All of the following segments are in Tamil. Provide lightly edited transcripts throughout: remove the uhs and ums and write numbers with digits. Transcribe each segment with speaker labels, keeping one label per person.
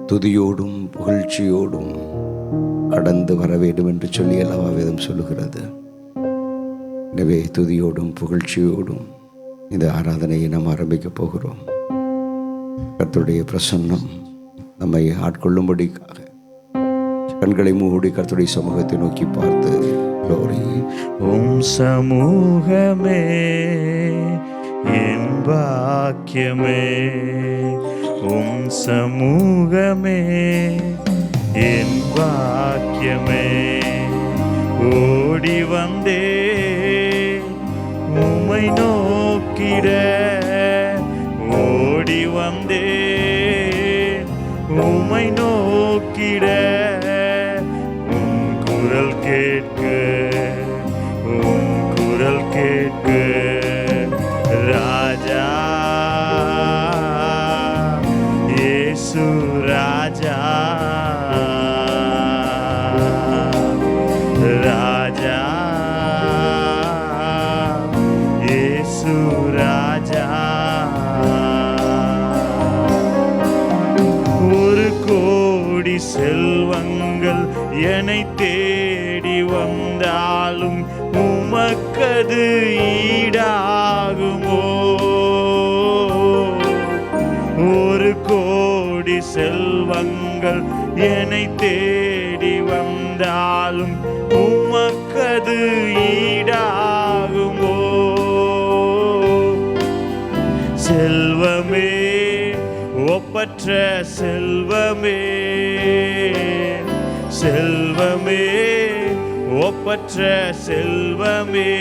Speaker 1: துதியோடும் புகழ்ச்சியோடும் கடந்து வர வேண்டும் என்று சொல்லி அல்லவா வேதம் சொல்லுகிறது. எனவே துதியோடும் புகழ்ச்சியோடும் இந்த ஆராதனையை நாம் ஆரம்பிக்கப் போகிறோம். கர்த்தருடைய பிரசன்னம் நம்மை ஆட்கொள்ளும்படிக்காக கண்களை மூடி கர்த்தருடைய சமூகத்தை நோக்கி பார்த்து,
Speaker 2: உம் சமூகமே என் பாக்கியமே, உம் சமூகமே என் பாக்கியமே. ஓடி வந்தே உம்மை நோக்கிட, ஓடி வந்தே உம்மை நோக்கிட, உம் குரல் கேட்க, உம் குரல் கேட்க. ராஜா இயேசு ராஜா, ராஜா இயேசு ராஜா. ஒரு கோடி செல்வங்கள் என்னை தேடி வந்தாலும் உமக்கது ஈடாகுமோ? ஒரு கோடி செல்வங்கள் என்னை தேடி வந்தாலும் உமக்கது ஈடாகுமோ? செல்வமே, ஒப்பற்ற செல்வமே, செல்வமே, ஒப்பற்ற செல்வமே,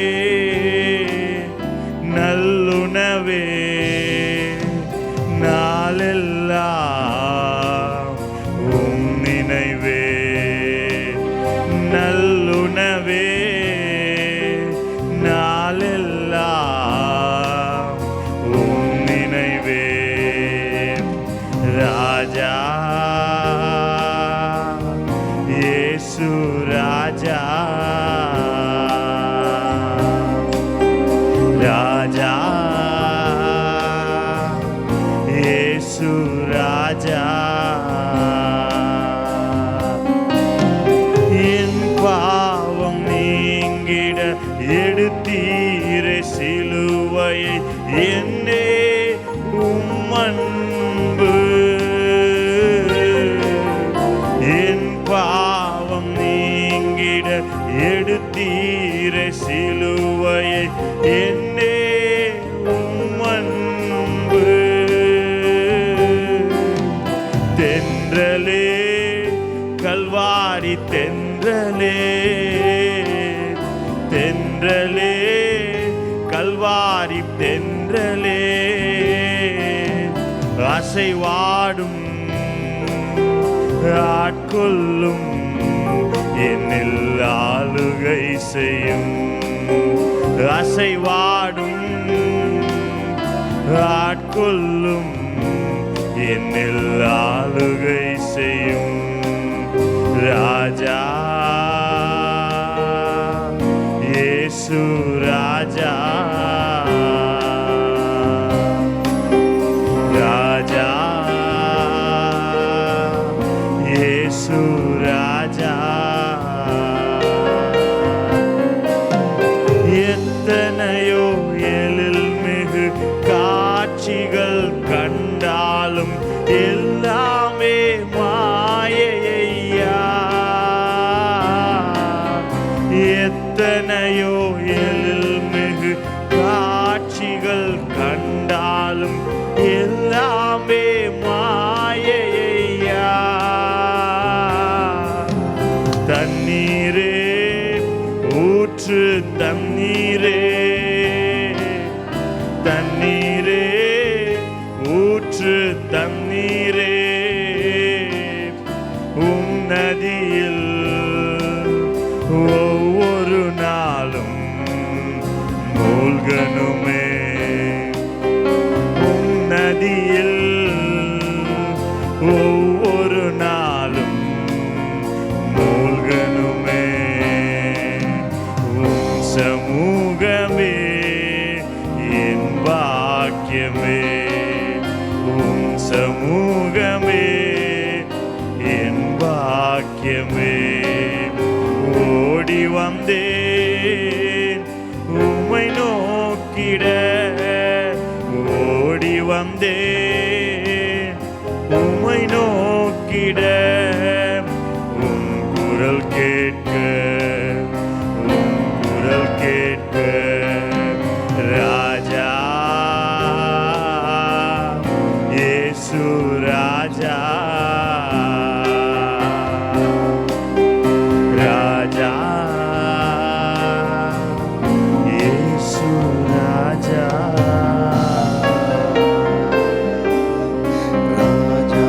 Speaker 2: நல்லுணவே, நாளெல்லாம் உம் நினைவே, நல்லுணவே, நாளெல்லாம் உம் நினைவே. ராஜா இயேசு ராஜா, ராஜா இயேசு ராஜா. என் பாவம் நீங்கிட எடுத்தீரே சிலுவையை, என்னே உம் அன்பு. என் பாவம் நீங்கிட எடுத்தீரே சிலுவையை, என்னே உம் அன்பு. தென்றலே, கல்வாரி தென்றலே, தென்றலே, கல்வாரி தென்றலே, அசைவாடும் ஆட்கொள்ளும் என்னில் ஆளுகை செய்யும். அசைவாடும் ஆட்கொள்ளும் என்னில் ஆளுகை செய்யும். ராஜா இயேசு ராஜா, ராஜா இயேசு ராஜா. எத்தனையோ எழில் மிகு காட்சிகள் கண்டாலும் எல்லாமே மாயையா. எத்தனையோ எழில் மிகு காட்சிகள் கண்டாலும் எல்லாமே மாயையா. தண்ணீரே, ஊற்று தண்ணீரே, தண்ணீரே, ஊற்று தண்ணீரே, உம் நதியில் ஒவ்வொரு நாளும் மூழ்கணுமே. உம் நதியில் ஒவ்வொரு நாளும் மூழ்கணுமே. உம் சமூகமே என் பாக்கியமே, உம் சமூகமே பாக்கியமே. ஓடி வந்தேன் உம்மை நோக்கிட, ஓடி வந்தேன் உம்மை நோக்கிட, உம் குரல் கேட்க, உம் குரல் கேட்க. ராஜா இயேசு ராஜா, ராஜா இயேசு ராஜா.
Speaker 1: ராஜா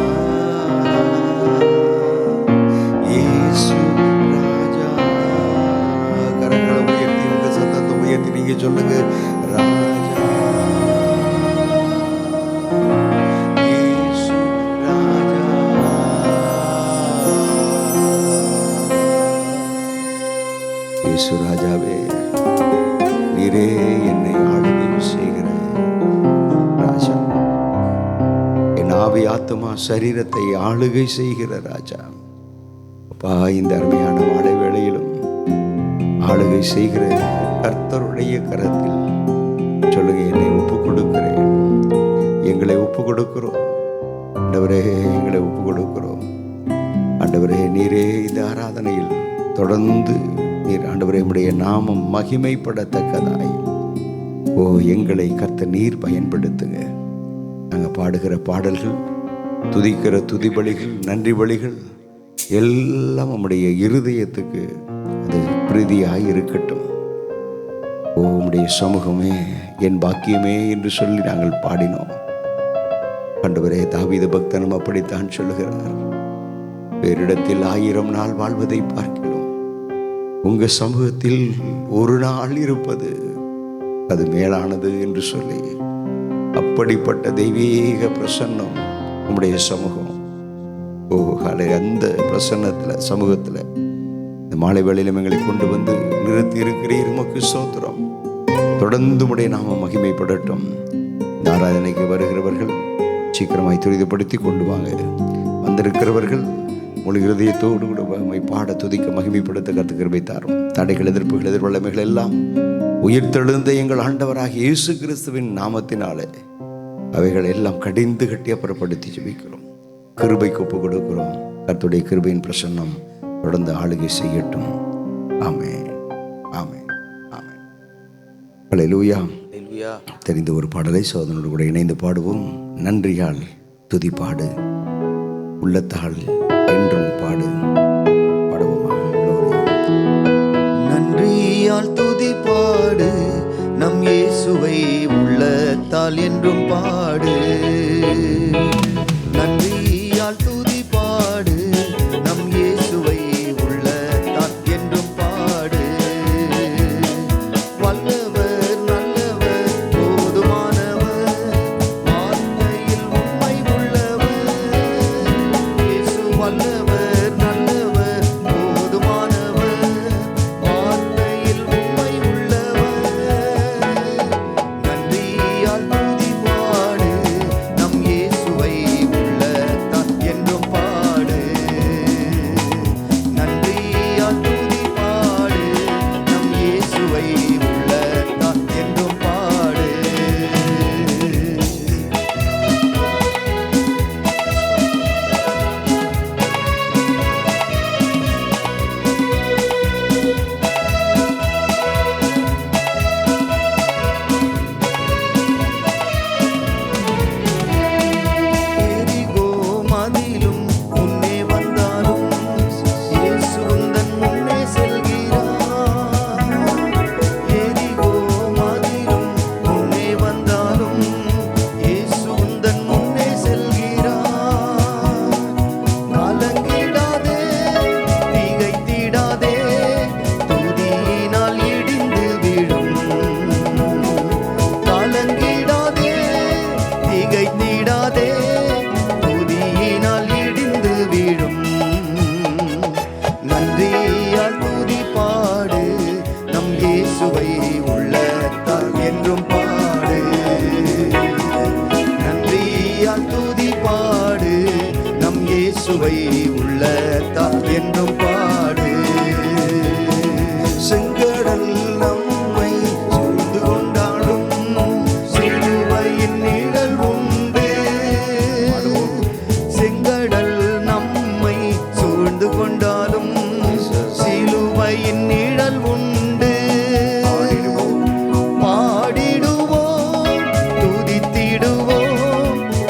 Speaker 1: இயேசு ராஜா. கரங்களை உயர்த்தி உங்க சத்தத்தை உயர்த்தி நீங்க சொல்லுங்க, ராஜா இயேசு ராஜா. இயேசு ராஜாவே, நீரே என்னை ஆளுகை செய்கிற ராஜா. என் ஆவி ஆத்துமா சரீரத்தை ஆளுகை செய்கிற ராஜா. அப்பா, இந்த அருமையான மாலை வேளையிலும் ஆளுகை செய்கிற கர்த்தருடைய கரத்தில் சொல்லுங்க, என்னை ஒப்பு கொடுக்கிறேன், எங்களை ஒப்பு கொடுக்கிறோம் ஆண்டவரே, எங்களை ஒப்பு கொடுக்கிறோம் ஆண்டவரே. நீரே இந்த ஆராதனையில் தொடர்ந்து நீர் ஆண்டவரே உம்முடைய நாமம் மகிமைப்படத்தக்கதாய் எங்களை கர்த்தர் நீர் பயன்படுத்துங்க. நாங்கள் பாடுகிற பாடல்கள், துதிக்கிற துதிபலிகள், நன்றி பலிகள் எல்லாம் நம்முடைய இருதயத்துக்கு அது பிரீதியாய் இருக்கட்டும். உம்முடைய சமூகமே என் பாக்கியமே என்று சொல்லி நாங்கள் பாடினோம் ஆண்டவரே. தாவீது பக்தனும் அப்படித்தான் சொல்லுகிறார், வேறிடத்தில் 1000 நாள் வாழ்வதை பார்க்கிறோம், உங்க சமூகத்தில் ஒரு நாள் இருப்பது அது மேலானது என்று சொல்லி, அப்படிப்பட்ட தெய்வீக பிரசன்னம் உம்முடைய சமூகம். அந்த பிரசன்னத்தில் சமூகத்தில் இந்த மாலை வேளையிலும் எங்களை கொண்டு வந்து நிறுத்தி இருக்கிறீர். உமக்கு ஸ்தோத்திரம். தொடர்ந்து உம்முடைய நாம மகிமைப்படட்டும். இந்த ஆராதனைக்கு வருகிறவர்கள் சீக்கிரமாய் துரிதப்படுத்தி கொண்டு வாங்க. வந்திருக்கிறவர்கள் முழு இருதயத்தோடு கூட பாட, துதிக்க, மகிமைப்படுத்த கர்த்தர் கிருபை தாரும். தடைகள், எதிர்ப்புகள், எதிர்வல்லமைகள் எல்லாம் உயிர்த்தெழுந்த எங்கள் ஆண்டவராகிய இயேசு கிறிஸ்துவின் நாமத்தினாலே அவைகள் எல்லாம் கடிந்து கட்டி அப்புறப்படுத்தி ஜெபிக்கிறோம். கிருபைக்கு ஒப்பு கொடுக்கிறோம். கர்த்தருடைய கிருபையின் பிரசன்னம் தொடர்ந்து ஆளுகை செய்யட்டும். ஆமென், ஆமென், ஆமென். ஹல்லேலூயா. தெரிந்த ஒரு பாடலை சோதனோடு கூட இணைந்து பாடுவோம். நன்றியால் துதி பாடு, உள்ளத்தால் என்றும் பாடு. பாடுவோமா?
Speaker 3: நன்றியால் துதி பாடு, நம் இயேசுவை உள்ளத்தால் என்றும் பாடு. நன்றியால் துதி பாடு, நம் இயேசுவை உள்ளத்தால் என்றும் பாடு. வல்லவர், நல்லவர், போதுமானவர், வார்த்தையில் உண்மை உள்ளவர். இயேசு வல்லவர், நல்லவர், போதுமானவர், வார்த்தையில் உண்மை உள்ளவர். நன்றியால் துதி பாடு, நம் இயேசுவை உள்ளத்தால் என்றும் பாடு. நன்றியால் துதி பாடு, நம் இயேசுவை உள்ளத்தால் என்றும் பாடு. எரிகோ மதிலும் முன்னே வந்தாலும் இயேசு உந்தன் முன்னே செல்கிறார். எரிகோ மதிலும் முன்னே வந்தாலும் இயேசு உந்தன் முன்னே செல்கிறார். கலங்கிடாதே, திகைத்திடாதே, துதியினால் இடிந்து விழும். கலங்கிடாதே, திகைத்திடாதே, துதியினால் இடிந்து விழும். நன்றியால் துதி பாடு, நம் இயேசுவை உள்ளத்தால் என்றும் பாடு. நன்றியால் துதி பாடு, நம் இயேசு இயேசுவை உள்ளத்தால் என்றும் பாடு.
Speaker 1: செங்கடல் நம்மை சூழ்ந்து கொண்டாலும்
Speaker 3: சிலுவையின் நிழல் உண்டு. செங்கடல் நம்மை சூழ்ந்து கொண்டாலும் சிலுவையின் நிழல் உண்டு. பாடிடுவோம், துதித்திடுவோம்,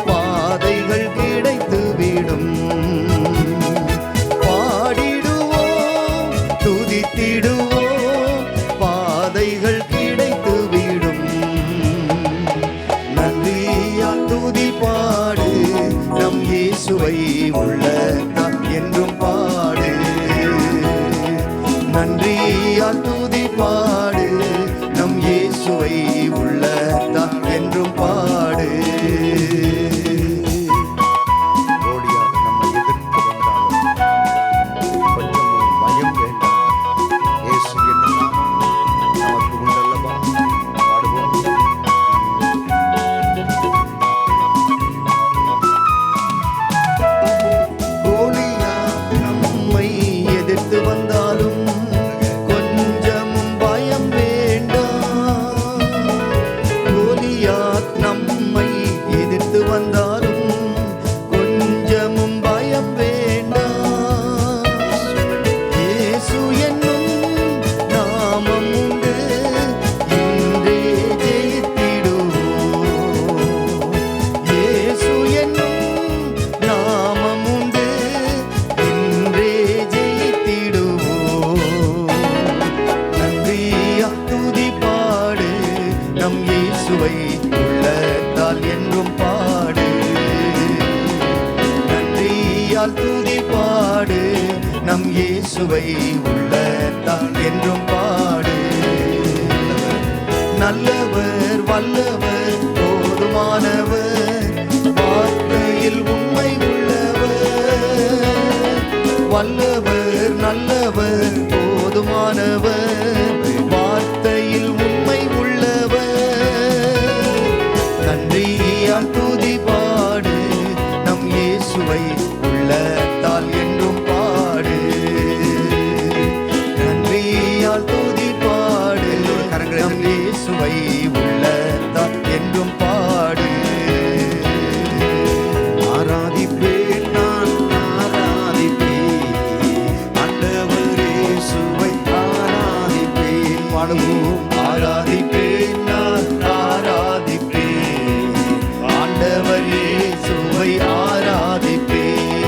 Speaker 3: பாதைகள் கிடைத்துவிடும். பாடிடுவோம், துதித்திடுவோம், பாதைகள் கிடைத்துவிடும். நன்றியால் துதி பாடு, நம் இயேசுவை உள்ளத்தால் என்றும் பாடு. நன்றியால் துதி பாடு, நம் இயேசுவை உள்ளத்தால் என்றும் பாடு.
Speaker 1: கோடியாக நம்மை எதிர்த்து வந்தாலும் கொஞ்சமும் பயம் வேண்டாம். இயேசு என்னும் நாமம் நமக்கு உண்டல்லவா? பாடுவோம்.
Speaker 3: கோலியாத் நம்மை எதிர்த்து வந்தாலும் கொஞ்சமும் பயம் வேண்டாம். கோலியாத் நம்மை எதிர்த்து வந்தாலும் கொஞ்சமும் பயம் வேண்டாம். இயேசு என்னும் நாமம் உண்டு, இன்றே ஜெயித்திடுவோம். இயேசு என்னும் நாமம் உண்டு, இன்றே ஜெயித்திடுவோம். நன்றியால் துதி பாடு, நம் இயேசுவை உள்ளத்தால் என்றும் பாடு. நன்றியால் துதி பாடு, நம் இயேசுவை உள்ளத்தால் என்றும் பாடு. நல்லவர், வல்லவர், போதுமானவர், வார்த்தையில் உண்மை உள்ளவர். வல்லவர், நல்லவர், போதுமானவர், வார்த்தையில் உண்மை உள்ளவர். நன்றியால் துதி பாடு, நம் இயேசுவை உள்ளத்தால் என்றும் பாடு. நன்றியால் துதி பாடு, நம் இயேசுவை உள்ளத்தால் என்றும் பாடு.
Speaker 1: ஆராதிப்பேன், நான் ஆராதிப்பேன், ஆண்டவர் இயேசுவை ஆராதிப்பேன். பாடுவோம்.
Speaker 3: ஆராதிப்பேன், நான் ஆராதிப்பேன், ஆண்டவர் இயேசுவை ஆராதிப்பேன்.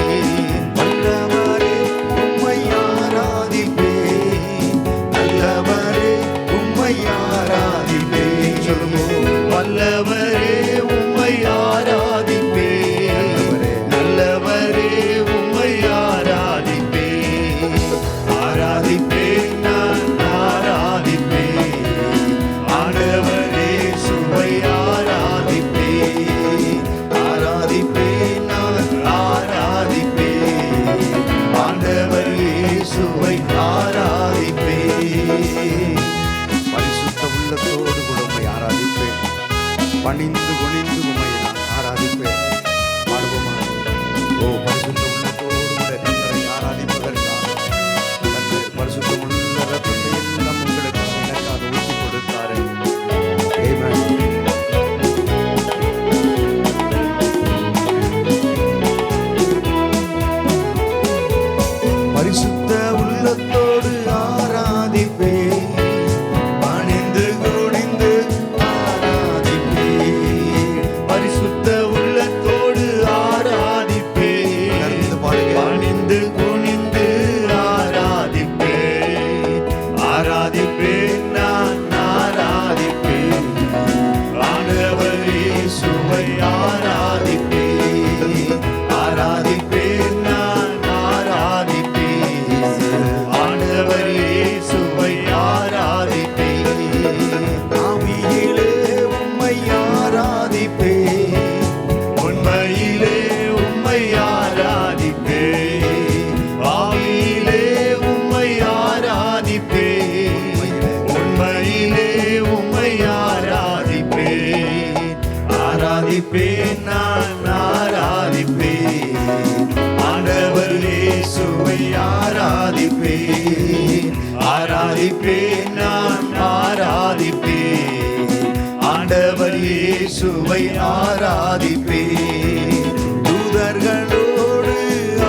Speaker 3: உம்மை ஆராதிப்பேன், தூதர்களோடு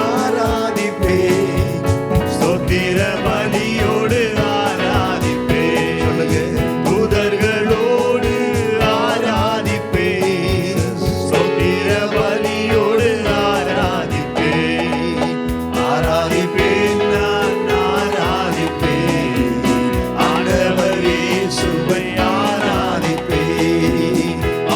Speaker 3: ஆராதிப்பேன்,
Speaker 2: ஸ்தோத்திர பலியோடு ஆராதிப்பேன்.
Speaker 3: சொல்லுங்க.
Speaker 2: தூதர்களோடு ஆராதிப்பேன், ஸ்தோத்திர பலியோடு ஆராதிப்பேன். ஆராதிப்பேன், நான் ஆராதிப்பேன், ஆண்டவர் இயேசுவை ஆராதிப்பேன்.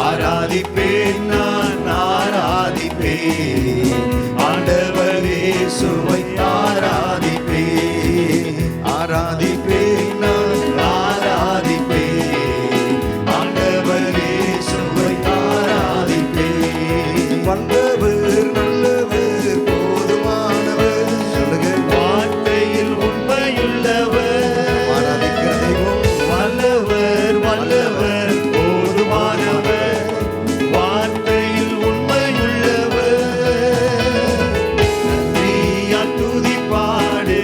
Speaker 2: ஆராதிப்பேன், நான் ஆராதிப்பேன், ஆண்டவர் இயேசுவை ஆராதிப்பேன்.
Speaker 3: ஆராதிப்பேன் நான்
Speaker 2: ஆராதிப்பேன், ஆண்டவர் இயேசுவை ஆராதிப்பேன்.
Speaker 3: வல்லவர் நல்லவர் போதுமானவர். சொல்லுங்க.
Speaker 2: வார்த்தையில் உண்மையுள்ளவர்,
Speaker 3: ஆராதிக்கிற தெய்வம்
Speaker 2: வல்லவர் வல்லவர் போதுமானவர். வார்த்தையில் உண்மையுள்ளவர், நன்றியால் துதிப்பாடு,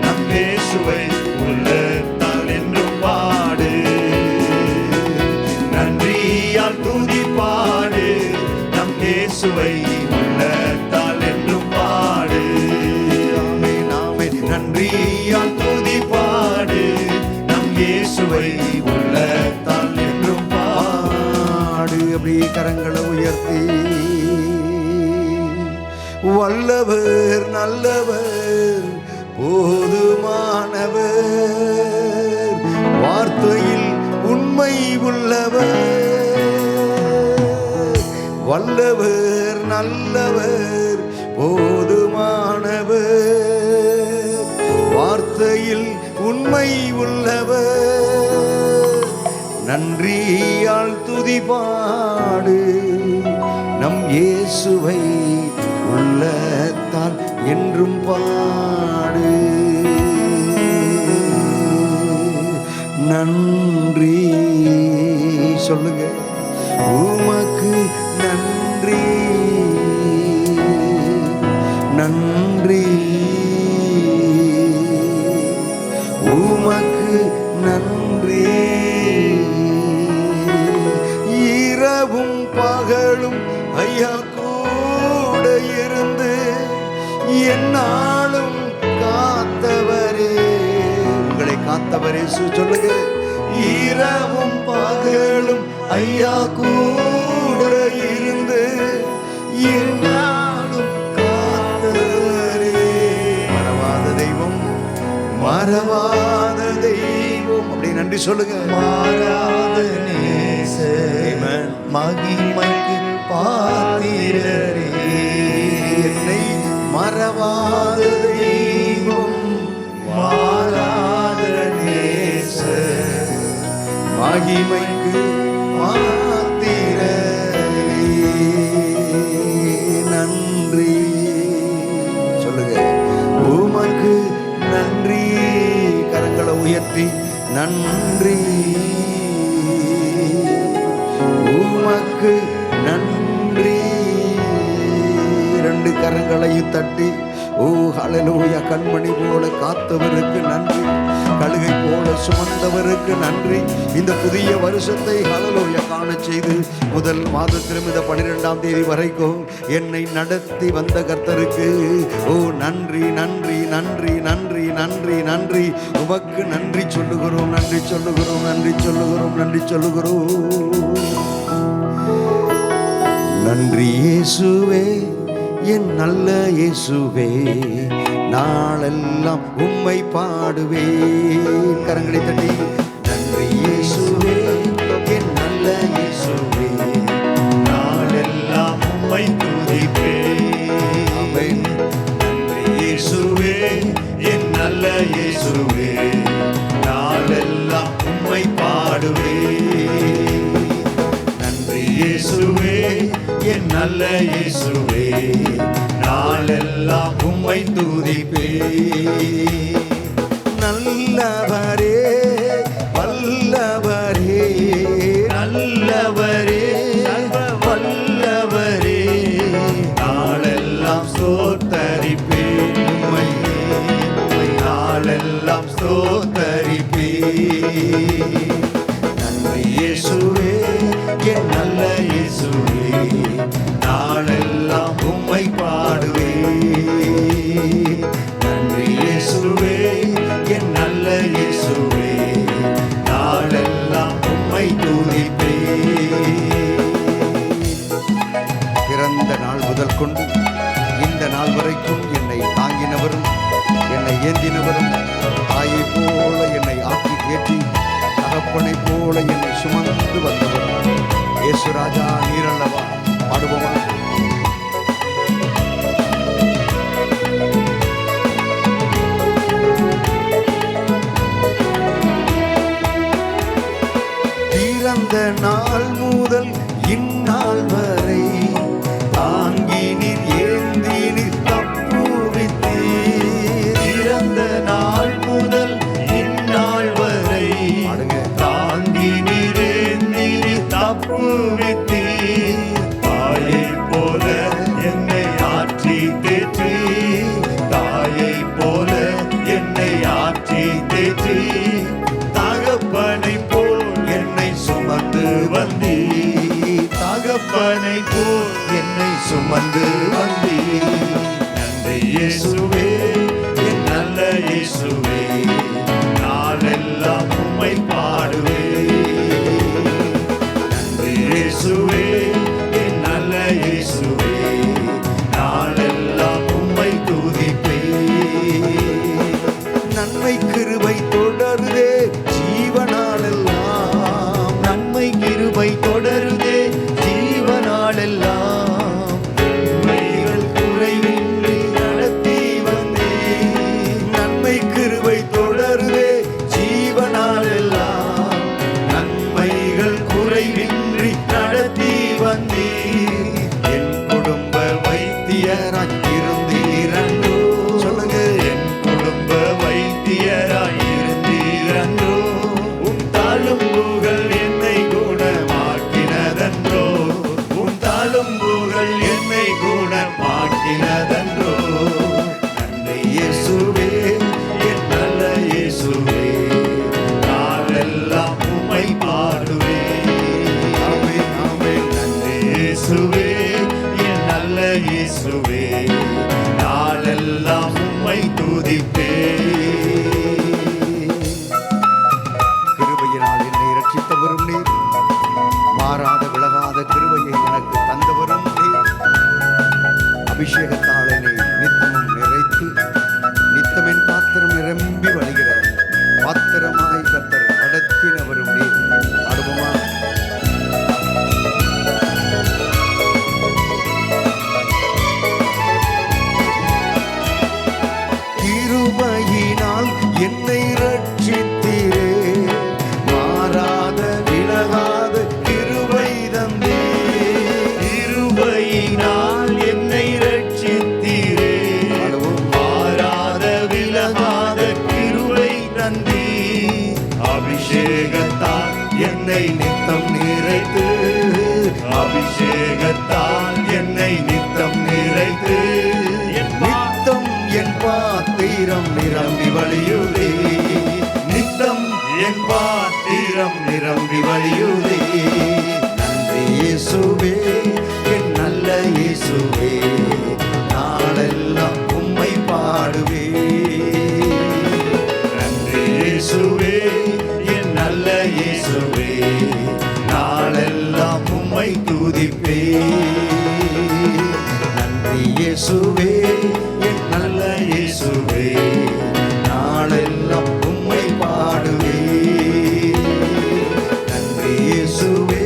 Speaker 2: நம் இயேசுவை உள்ளத்தால் என்றும் பாடு. நன்றியால் துதிப்பாடு, நம் இயேசுவை உள்ளத்தால் என்றும் பாடு.
Speaker 3: ஆமென், ஆமென்.
Speaker 2: நன்றியால் துதிப்பாடு, நம் இயேசுவை உள்ளத்தால் என்றும் பாடு.
Speaker 3: அப்படியே கரங்களை உயர்த்தி வல்லவர் நல்லவர் போதுமானவர், வார்த்தையில் உண்மை உள்ளவர். வல்லவர் நல்லவர் போதுமானவர், வார்த்தையில் உண்மை உள்ளவர். நன்றியால் துதிபாடு, நம் இயேசுவை உள்ளத்தால் என்றும் பாடு. நன்றி சொல்லுங்க. உமக்கு நன்றி, நன்றி, உமக்கு நன்றி. இரவும் பகலும் ஐயா கூட இருந்து என்னாலும் காத்தவரே, உங்களை காத்தவரே சொல்லுங்க. இரவும் பகலும் ஐயா கூட இருந்து என்னாலும் காத்தவரே. மறவாத தெய்வம், மறவாத தெய்வம். அப்படி நன்றி சொல்லுங்க.
Speaker 2: மாறாத நேசர், மகிமைக்கு பாத்திரரே.
Speaker 3: என்னை மறவாத தெய்வம்,
Speaker 2: மாறாத நேசர்,
Speaker 3: மகிமைக்கு பாத்திரரே. நன்றி சொல்லுங்க. உமக்கு நன்றி. கரங்களை உயர்த்தி நன்றி, உமக்கு நன்றி. இரண்டு கரங்களையும் தட்டி ஓ ஹல்லேலூயா. கண்மணி போல காத்தவருக்கு நன்றி, கழுகை போல சுமந்தவருக்கு நன்றி. இந்த புதிய வருஷத்தை ஹல்லேலூயா காண செய்து முதல் மாதத்திலும் இந்த 12ஆம் தேதி வரைக்கும் என்னை நடத்தி வந்த கர்த்தருக்கு ஓ நன்றி, நன்றி, நன்றி, நன்றி, நன்றி, நன்றி. உமக்கு நன்றி சொல்லுகிறோம், நன்றி சொல்லுகிறோம், நன்றி சொல்லுகிறோம், நன்றி சொல்லுகிறோம். நன்றி இயேசுவே, என் நல்ல இயேசுவே, நாளெல்லாம் உம்மை பாடுவேன். கரங்களை தட்டி நன்றி இயேசுவே, என் நல்ல இயேசுவே,
Speaker 2: நாளெல்லாம் உம்மை துதிப்பேன்.
Speaker 3: ஆமென்.
Speaker 2: நன்றி இயேசுவே, என் நல்ல இயேசுவே, நாளெல்லாம் உம்மை பாடுவேன். நன்றி இயேசுவே, என் நல்ல இயேசுவே, நாளெல்லாம் உம்மை துதிப்பேன்.
Speaker 3: நல்லவரே, வல்லவரே,
Speaker 2: நல்லவரே, வல்லவரே, நாளெல்லாம் ஸ்தோத்தரிப்பேன். உம்மை நாளெல்லாம் ஸ்தோத்தரிப்பேன். நன்றி இயேசுவே, என் நல்ல இயேசுவே, உம்மை பாடுவே. நன்றி இயேசுவே, என் நல்ல இயேசுவே, நாளெல்லாம் உம்மை துதிப்பே.
Speaker 3: பிறந்த நாள் முதல் கொண்டு இந்த நாள் வரைக்கும் என்னை தாங்கினவரும் என்னை ஏந்தினவரும், தாயை போல என்னை ஆக்கி ஏற்றி தகப்பனை போல என்னை சுமந்து வந்தவரும் இயேசுராஜா நீரல்லவா. பாடுவோமா? பிறந்த நாள் முதல் இந்நாள் வரை தாங்கி நீர் ஏந்தி நீர் தப்புவித்தீர்.
Speaker 2: பிறந்த நாள் முதல் இந்நாள் வரை தாங்கி நீரேந்தி தப்புவித்தீர். தாயை போல என்னை ஆற்றி தேற்றி, தாயை போல என்னை ஆற்றி தேற்றி, தகப்பனை போல் என்னை சுமந்து வந்தீ. தகப்பனை போல் என்னை சுமந்து வந்தீ. நன்றி இயேசுவே, என் நல்ல இயேசுவே, நாளெல்லாம் உம்மை பாடுவே. நன்றி இயேசுவே, என் நல்ல இயேசுவே, நாளெல்லாம் உம்மை துதிப்பே.
Speaker 3: நன்மை கிருபை தொடருதே ஜீவனாலெல்லாம்,
Speaker 2: நன்மை கிருபை தொடருதே ஜீவனாலெல்லாம். நன்மைகள் குறைவின்றி நடத்தி வந்தே.
Speaker 3: நன்மை கிருபை தொடருதே ஜீவனாலெல்லாம்,
Speaker 2: நன்மைகள் குறைவின்றி நடத்தி வந்தே. என் குடும்ப வைத்தியராய் இருந்தீரன்றோ.
Speaker 3: சொல்லுங்க.
Speaker 2: என் குடும்ப வைத்தியராய் இருந்தீரன்றோ. உன் தழும்புகள் என்னை குணமாக்கினதன்றோ. உன் தழும்புகள் என்னை குணமாக்கினதன்றோ. நன்றி இயேசுவே, என் நல்ல இயேசுவே, நாளெல்லாம் உம்மை பாடுவே.
Speaker 3: ஆமென், ஆமென்.
Speaker 2: நன்றி இயேசுவே, என் நல்ல இயேசுவே, நாளெல்லாம் உம்மை துதிப்பே.
Speaker 3: கிருபையினால் என்னை ரட்சித்தவரும் நீர், மாறாத விலகாத கிருபையை எனக்கு தந்தவரும் நீர். அபிஷேகத்தால் என்னை நித்தமும் நிறைத்து நித்தமென் பாத்திரம் நிரம்பி வழிகிற பாத்திரமாய் கர்த்தர் நடத்தினவரும் நீர். பாடுவோமா? கிருபையினால் என்னை ரட்சித்தீரே, மாறாத விலகாத கிருபை தந்தே.
Speaker 2: கிருபையினால் என்னை ரட்சித்தீரே, மாறாத விலகாத கிருபை தந்தீ. அபிஷேகத்தால் என்னை நித்தம் நிறைத்து, அபிஷேகத்தால் என்னை நித்தம் நிறைத்து,
Speaker 3: நித்தம் என் பாத்திரம் நிரம்பி வழியுதே.
Speaker 2: நித்தம் என் பாத்திரம் நிரம்பி வழியுதே.
Speaker 3: நன்றி இயேசுவே, என் நல்ல இயேசுவே, நாளெல்லாம் உம்மை பாடுவே.
Speaker 2: நன்றி இயேசுவே, என் நல்ல இயேசுவே, நாளெல்லாம் உம்மை துதிப்பே.
Speaker 3: நன்றி இயேசுவே, என் நல்ல இயேசுவே, நாளெல்லாம் உம்மை பாடுவே. நன்றி இயேசுவே,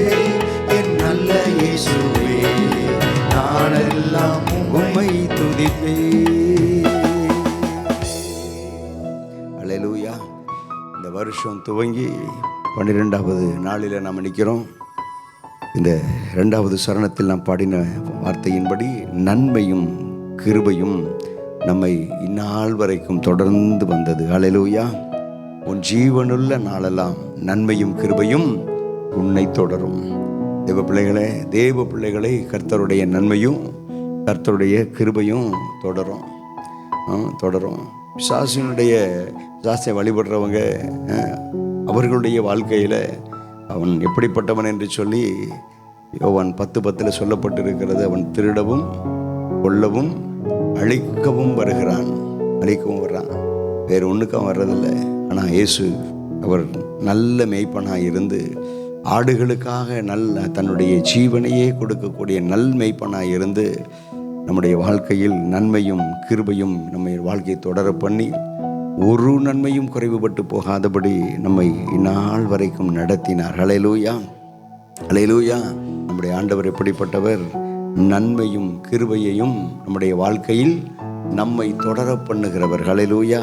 Speaker 3: என் நல்ல இயேசுவே, நாளெல்லாம் உம்மை துதிப்பே. அல்லேலூயா. இந்த வருஷம் துவங்கி 12வது நாளில் நாம் நிற்கிறோம். இந்த 2வது சரணத்தில் நாம் பாடின வார்த்தையின்படி நன்மையும் கிருபையும் நம்மை இந்நாள் வரைக்கும் தொடர்ந்து வந்தது. அல்லேலூயா. உன் ஜீவனுள்ள நாளெல்லாம் நன்மையும் கிருபையும் உன்னை தொடரும். தேவ பிள்ளைகளை கர்த்தருடைய நன்மையும் கர்த்தருடைய கிருபையும் தொடரும். பிசாசை வழிபடுறவங்க அவர்களுடைய வாழ்க்கையில் அவன் எப்படிப்பட்டவன் என்று சொல்லி யோவான் 10:10 சொல்லப்பட்டிருக்கிறது. அவன் திருடவும் கொல்லவும் அழிக்கவும் வருகிறான். அழிக்கவும் வர்றான், வேறு ஒன்றுக்கும் வர்றதில்லை. ஆனால் இயேசு அவர் நல்ல மேய்ப்பனாக இருந்து ஆடுகளுக்காக தன்னுடைய ஜீவனையே கொடுக்கக்கூடிய நல் மேய்ப்பனாக இருந்து நம்முடைய வாழ்க்கையில் நன்மையும் கிருபையும் நம்ம வாழ்க்கையை தொடர பண்ணி ஒரு நன்மையும் குறைவுபட்டு போகாதபடி நம்மை இந்நாள் வரைக்கும் நடத்தினார். ஹல்லேலூயா, ஹல்லேலூயா. நம்முடைய ஆண்டவர் எப்படிப்பட்டவர்? நன்மையும் கிருபையையும் நம்முடைய வாழ்க்கையில் நம்மை தொடர பண்ணுகிறவர். ஹல்லேலூயா.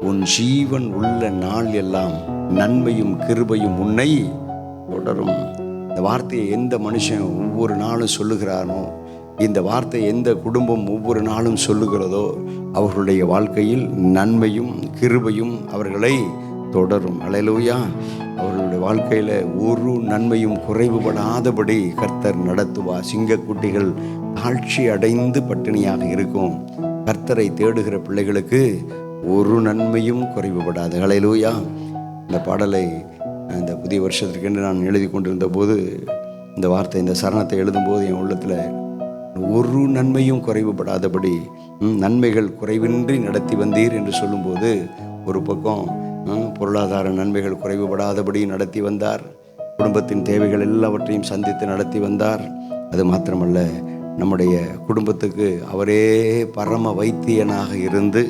Speaker 3: உன் ஜீவன் உள்ள நாள் எல்லாம் நன்மையும் கிருபையும் உன்னை தொடரும். இந்த வார்த்தையை எந்த மனுஷன் ஒவ்வொரு நாளும் சொல்லுகிறானோ, இந்த வார்த்தை எந்த குடும்பம் ஒவ்வொரு நாளும் சொல்லுகிறதோ, அவர்களுடைய வாழ்க்கையில் நன்மையும் கிருபையும் அவர்களை தொடரும். ஹல்லேலூயா. அவர்களுடைய வாழ்க்கையில் ஒரு நன்மையும் குறைவுபடாதபடி கர்த்தர் நடத்துவார். சிங்கக்குட்டிகள் தாழ்ச்சி அடைந்து பட்டினியாக இருக்கும். கர்த்தரை தேடுகிற பிள்ளைகளுக்கு ஒரு நன்மையும் குறைவுபடாது. ஹல்லேலூயா. இந்த பாடலை இந்த புதிய வருஷத்திற்கென்று நான் எழுதி கொண்டிருந்த போது, இந்த வார்த்தை, இந்த சரணத்தை எழுதும்போது என் உள்ளத்தில் ஒரு நன்மையும் குறைவுபடாதபடி நன்மைகள் குறைவின்றி நடத்தி வந்தீர் என்று சொல்லும்போது, ஒரு பக்கம் பொருளாதார நன்மைகள் குறைவுபடாதபடி நடத்தி வந்தார், குடும்பத்தின் தேவைகள் எல்லாவற்றையும் சந்தித்து நடத்தி வந்தார். அது மாத்திரமல்ல, நம்முடைய குடும்பத்துக்கு அவரே பரம வைத்தியனாக இருந்து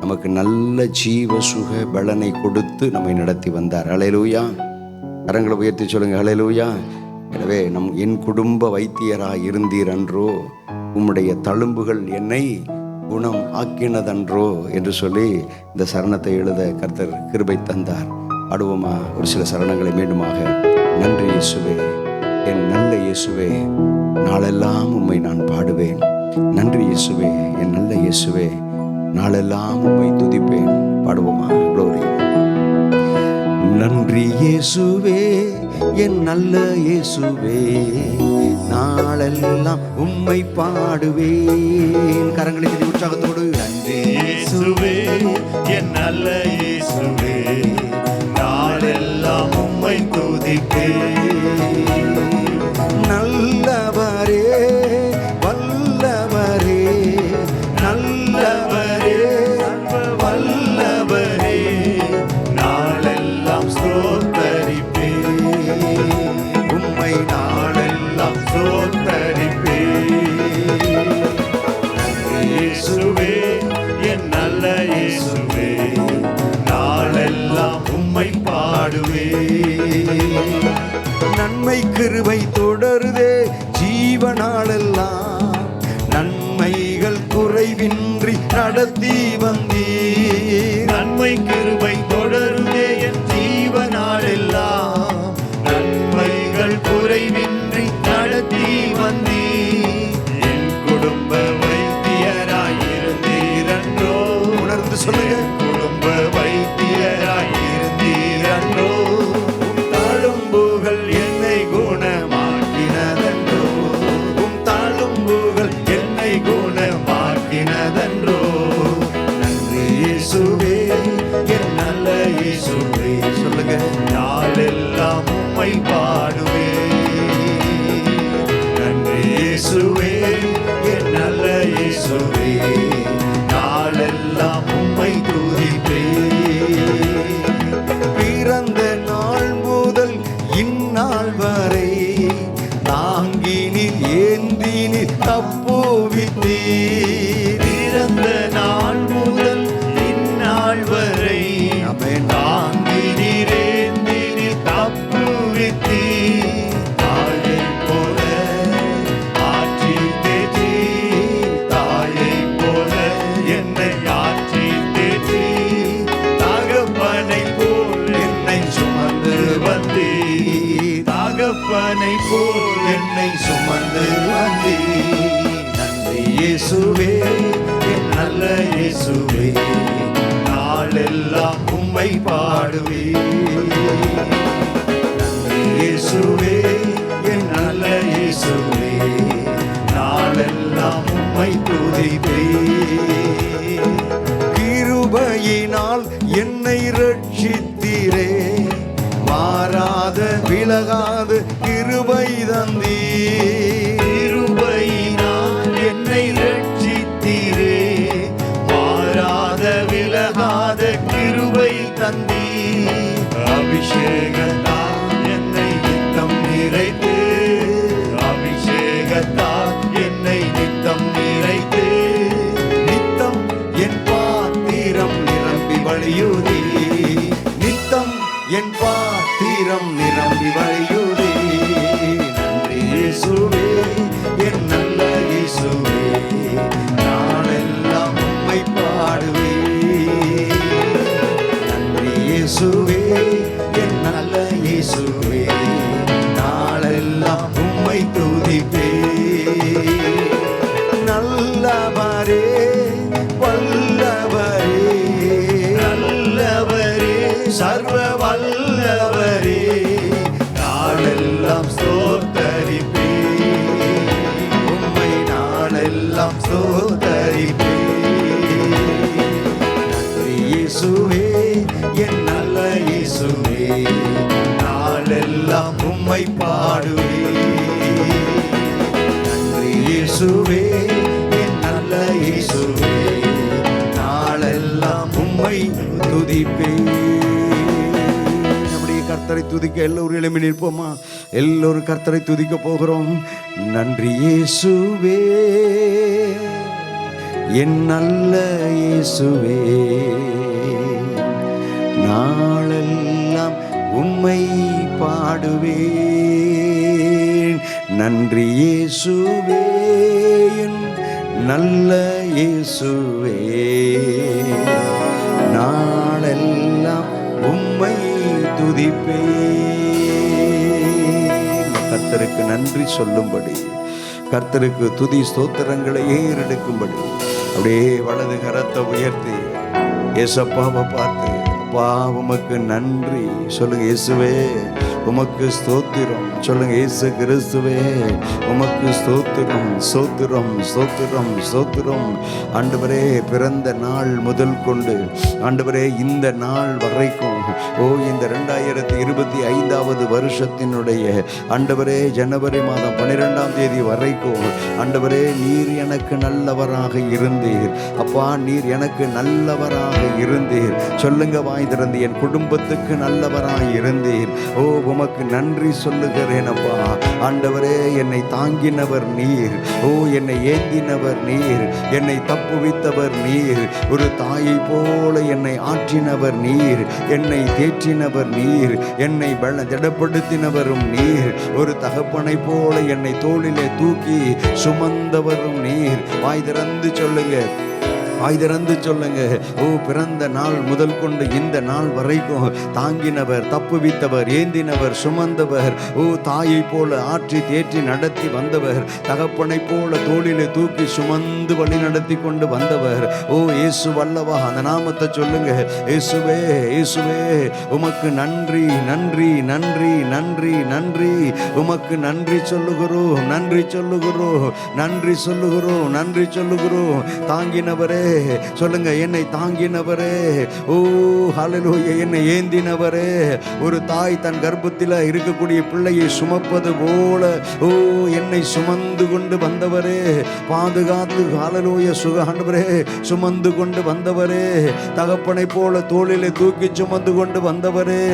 Speaker 3: நமக்கு நல்ல ஜீவ சுக பலனை கொடுத்து நம்மை நடத்தி வந்தார். ஹல்லேலூயா. கரங்களை உயர்த்தி சொல்லுங்க, ஹல்லேலூயா. எனவே என் குடும்ப வைத்தியராக இருந்தீர் அன்றோ, உம்முடைய தழும்புகள் என்னை குணம் ஆக்கினதன்றோ என்று சொல்லி இந்த சரணத்தை எழுத கர்த்தர் கிருபை தந்தார். பாடுவோமா ஒரு சில சரணங்களை மீண்டுமாக? நன்றி இயேசுவே, என் நல்ல இயேசுவே, நாளெல்லாம் உம்மை நான் பாடுவேன். நன்றி இயேசுவே, என் நல்ல இயேசுவே, நாளெல்லாம் உம்மை துதிப்பேன். பாடுவோமா? க்ளோரி. நன்றி இயேசுவே, என் நல்ல இயேசுவே, நாளெல்லாம் உம்மை பாடுவேன். கரங்களை தட்டி உற்சாகத்தோடு.
Speaker 2: நன்றி இயேசுவே, என் நல்ல இயேசுவே, நாளெல்லாம் உம்மை துதிப்பேன்.
Speaker 3: நல்லவரே, வல்லவரே, நல்லவரே,
Speaker 2: வல்லவரே, நாளெல்லாம் ஸ்தோத்தரிப்பேன்.
Speaker 3: உம்மை
Speaker 2: நாளெல்லாம் ஸ்தோத்தரிப்பேன். நன்றி இயேசுவே, என் நல்ல இயேசுவே, நாளெல்லாம் உம்மை பாடுவேன்.
Speaker 3: நன்மை கிருபை தொடருதே ஜீவனாலெல்லாம், நன்மைகள் குறைவின்றி நடத்தி வந்தீர்.
Speaker 2: நன்மை கிருபை தொடருதே என் ஜீவனாலெல்லாம், நன்மைகள் குறைவின்றி நடத்தி வந்தீர். என் குடும்ப வைத்தியராயிருந்தீரன்றோ,
Speaker 3: உணர்ந்து சொல்லுங்க.
Speaker 2: குடும்ப வைத்தியராயிருந்தீரன்றோ, தழும்புகள் என்னை குணமாக்கினதன்றோ, உம் தழும்புகள் என்னை குணமாக்கினதன்றோ. நன்றி இயேசுவே, என் நல்ல இயேசுவே,
Speaker 3: சொல்லுங்க.
Speaker 2: நாளெல்லாம் உம்மை பாடுவேன். நன்றி இயேசுவே, என் நல்ல இயேசுவே, நாளெல்லாம் உம்மை துதிப்பேன்.
Speaker 3: பிறந்த நாள் முதல் இந்நாள் வரை தாங்கினீர் ஏந்தினீர் தப்புவித்தீர்.
Speaker 2: பிறந்த நாள் முதல் இந்நாள் வரை தாங்கினீர் ஏந்தினீர் தப்புவித்தீர். தாயைப் போல ஆற்றி தேற்றி, தாயைப் போல என்னை ஆற்றி தேற்றி, தகப்பனைப் போல் என்னை சுமந்து வந்தீர். தகப்பனைப் போல் என்னை சுமந்து வந்தீர். நன்றி இயேசுவே, என் நல்ல இயேசுவே, நாளெல்லாம் உம்மை பாடுவேன். நன்றி இயேசுவே, என் நல்ல இயேசுவே, நாளெல்லாம் உம்மை துதிப்பேன்.
Speaker 3: கிருபையினால் என்னை ரட்சித்தீரே, மாறாத விலகாத கிருபை தந்தீர்.
Speaker 2: கிருபையினால் என்னை ரட்சி அபிஷேகத்தால் என்னை நித்தம் நிறைத்து, அபிஷேகத்தால் என்னை நித்தம் நிறைத்து,
Speaker 3: நித்தம் என் பாத்திரம் நிரம்பி வழியுதே, நித்தம் என் பாத்திரம் நிரம்பி வழியுதே. நன்றி இயேசுவே, என் நல்ல இயேசுவே, நாளெல்லாம் உம்மை பாடுவே. நன்றி இயேசுவே, என் நல்ல இயேசுவே, நாளெல்லாம் உம்மை துதிப்பே. நல்லவரே, வல்லவரே,
Speaker 2: நல்லவரே, சர்வ வல்லவரே, நாளெல்லாம் ஸ்தோத்தரிப்பே,
Speaker 3: உம்மை நாளெல்லாம் ஸ்தோத்தரிப்பே. நன்றி இயேசுவே, என் நல்ல இயேசுவே, நாளெல்லாம் உம்மை பாடுவே. நன்றி இயேசுவே, என் நல்ல இயேசுவே, நாளெல்லாம் உம்மை துதிப்பே. நம்முடைய கர்த்தரை துதிக்க எல்லோரும் எழும்பி நிற்போமா? எல்லோரும் கர்த்தரை துதிக்க போகிறோம். நன்றி இயேசுவே, என் நல்ல இயேசுவே, நாளெல்லாம் உம்மை பாடுவேன். நன்றி இயேசுவே, என் நல்ல இயேசுவே, நாளெல்லாம் உம்மை துதிப்பேன். கர்த்தருக்கு நன்றி சொல்லும்படி, கர்த்தருக்கு துதி ஸ்தோத்திரங்களை ஏறெடுக்கும்படி அப்படியே வலது கரத்தை உயர்த்தி ஏசப்பாவை பார்த்து, அப்பா உமக்கு நன்றி சொல்லுங்க. இயேசுவே உமக்கு ஸ்தோத்திரம் சொல்லுங்க. இயேசு கிறிஸ்துவே உமக்கு ஸ்தோத்திரம், ஸ்தோத்திரம், ஸ்தோத்திரம், ஸ்தோத்திரம். ஆண்டவரே, பிறந்த நாள் முதல் கொண்டு ஆண்டவரே இந்த நாள் வரைக்கும், இந்த 2025 வருஷத்தினுடைய ஆண்டவரே ஜனவரி மாதம் 12ஆம் தேதி வரைக்கும் ஆண்டவரே நீர் எனக்கு நல்லவராக இருந்தீர். அப்பா நீர் எனக்கு நல்லவராக இருந்தீர். சொல்லுங்க வாய் திறந்து, என் குடும்பத்துக்கு நல்லவராக இருந்தீர். உமக்கு நன்றி சொல்லுகிறேன் அப்பா. ஆண்டவரே, என்னை தாங்கினவர் நீர். என்னை ஏந்தினவர் நீர். என்னை தப்புவித்தவர் நீர். ஒரு தாயை போல என்னை ஆற்றினவர் நீர். என்னை தேற்றினவர் நீர். என்னை திடப்படுத்தினவரும் நீர். ஒரு தகப்பனை போல என்னை தோளிலே தூக்கி சுமந்தவரும் நீர். வாய் திறந்து சொல்லுங்க, வாய் திறந்து சொல்லுங்க. பிறந்த நாள் முதல் கொண்டு இந்த நாள் வரைக்கும் தாங்கினவர், தப்புவித்தவர், ஏந்தினவர், சுமந்தவர். தாயை போல ஆற்றி தேற்றி நடத்தி வந்தவர். தகப்பனை போல தோளிலே தூக்கி சுமந்து வழி நடத்தி கொண்டு வந்தவர். இயேசு வல்லவா, அந்த நாமத்தை சொல்லுங்க. இயேசுவே, இயேசுவே உமக்கு நன்றி, நன்றி, நன்றி, நன்றி, நன்றி. உமக்கு நன்றி சொல்லுகிறோம், நன்றி சொல்லுகிறோம், நன்றி சொல்லுகிறோம், நன்றி சொல்லுகிறோம். தாங்கினவரே சொல்லுங்க, என்னை தாங்கினவரே. ஹல்லேலூயா, என்னை ஏந்தினவரே. ஒரு தாய் தன் கர்ப்பத்தில் இருக்கக்கூடிய பிள்ளையை சுமப்பது போல என்னை சுமந்து கொண்டு வந்தவரே. பாதுகாத்து ஹல்லேலூயா ஆண்டவரே சுமந்து கொண்டு வந்தவரே. தகப்பனை போல தோளிலே தூக்கி சுமந்து கொண்டு வந்தவரே.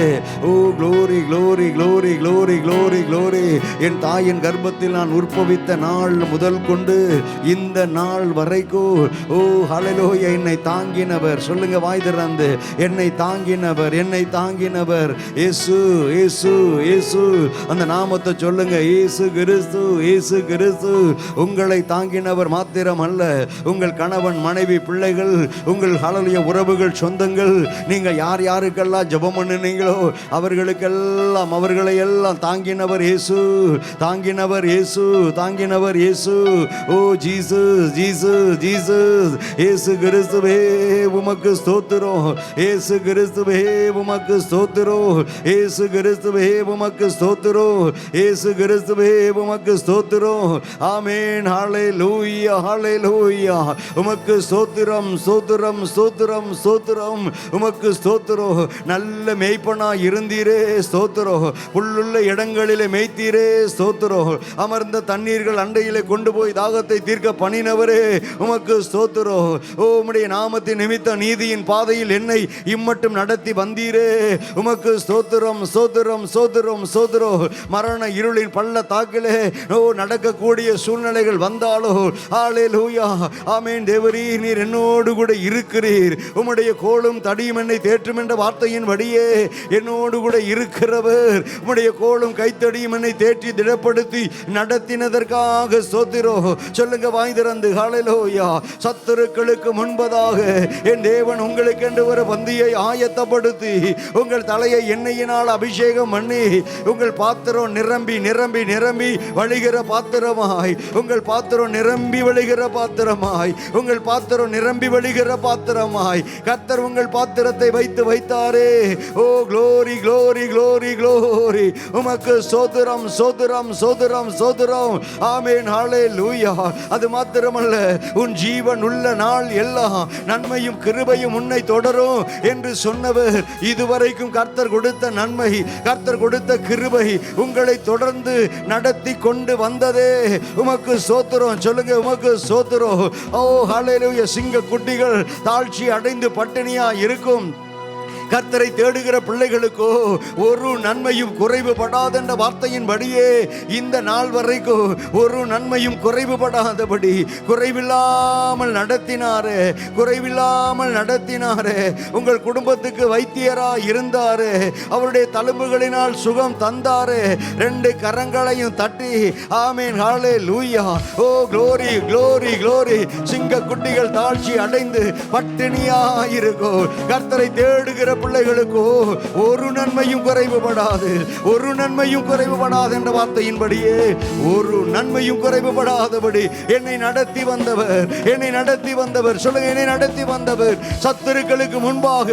Speaker 3: Glory, glory, glory, glory, glory, glory. என் தாயின் கர்ப்பத்தில் நான் உற்பவித்த நாள் முதல் கொண்டு இந்த நாள் வரைக்கும் ஹல்லேலூயா என்னை தாங்கினவர். சொல்லுங்க வாய் திறந்து, என்னை தாங்கினவர், என்னை தாங்கினவர். இயேசு, இயேசு, இயேசு. அந்த நாமத்தை சொல்லுங்க. இயேசு கிறிஸ்து, இயேசு கிறிஸ்து. உங்களை தாங்கினவர் மாத்திரம் அல்ல, உங்கள் கணவன், மனைவி, பிள்ளைகள், உங்கள் ஹல்லேலூயா உறவுகள், சொந்தங்கள், நீங்க யார் யாருக்கெல்லாம் ஜெபம் பண்ணினீங்களோ அவர்களுக்கெல்லாம், அவர்களை எல்லாம் தாங்கினவர் இயேசு, தாங்கினவர் இயேசு, தாங்கினவர் இயேசு. Jesus, Jesus, Jesus. இயேசு கிறிஸ்துவே உமக்கு ஸ்தோத்திரம். இயேசு கிறிஸ்துவே உமக்கு ஸ்தோத்திரம். இயேசு கிறிஸ்துவே உமக்கு ஸ்தோத்திரம். இயேசு கிறிஸ்துவே உமக்கு ஸ்தோத்திரம். ஆமென். ஹல்லேலூயா, ஹல்லேலூயா. உமக்கு ஸ்தோத்திரம், ஸ்தோத்திரம், ஸ்தோத்திரம், ஸ்தோத்திரம். உமக்கு ஸ்தோத்திரம். நல்ல மேய்ப்பனா இருந்தீரே, ஸ்தோத்திரம். புல்லுள்ள இடங்களிலே மேய்த்தீரே, ஸ்தோத்திரம். அமர்ந்த தண்ணீர்கள் அண்டையிலே கொண்டு போய் தாகத்தை தீர்க்க பண்ணினவரே, உமக்கு ஸ்தோத்திரம். உம்முடைய நாமத்தின் நிமித்த நீதியின் பாதையில் என்னை இம்மட்டும் நடத்தி வந்தீரே, உமக்கு ஸ்தோத்திரம் ஸ்தோத்திரம் ஸ்தோத்திரம் ஸ்தோத்திரம். மரண இருளின் பள்ளத்தாக்கிலே நடக்கக்கூடிய சூழ்நிலைகள் வந்தாலோ ஹல்லேலூயா ஆமென். தேவரீ நீர் என்னோடு கூட இருக்கிறீர், உம்முடைய கோலும் தடியும் என்னை தேற்றும் என்ற வார்த்தையின்படியே என்னோடு கூட இருக்கிறவர். உம்முடைய கோலும் கைத்தடியும் என்னை தேற்றி திடப்படுத்தி நடத்தினதற்காக ஸ்தோத்திரம். சொல்லுங்க வாய் திறந்து ஹல்லேலூயா. சத்துருக்களுக்கு முன்பதாக என் தேவன் உங்களுக்கு என்று ஒரு பந்தியை ஆயத்தப்படுத்தி உங்கள் தலையை எண்ணெயினால் அபிஷேகம் பண்ணி உங்கள் பாத்திரம் நிரம்பி நிரம்பி நிரம்பி வழிகிற பாத்திரமாய், உங்கள் பாத்திரம் நிரம்பி வழிகிற பாத்திரமாய், உங்கள் பாத்திரம் நிரம்பி வழிகிற பாத்திரமாய் கர்த்தர் உங்கள் பாத்திரத்தை வைத்து வைத்தாரே. Oh glory glory glory glory. உமக்கு சோதரம் சோதரம் சோதரம் சோதரம் ஆமென் ஹல்லேலூயா. அது மாத்திரமல்ல, உன் ஜீவன் உள்ள நாள் எல்லாம் நன்மையும் கிருபையும் உன்னை தொடரும் என்று சொன்னவர். இதுவரைக்கும் கர்த்தர் கொடுத்த நன்மை, கர்த்தர் கொடுத்த கிருபை உங்களை தொடர்ந்து நடத்தி கொண்டு வந்ததே. உமக்கு சோத்திரம். சொல்லுங்க உமக்கு சோத்திரம். ஓ ஹல்லேலூயா. சிங்க குட்டிகள் தாழ்ச்சி அடைந்து பட்டினியா இருக்கும் கர்த்தரை தேடுகிற பிள்ளைகளுக்கோ ஒரு நன்மையும் குறைவுபடாத என்ற வார்த்தையின்படியே இந்த நாள் வரைக்கும் ஒரு நன்மையும் குறைவுபடாதபடி குறைவில்லாமல் நடத்தினாரே, குறைவில்லாமல் நடத்தினாரே. உங்கள் குடும்பத்துக்கு வைத்தியரா இருந்தாரே, அவருடைய தழும்புகளினால் சுகம் தந்தாரே. 2 கரங்களையும் தட்டி ஆமென் ஹல்லேலூயா. Oh glory glory glory. சிங்க குட்டிகள் தாழ்ச்சி அடைந்து பட்டினியா இருக்கும் கர்த்தரை தேடுகிற பிள்ளைகளுக்கோ ஒரு நன்மையும் குறைவுபடாது, ஒரு நன்மையும் குறைவுபடாது என்ற வார்த்தையின்படியே ஒரு நன்மையும் குறைவுபடாதபடி என்னை நடத்தி வந்தவர், என்னை நடத்தி வந்தவர். சொல்லுங்க என்னை நடத்தி வந்தவர். சத்துருக்களுக்கு முன்பாக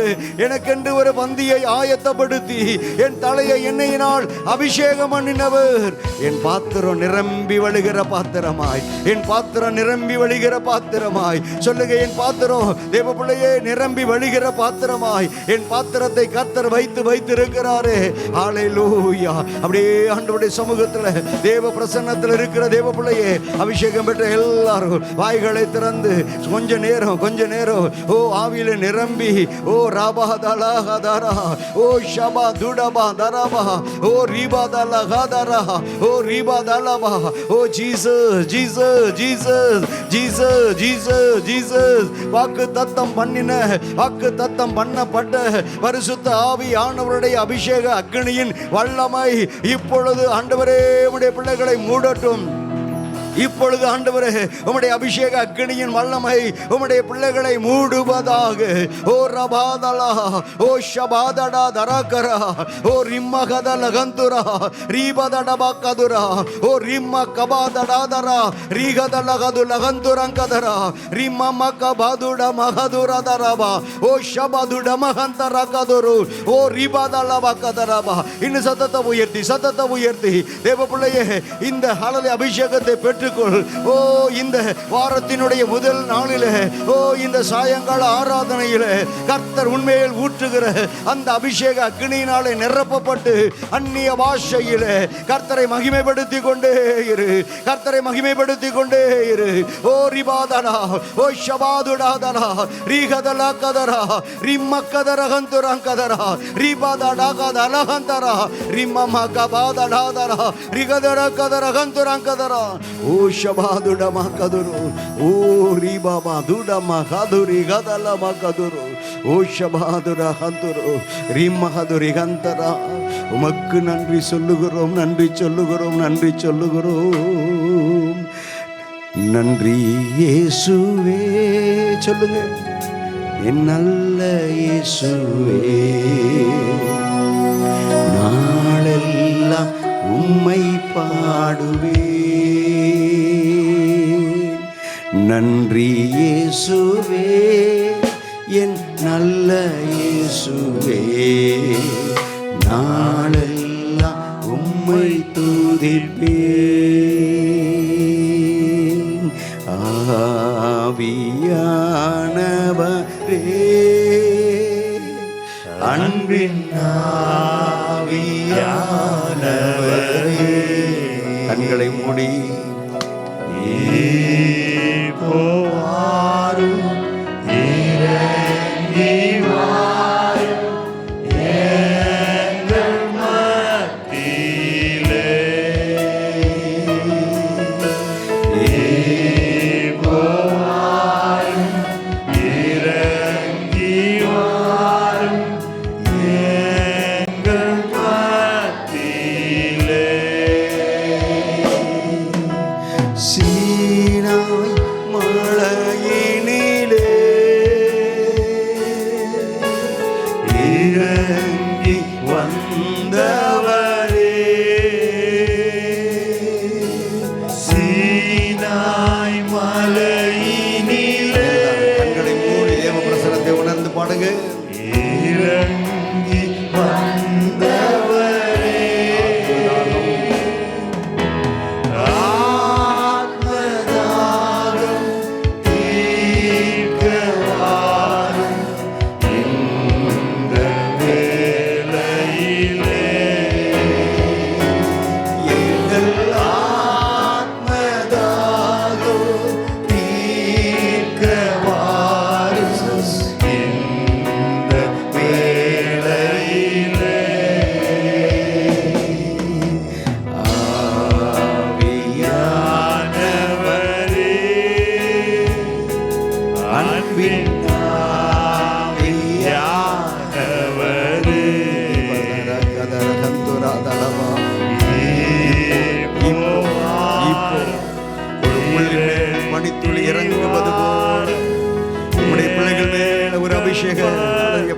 Speaker 3: எனக்கென்று ஒரு பந்தியை ஆயத்தப்படுத்தி என் தலையை எண்ணெயினால் அபிஷேகம் பண்ணினவர். என் பாத்திரம் நிரம்பி வழிகிற பாத்திரமாய், என் பாத்திரம் நிரம்பி வழிகிற பாத்திரமாய். சொல்லுங்க என் பாத்திரம் தேவ பிள்ளையே நிரம்பி வழிகிற பாத்திரமாய் என் பாத்திரத்தை கர்த்தர் வைத்து வைத்திருக்கிறாரே. ஹல்லேலூயா. அப்படியே ஆண்டவருடைய சமூகத்தில் தேவ பிரசன்னத்தில் இருக்கிற தேவ பிள்ளையே, அபிஷேகம் பெற்ற எல்லாரும் வாய்களை திறந்து கொஞ்ச நேரம் ஓ ஆவியில நிரம்பி ஓ ராபா தலஹதரா ஓ ஷபா துடபா தரபா ஓ ரிபா தலஹதரா ஓ ரிபா தலபா oh Jesus Jesus Jesus Jesus Jesus Jesus. வாக்கு தத்தம் பண்ணப்பட்ட பரிசுத்த ஆவியானவருடைய அபிஷேக அக்னியின் வல்லமை இப்பொழுது ஆண்டவரே உம்முடைய பிள்ளைகளை மூடட்டும். இப்பொழுது ஆண்டவரே உம்முடைய அபிஷேக அக்கினியின் வல்லமை உம்முடைய பிள்ளைகளை மூடுவதாக. ஓ ரபாதலா ஓ ஷபாதடா தரகரா ஓ ரிம்மகதல கந்துரா ரீபதடபகதுரா ஓ ரிம்ம கபாதடாதரா ரீகதலகது லகந்துரங்கதரா ரிம்மமக பாதுட மகதுரதரபா ஓ ஷபதுட மகந்தரகதுரு ஓ ரிபதலபகதரபா. இன்னும் சத்தத்தை உயர்த்தி தேவ பிள்ளையே இந்த ஹல்லேலூயா அபிஷேகத்தை பெற்றுக்கொள். ஓ இந்த வாரத்தினுடைய முதல் நாளிலே ஓ இந்த சாயங்கால ஆராதனையிலே கர்த்தர் உண்மையில் ஊற்றுகிற அந்த அபிஷேக அக்னியினாலே நிரப்பப்பட்டு அந்நிய பாஷையிலே கர்த்தரை மகிமைப்படுத்தி கொண்டே இரு, கர்த்தரை மகிமைப்படுத்தி கொண்டே இரு. ஓ ரிபாதடா ஓ ஷபாதுடாதடா ரீகதலா கதரா ரிம்மக்கதர கந்துரங்கதரா ரிபாதடா கதலகந்தரா ரிம்மமகபாதடாதரா ரிகதர கதர கந்துரங்கதரா ஓ ஷபாதுடமா கதுரு ஓ ரிபாபா துடமா கதுரி கதலமா கதுரு ஓ ஷபாதுடா கதுரு ரிம்மகதுரி கந்தரா. உமக்கு நன்றி சொல்லுகிறோம், நன்றி சொல்லுகிறோம், நன்றி சொல்லுகிறோம். நன்றி இயேசுவே. சொல்லுங்க என் நல்ல இயேசுவே. நாளெல்லாம் உம்மை பாடுவே. நன்றி இயேசுவே என் நல்ல இயேசுவே. நாளெல்லாம் உம்மை துதிப்பேன். ஆவியானவரே அன்பின் ஆவியானவரே. கண்களை மூடி பாடுங்க.
Speaker 2: இறங்கி வந்தவரே ஆத்மதாகம் தீர்க்க வாரும் இந்த வேளையிலே. எங்கள் ஆத்மதாகம் தீர்க்க வாரும் இந்த வேளையிலே. ஆவியானவரே அன்பின் ஆவியானவரே
Speaker 3: பனித்துளி இறங்குவது போல உம்முடைய பிள்ளைகள் மேல ஒரு அபிஷேக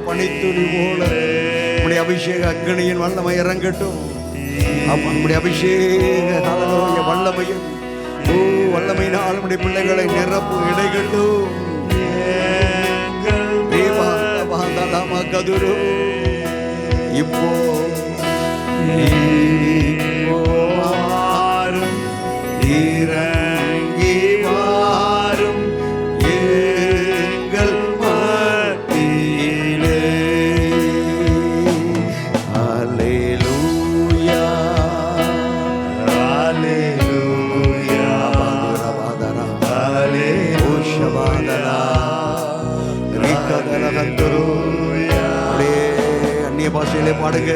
Speaker 3: பனித்துளி போல உம்முடைய அபிஷேக அக்னியின் வல்லமை இறங்கட்டும். நம்முடைய அபிஷேக வல்லமையும் வல்லமையினால் நம்முடைய பிள்ளைகளை நிரப்பு இடைகட்டும். கதுரு இப்போ
Speaker 2: வாரும் இறங்கி வாரும் எங்கள் மத்தியிலே.
Speaker 3: அல்லேலூயா
Speaker 2: அல்லேலூயா
Speaker 3: அந்நிய பாஷையிலே பாடுங்க.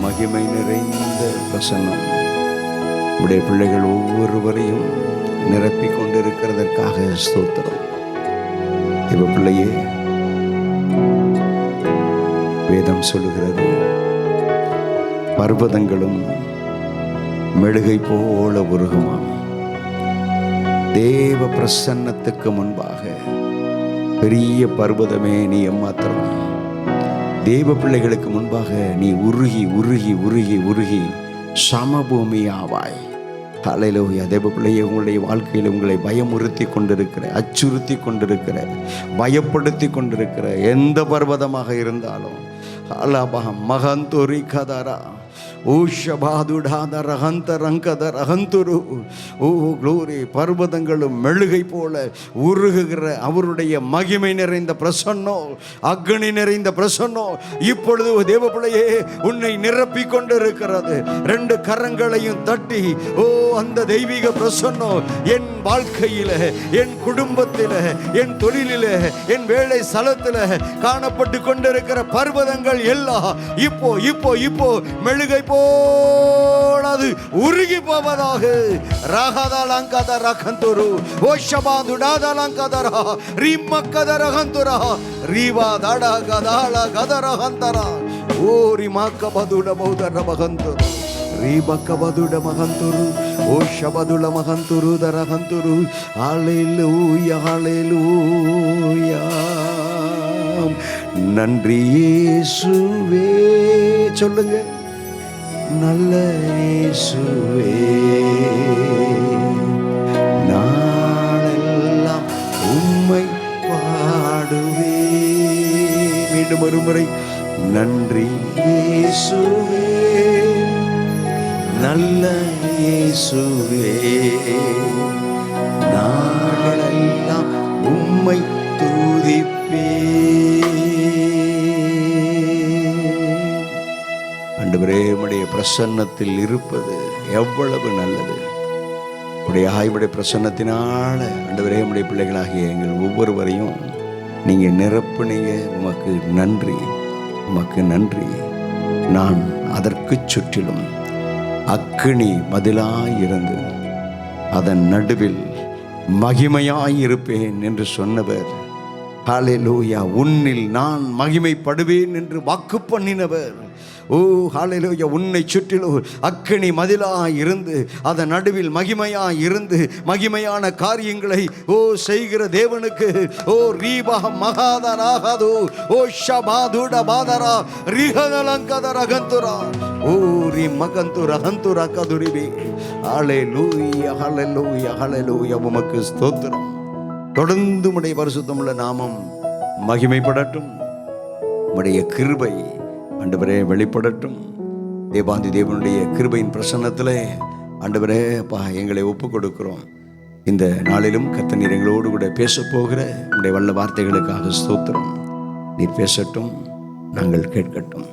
Speaker 3: மகிமை நிறைந்த பிரசன்னம் உடைய பிள்ளைகள் ஒவ்வொருவரையும் நிரப்பிக் கொண்டிருக்கிறதற்காக ஸ்தோத்திரம். இவ பிள்ளையே, வேதம் சொல்லுகிறது, பர்வதங்களும் மெழுகை போல உருகுமா. தேவ பிரசன்னத்துக்கு முன்பாக பெரிய பர்வதமே நீ எம்மாத்திரம். தேவ பிள்ளைகளுக்கு முன்பாக நீ உருகி உருகி உருகி உருகி சமபூமியாவாய். ஹல்லேலூயா. தேவ பிள்ளையை, உங்களுடைய வாழ்க்கையில் உங்களை பயமுறுத்தி கொண்டிருக்கிற, அச்சுறுத்தி கொண்டிருக்கிற, பயப்படுத்தி கொண்டிருக்கிற எந்த பர்வதமாக இருந்தாலும் மகந்தோரி கதரா பர்வதங்களும் மெழுகை போல உருகுகிற அவருடைய மகிமை நிறைந்த பிரசன்னோ, அக்னி நிறைந்த பிரசன்னோ இப்பொழுது தேவ பிள்ளையே உன்னை நிரப்பி கொண்டிருக்கிறது. ரெண்டு கரங்களையும் தட்டி, ஓ அந்த தெய்வீக பிரசன்னோ என் வாழ்க்கையில, என் குடும்பத்தில, என் தொழிலில, என் வேலை ஸ்தலத்தில காணப்பட்டு கொண்டிருக்கிற பர்வதங்கள் எல்லாம் இப்போ இப்போ இப்போ மெழுகை போனது உருகி போவதாக. ரகதலங்கத ரகந்துரு ஓஷபாதுடாத லங்கதரா ரிம்மக்கத ரகந்துரா ரிவா தட கதால கதர ஹந்தரா ஓரி மாக்கபதுட பௌதர மகந்துரு ரிபக்கபதுட மகந்துரு ஓஷபதுல மகந்துரு தரகந்துரு. ஹல்லேலூயா ஹல்லேலூயா. நன்றி இயேசுவே. சொல்லுங்க, நல்ல இயேசுவே. நாளெல்லாம் உம்மை பாடுவே. மீண்டும் ஒருமுறை, நன்றி இயேசுவே, நல்ல இயேசுவே. நாளெல்லாம் உம்மை துதிப்பே. ஆண்டவரே, உம்முடைய பிரசன்னத்தில் இருப்பது எவ்வளவு நல்லது. உடைய ஆய்வுடைய பிரசன்னத்தினால ஆண்டவரே, உம்முடைய பிள்ளைகளாகிய எங்கள் ஒவ்வொருவரையும் நீங்கள் நிரப்புனீங்க. உமக்கு நன்றி, உமக்கு நன்றி. நான் அதற்கு சுற்றிலும் அக்கினி மதிலாயிருந்து அதன் நடுவில் மகிமையாயிருப்பேன் என்று சொன்னவர். ஹல்லேலூயா. உன்னில் நான் மகிமைப்படுவேன் என்று வாக்கு பண்ணினவர். ஓ ஹல்லேலூயா. உன்னை சுற்றிலும் அக்கினி மதிலாய் இருந்து அதன் நடுவில் மகிமையாய் இருந்து மகிமையான காரியங்களை ஓ செய்கிற தேவனுக்கு ஓ ரீபா மகாதராகது ஓ ஷபாதுட பாதரா ரிஹதலங்கதர கந்துரா ஓ ரி மகந்துர ஹந்துர கதுரிபி. ஹல்லேலூயா, ஹல்லேலூயா, ஹல்லேலூயா. உமக்கு ஸ்தோத்திரம். தொடர்ந்து உம்முடைய பரிசுத்தமுள்ள நாமம் மகிமைப்படட்டும். உம்முடைய கிருபை ஆண்டவரே வெளிப்படட்டும். தேவாந்தி தேவனுடைய கிருபையின் பிரசன்னத்தில் ஆண்டவரே அப்பா எங்களை ஒப்பு கொடுக்கிறோம். இந்த நாளிலும் கர்த்தர் எங்களோடு கூட பேச போகிற உம்முடைய வல்ல வார்த்தைகளுக்காக ஸ்தோத்திரம். நீர் பேசட்டும், நாங்கள் கேட்கட்டும்.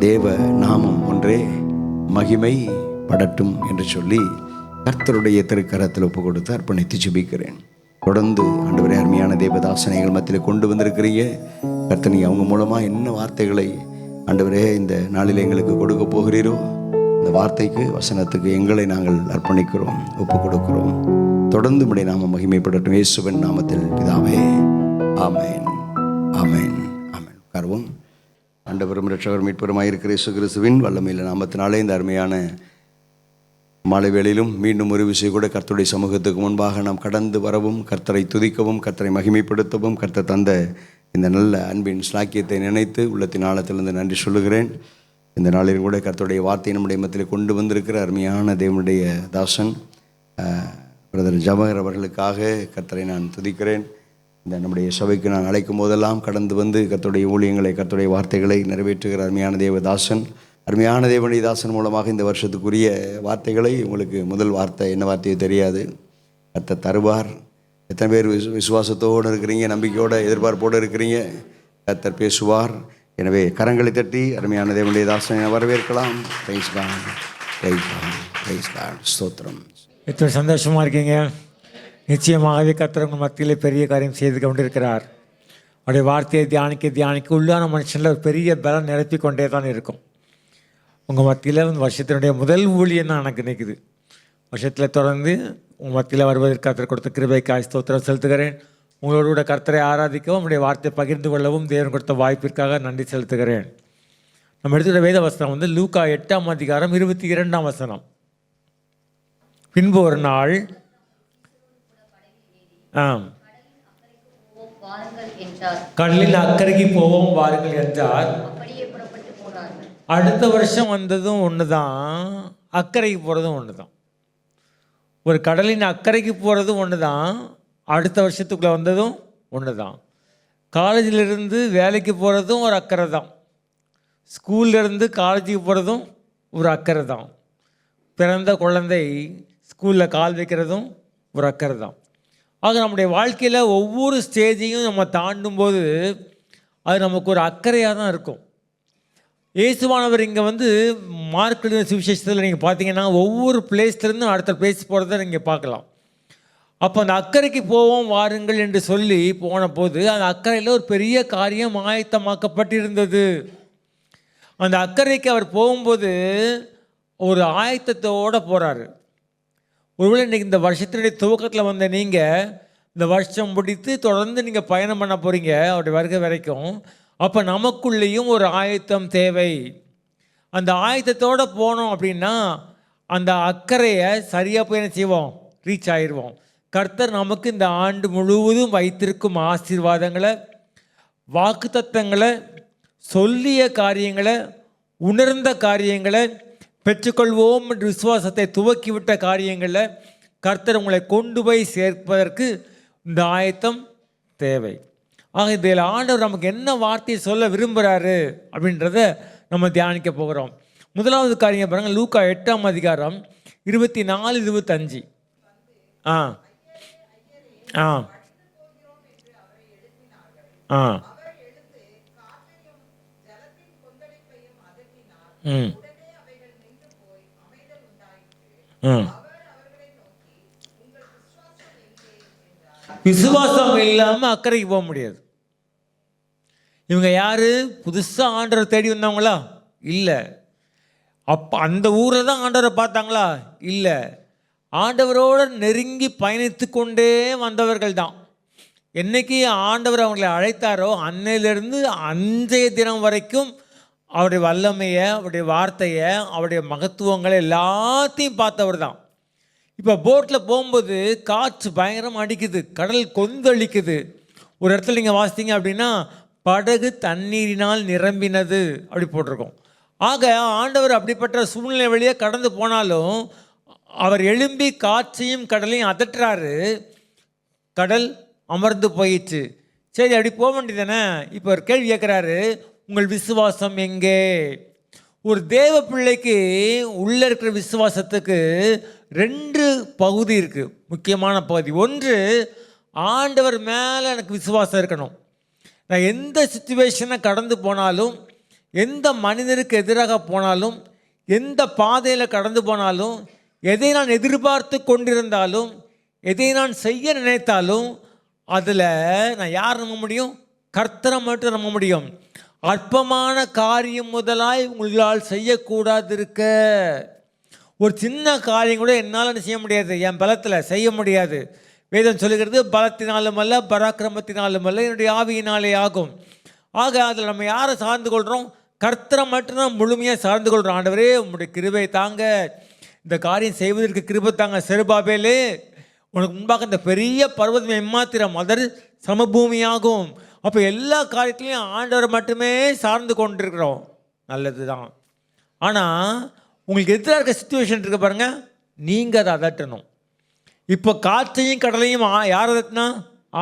Speaker 3: தேவ நாமம் ஒன்றே மகிமை படட்டும் என்று சொல்லி கர்த்தருடைய திருக்கரத்தில் ஒப்பு கொடுத்து அர்ப்பணித்து ஜெபிக்கிறேன். தொடர்ந்து ஆண்டவரே அருமையான தேவதாசனைகள் மத்தியில் கொண்டு வந்திருக்கிறீங்க. கர்த்தர் நீ அவங்க மூலமாக என்ன வார்த்தைகளை ஆண்டவரே இந்த நாளில் எங்களுக்கு கொடுக்க போகிறீரோ இந்த வார்த்தைக்கு வசனத்துக்கு எங்களை நாங்கள் அர்ப்பணிக்கிறோம், ஒப்பு கொடுக்கிறோம். தொடர்ந்து உம்முடைய நாமம் மகிமைப்படட்டும். இயேசுவின் நாமத்தில் பிதாவே, ஆமென், ஆமென், ஆமென். உட்கார்வோம். ஆண்டவரும் இரட்சகரும் மீட்பருமாய் இருக்கிற இயேசு கிறிஸ்துவின் வல்லமையுள்ள நாமத்தினாலே இந்த அருமையான மாலை வேளையிலும் மீண்டும் ஒரு விஷயம் கூட கர்த்தருடைய சமூகத்துக்கு முன்பாக நாம் கடந்து வரவும், கர்த்தரை துதிக்கவும், கர்த்தரை மகிமைப்படுத்தவும் கர்த்தர் தந்த இந்த நல்ல அன்பின் ஸ்லாக்கியத்தை நினைத்து உள்ளத்தின் ஆழத்திலிருந்து நன்றி சொல்லுகிறேன். இந்த நாளிலும் கூட கர்த்தருடைய வார்த்தை நம்முடைய மத்தியில் கொண்டு வந்திருக்கிற அருமையான தேவனுடைய தாசன் பிரதர் ஜவஹர் அவர்களுக்காக கர்த்தரை நான் துதிக்கிறேன். இந்த நம்முடைய சபைக்கு நான் அழைக்கும் போதெல்லாம் கடந்து வந்து கர்த்தருடைய ஊழியங்களை, கர்த்தருடைய வார்த்தைகளை நிறைவேற்றுகிற அருமையான தேவதாசன், அருமையான தேவனுடைய தாசன் மூலமாக இந்த வருஷத்துக்குரிய வார்த்தைகளை உங்களுக்கு முதல் வார்த்தை என்ன வார்த்தையோ தெரியாது, கர்த்தர் தருவார். எத்தனை பேர் விசுவாசத்தோடு இருக்கிறீங்க, நம்பிக்கையோடு எதிர்பார்ப்போடு இருக்கிறீங்க? கர்த்தர் பேசுவார். எனவே கரங்களை தட்டி அருமையான தேவனுடைய தாசனை வரவேற்கலாம். Praise God, praise God, praise God. ஸ்தோத்திரம்.
Speaker 4: எத்தனை சந்தோஷமாக இருக்கீங்க. நிச்சயமாகவே கர்த்தர் உங்கள் மத்தியில் பெரிய காரியம் செய்து கொண்டிருக்கிறார். அவருடைய வார்த்தையை தியானிக்க உள்ளான மனுஷனில் ஒரு பெரிய பலம் நிரப்பி கொண்டே தான் இருக்கும். உங்கள் மத்தியில் வருஷத்தினுடைய முதல் ஊழியம் தான் எனக்கு நிற்குது. வருஷத்தில் தொடர்ந்து உங்கள் மத்தியில் வருவதற்கு கர்த்தர் கொடுத்த கிருபைக்காய் ஸ்தோத்திரம் செலுத்துகிறேன். உங்களோட கூட கர்த்தரை ஆராதிக்கவும் உங்களுடைய வார்த்தையை பகிர்ந்து கொள்ளவும் தேவன் கொடுத்த வாய்ப்பிற்காக நன்றி செலுத்துகிறேன். நம்ம எடுத்துகிற வேத வசனம் லூக்கா 8ஆம் அதிகாரம் 22ஆம் வசனம். பின்பு ஒரு நாள் கடலில் அக்கறைக்கு போவோம் வாருங்கள் என்றார். அடுத்த வருஷம் வந்ததும் ஒன்று தான், அக்கறைக்கு போகிறதும் ஒன்று தான். ஒரு கடலின் அக்கறைக்கு போகிறதும் ஒன்று தான், அடுத்த வருஷத்துக்குள்ளே வந்ததும் ஒன்று தான். காலேஜிலிருந்து வேலைக்கு போகிறதும் ஒரு அக்கறை தான், ஸ்கூல்லேருந்து காலேஜுக்கு போகிறதும் ஒரு அக்கறை தான், பிறந்த குழந்தை ஸ்கூலில் கால் வைக்கிறதும் ஒரு அக்கறை தான். ஆக நம்முடைய வாழ்க்கையில் ஒவ்வொரு ஸ்டேஜையும் நம்ம தாண்டும் போது அது நமக்கு ஒரு அக்கறையாக தான் இருக்கும். இயேசுவானவர் இங்கே மார்க் எழுதின சுவிசேஷத்தில் நீங்கள் பார்த்தீங்கன்னா ஒவ்வொரு பிளேஸ்லேருந்து அடுத்த பிளேஸ் போகிறத நீங்கள் பார்க்கலாம். அப்போ அந்த அக்கறைக்கு போவோம் வாருங்கள் என்று சொல்லி போன போது அந்த அக்கறையில் ஒரு பெரிய காரியம் ஆயத்தமாக்கப்பட்டிருந்தது. அந்த அக்கறைக்கு அவர் போகும்போது ஒரு ஆயத்தத்தோடு போகிறாரு. ஒருவேளை இன்றைக்கி இந்த வருஷத்தினுடைய துவக்கத்தில் வந்த நீங்கள் இந்த வருஷம் முடித்து தொடர்ந்து நீங்கள் பயணம் பண்ண போகிறீங்க அவருடைய வருகை வரைக்கும். அப்போ நமக்குள்ளேயும் ஒரு ஆயத்தம் தேவை. அந்த ஆயத்தத்தோடு போனோம் அப்படின்னா அந்த அக்கறையை சரியாக போய் என்ன செய்வோம், ரீச் ஆயிடுவோம். கர்த்தர் நமக்கு இந்த ஆண்டு முழுவதும் வைத்திருக்கும் ஆசீர்வாதங்களை, வாக்குத்தத்தங்களை, சொல்லிய காரியங்களை, உணர்ந்த காரியங்களை பெற்றுக்கொள்வோம் என்று விசுவாசத்தை துவக்கிவிட்ட காரியங்களில் கர்த்தர் உங்களை கொண்டு போய் சேர்ப்பதற்கு இந்த ஆயத்தம் தேவை. ஆக இதில் ஆண்டவர் நமக்கு என்ன வார்த்தையை சொல்ல விரும்புகிறாரு அப்படின்றத நம்ம தியானிக்க போகிறோம். முதலாவது காரியம் பாருங்கள், லூக்கா 8ஆம் அதிகாரம் 24-25. ஆ ஆ ஆ ம் விசுவாசம் இல்லாமல் அக்கறைக்கு போக முடியாது. இவங்க யாரு? புதுசாக ஆண்டவரை தேடி வந்தவங்களா? இல்லை. அப்போ அந்த ஊரில் தான் ஆண்டவரை பார்த்தாங்களா? இல்லை. ஆண்டவரோடு நெருங்கி பயணித்து கொண்டே வந்தவர்கள் தான். என்னைக்கு ஆண்டவர் அவங்களை அழைத்தாரோ அன்னையிலிருந்து அன்றைய தினம் வரைக்கும் அவருடைய வல்லமையை, அவருடைய வார்த்தையை, அவருடைய மகத்துவங்களை எல்லாத்தையும் பார்த்தவர் தான். இப்போ போட்டில் போகும்போது காற்று பயங்கரமாக அடிக்குது, கடல் கொந்தளிக்குது. ஒரு இடத்துல நீங்கள் வாசித்தீங்க அப்படின்னா படகு தண்ணீரினால் நிரம்பினது அப்படி போட்டிருக்கோம். ஆக ஆண்டவர் அப்படிப்பட்ட சூழ்நிலை வழியே கடந்து போனாலும் அவர் எழும்பி காற்றையும் கடலையும் அதட்டுறாரு. கடல் அமர்ந்து போயிடுச்சு. சரி, அப்படி போக வேண்டியதானே. இப்போ ஒரு கேள்வி கேட்குறாரு, உங்கள் விசுவாசம் எங்கே? ஒரு தேவ பிள்ளைக்கு உள்ளே இருக்கிற விசுவாசத்துக்கு 2 பகுதி இருக்குது, முக்கியமான பகுதி. ஒன்று, ஆண்டவர் மேலே எனக்கு விசுவாசம் இருக்கணும். நான் எந்த சுச்சுவேஷனை கடந்து போனாலும், எந்த மனிதருக்கு எதிராக போனாலும், எந்த பாதையில் கடந்து போனாலும், எதை நான் எதிர்பார்த்து கொண்டிருந்தாலும், எதை நான் செய்ய நினைத்தாலும் அதில் நான் யார் நம்ப முடியும்? கர்த்தரை மட்டும் நம்ப முடியும். அற்பமான காரியம் முதலாய் உங்களால் செய்யக்கூடாது இருக்க. ஒரு சின்ன காரியம் கூட என்னால் செய்ய முடியாது, என் பலத்தில் செய்ய முடியாது. வேதம் சொல்லுகிறது, பலத்தினாலும் அல்ல பராக்கிரமத்தினாலும் அல்ல என்னுடைய ஆவியினாலே ஆகும். ஆக அதில் நம்ம யாரை சார்ந்து கொள்கிறோம்? கர்த்தரை மட்டும்தான் முழுமையாக சார்ந்து கொள்கிறோம். ஆண்டவரே உங்களுடைய கிருபை தாங்க, இந்த காரியம் செய்வதற்கு கிருபை தாங்க. செருபாபேலே, உனக்கு முன்பாக இந்த பெரிய பர்வதம் எம்மாத்திரம், அதர் சமபூமியாகும். அப்போ எல்லா காரியத்திலையும் ஆண்டவரை மட்டுமே சார்ந்து கொண்டிருக்கிறோம். நல்லது தான். ஆனால் உங்களுக்கு எதிராக இருக்க சிச்சுவேஷன் இருக்க பாருங்கள், நீங்கள் அதை அதட்டணும். இப்போ காற்றையும் கடலையும் யார் அதட்டினா?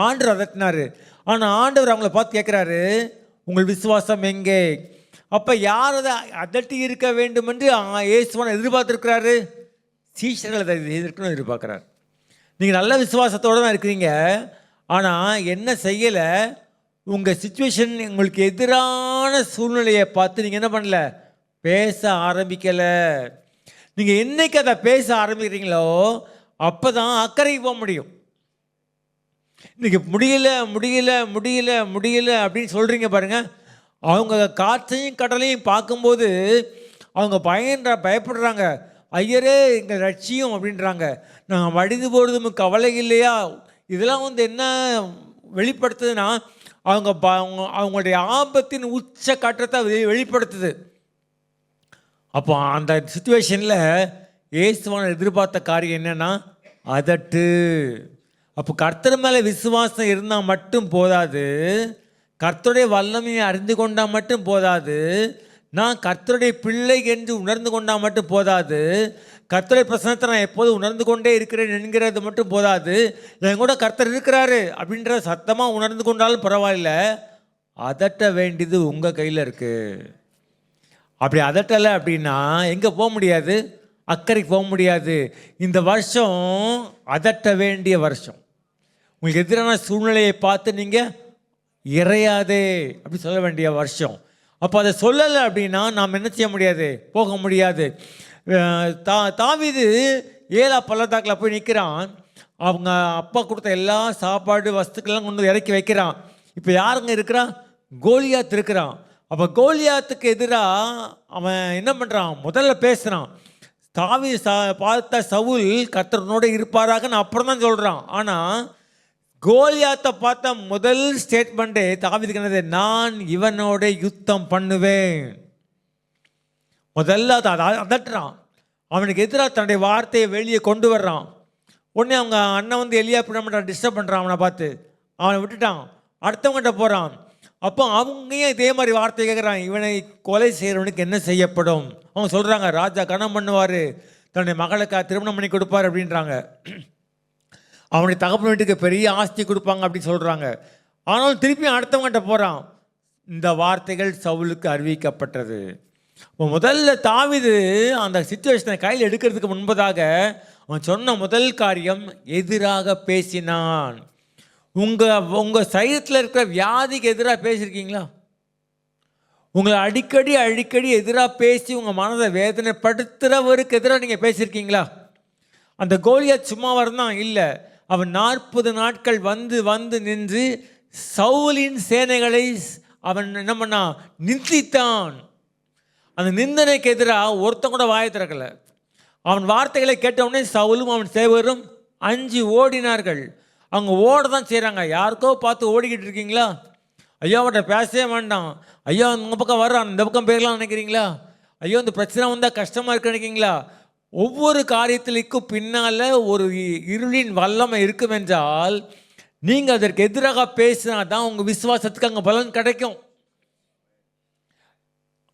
Speaker 4: ஆண்டவர் அதட்டினார். ஆனால் ஆண்டவர் அவங்கள பார்த்து கேட்குறாரு, உங்கள் விசுவாசம் எங்கே? அப்போ யார் அதை அதட்டி இருக்க வேண்டும் என்று இயேசுவான எதிர்பார்த்துருக்கிறாரு? சீஷர்கள் அதை எதிர்க்கணும் எதிர்பார்க்குறாரு. நீங்கள் நல்ல விசுவாசத்தோடு தான் இருக்கிறீங்க, ஆனால் என்ன செய்யலை? உங்கள் சிச்சுவேஷன், உங்களுக்கு எதிரான சூழ்நிலையை பார்த்து நீங்கள் என்ன பண்ணல? பேச ஆரம்பிக்கலை. நீங்கள் என்னைக்கு அதை பேச ஆரம்பிக்கிறீங்களோ அப்போ தான் அக்கறைக்கு போக முடியும். இன்றைக்கி முடியல முடியல முடியல முடியல அப்படின்னு சொல்கிறீங்க பாருங்கள். அவங்க காற்றையும் கடலையும் பார்க்கும்போது அவங்க பயப்படுறாங்க. ஐயரே எங்கள் லட்சியம் அப்படின்றாங்க. நாங்கள் வடிந்து போடுறது கவலை இல்லையா? இதெல்லாம் என்ன வெளிப்படுத்துதுன்னா அவங்களுடைய ஆபத்தின் உச்ச கட்டத்தை வெளிப்படுத்துது. அப்போ அந்த சிச்சுவேஷனில் இயேசுவான எதிர்பார்த்த காரியம் என்னென்னா அதட்டு. அப்போ கர்த்தர் மேலே விசுவாசம் இருந்தால் மட்டும் போதாது, கர்த்தருடைய வல்லமையை அறிந்து கொண்டால் மட்டும் போதாது, நான் கர்த்தருடைய பிள்ளை என்று உணர்ந்து கொண்டால் மட்டும் போதாது, கர்த்தருடைய பிரசனத்தை நான் எப்போதும் உணர்ந்து கொண்டே இருக்கிறேன் என்கிறது மட்டும் போதாது, என் கூட கர்த்தர் இருக்கிறாரு அப்படின்ற சத்தமாக உணர்ந்து கொண்டாலும் பரவாயில்ல, அதட்ட வேண்டியது உங்கள் கையில் இருக்குது. அப்படி அதட்டலை அப்படின்னா எங்கே போக முடியாது? அக்கறைக்கு போக முடியாது. இந்த வருஷம் அதட்ட வேண்டிய வருஷம். உங்களுக்கு எதிரான சூழ்நிலையை பார்த்து நீங்கள் இறையாதே அப்படி சொல்ல வேண்டிய வருஷம். அப்போ அதை சொல்லலை அப்படின்னா நாம் என்ன செய்ய முடியாது? போக முடியாது. தாவீது ஏலா பள்ளத்தாக்கில் போய் நிற்கிறான். அவங்க அப்பா கொடுத்த எல்லா சாப்பாடு வஸ்துக்கெல்லாம் கொண்டு இறக்கி வைக்கிறான். இப்போ யாருங்க இருக்கிறான்? கோலியாத் இருக்கிறான். அப்போ கோலியாத்துக்கு எதிராக அவன் என்ன பண்ணுறான்? முதல்ல பேசுகிறான். தாவீது பார்த்த சவுல் கர்த்தரோடு இருப்பாராகன்னு அப்புறம் தான் சொல்கிறான். ஆனால் கோலியாத்தை பார்த்த முதல் ஸ்டேட்மெண்ட்டே தாவீதுக்கு என்னது? நான் இவனோட யுத்தம் பண்ணுவேன். முதல்ல அதட்டுறான். அவனுக்கு எதிராக தன்னுடைய வார்த்தையை வெளியே கொண்டு வர்றான். உடனே அவங்க அண்ணன் எலியா பின்ன டிஸ்டர்ப் பண்ணுறான். அவனை பார்த்து அவனை விட்டுட்டான், அடுத்தவங்கிட்ட போகிறான். அப்போ அவங்கயும் இதே மாதிரி வார்த்தை கேட்குறான், இவனை கொலை செய்கிறவனுக்கு என்ன செய்யப்படும்? அவங்க சொல்கிறாங்க, ராஜா கணம் பண்ணுவார், தன்னுடைய மகளுக்கு திருமணம் பண்ணி கொடுப்பார் அப்படின்றாங்க. அவனுடைய தகப்பன் வீட்டுக்கு பெரிய ஆஸ்தி கொடுப்பாங்க அப்படின்னு சொல்கிறாங்க. ஆனாலும் திருப்பியும் அடுத்தவங்கிட்ட போகிறான். இந்த வார்த்தைகள் சவுலுக்கு அறிவிக்கப்பட்டது. இப்போ முதல்ல தாவீது அந்த சிச்சுவேஷனை கையில் எடுக்கிறதுக்கு முன்பதாக அவன் சொன்ன முதல் காரியம், எதிராக பேசினான். உங்கள் சரீரத்தில் இருக்கிற வியாதிக்கு எதிராக பேசியிருக்கீங்களா? உங்களை அடிக்கடி எதிராக பேசி உங்கள் மனதை வேதனைப்படுத்துகிறவருக்கு எதிராக நீங்கள் பேசியிருக்கீங்களா? அந்த கோலியாத் சும்மா வரதான் இல்லை, அவன் 40 நாட்கள் வந்து நின்று சவுலின் சேனைகளை அவன் என்ன பண்ணான்? நிந்தித்தான். அந்த நிந்தனைக்கு எதிராக ஒருத்தன் கூட வாயை திறக்கலை. அவன் வார்த்தைகளை கேட்டவுடனே சவுலும் அவன் சேவரும் அஞ்சு ஓடினார்கள். அவங்க ஓட தான் செய்கிறாங்க. யாருக்கோ பார்த்து ஓடிக்கிட்டு இருக்கீங்களா? ஐயோ அவட்ட பேசவே வேண்டாம், ஐயோ இந்த பக்கம் வர்றான், இந்த பக்கம் போயிடலாம் நினைக்கிறீங்களா? ஐயோ இந்த பிரச்சனை வந்தால் கஷ்டமாக இருக்கு நினைக்கிறீங்களா? ஒவ்வொரு காரியத்திற்கும் பின்னால் ஒரு இருளின் வல்லமை இருக்கும் என்றால் நீங்கள் அதற்கு எதிராக பேசினா தான் உங்கள் விசுவாசத்துக்கு அங்கே பலன் கிடைக்கும்.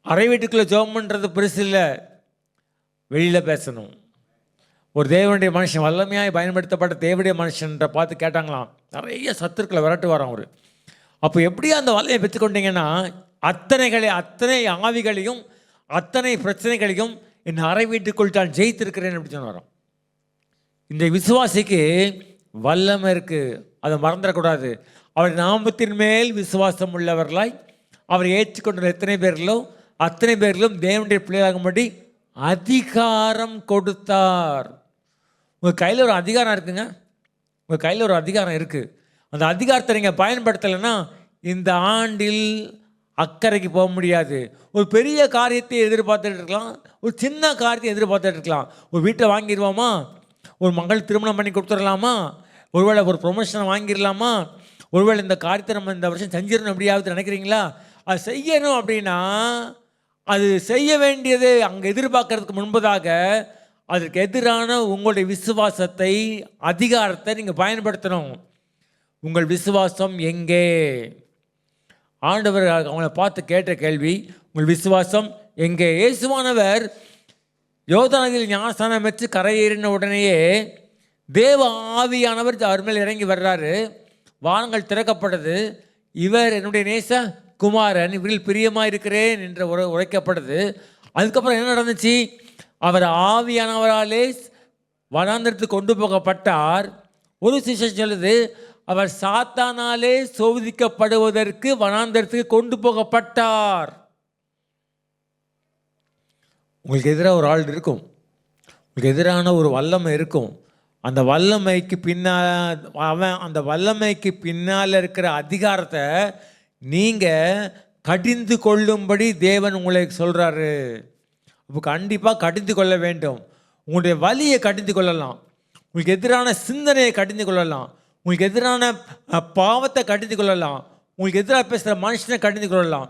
Speaker 4: அறை வீட்டுக்குள்ளே ஜெபம் பண்ணுறது பெருசு இல்லை, வெளியில் பேசணும். ஒரு தேவனுடைய மனுஷன், வல்லமையாக பயன்படுத்தப்பட்ட தேவனுடைய மனுஷன்ற பார்த்து கேட்டாங்களாம், நிறைய சத்துருக்களை விரட்டு வரான் அவர். அப்போ எப்படியா அந்த வல்லமையை பெற்றுக்கொண்டீங்கன்னா, அத்தனை ஆவிகளையும் அத்தனை பிரச்சனைகளையும் என் அறை வீட்டுக்குள் தான் ஜெயித்திருக்கிறேன் அப்படி சொன்னாராம். இந்த விசுவாசிக்கு வல்லமை இருக்குது, அதை மறந்துடக்கூடாது. அவர் நாமத்தின் மேல் விசுவாசம் உள்ளவர்களாய் அவர் ஏற்றுக்கொண்ட எத்தனை பேர்களோ அத்தனை பேர்களும் தேவனுடைய பிள்ளையாகும்படி அதிகாரம் கொடுத்தார். உங்கள் கையில் ஒரு அதிகாரம் இருக்குங்க, உங்கள் கையில் ஒரு அதிகாரம் இருக்குது. அந்த அதிகாரத்தை நீங்கள் பயன்படுத்தலைன்னா இந்த ஆண்டில் அக்கறைக்கு போக முடியாது. ஒரு பெரிய காரியத்தை எதிர்பார்த்துட்டு இருக்கலாம், ஒரு சின்ன காரியத்தை எதிர்பார்த்துட்டு இருக்கலாம். ஒரு வீட்டை வாங்கிடுவோமா, ஒரு மகள் திருமணம் பண்ணி கொடுத்துடலாமா, ஒருவேளை ஒரு ப்ரொமோஷனை வாங்கிடலாமா, ஒருவேளை இந்த காரியத்தை நம்ம இந்த வருஷம் செஞ்சிடணும் அப்படியாவது நினைக்கிறீங்களா? அது செய்யணும் அப்படின்னா அது செய்ய வேண்டியது அங்கே எதிர்பார்க்கறதுக்கு முன்பதாக அதற்கு எதிரான உங்களுடைய விசுவாசத்தை, அதிகாரத்தை நீங்கள் பயன்படுத்தணும். உங்கள் விசுவாசம் எங்கே? ஆண்டவர் அவங்கள பார்த்து கேட்ட கேள்வி, உங்கள் விசுவாசம் எங்கே? இயேசுவானவர் யோர்தானில் ஞானஸ்நானம் பெற்று கரையேறின உடனேயே தேவ ஆவியானவர் அவர் மேல் இறங்கி வர்றாரு. வானங்கள் திறக்கப்படுது. இவர் என்னுடைய நேச குமாரன், இவரில் பிரியமாக இருக்கிறேன் என்று உரைக்கப்படுது. அதுக்கப்புறம் என்ன நடந்துச்சு? அவர் ஆவியானவராலே வனாந்தரத்துக்கு கொண்டு போகப்பட்டார். ஒரு சிஷ்யன் சொல்லுது, அவர் சாத்தானாலே சோதிக்கப்படுவதற்கு வனாந்தரத்துக்கு கொண்டு போகப்பட்டார். உங்களுக்கு எதிராக ஒரு ஆள் இருக்கும், உங்களுக்கு எதிரான ஒரு வல்லமை இருக்கும். அந்த வல்லமைக்கு அந்த வல்லமைக்கு பின்னால் இருக்கிற அதிகாரத்தை நீங்கள் கடிந்து கொள்ளும்படி தேவன் உங்களை சொல்கிறாரு. இப்போ கண்டிப்பாக கடிந்து கொள்ள வேண்டும். உங்களுடைய வலியை கடிந்து கொள்ளலாம், உங்களுக்கு எதிரான சிந்தனையை கடிந்து கொள்ளலாம், உங்களுக்கு எதிரான பாவத்தை கடிந்து கொள்ளலாம், உங்களுக்கு எதிராக பேசுகிற மனுஷனை கடிந்து கொள்ளலாம்.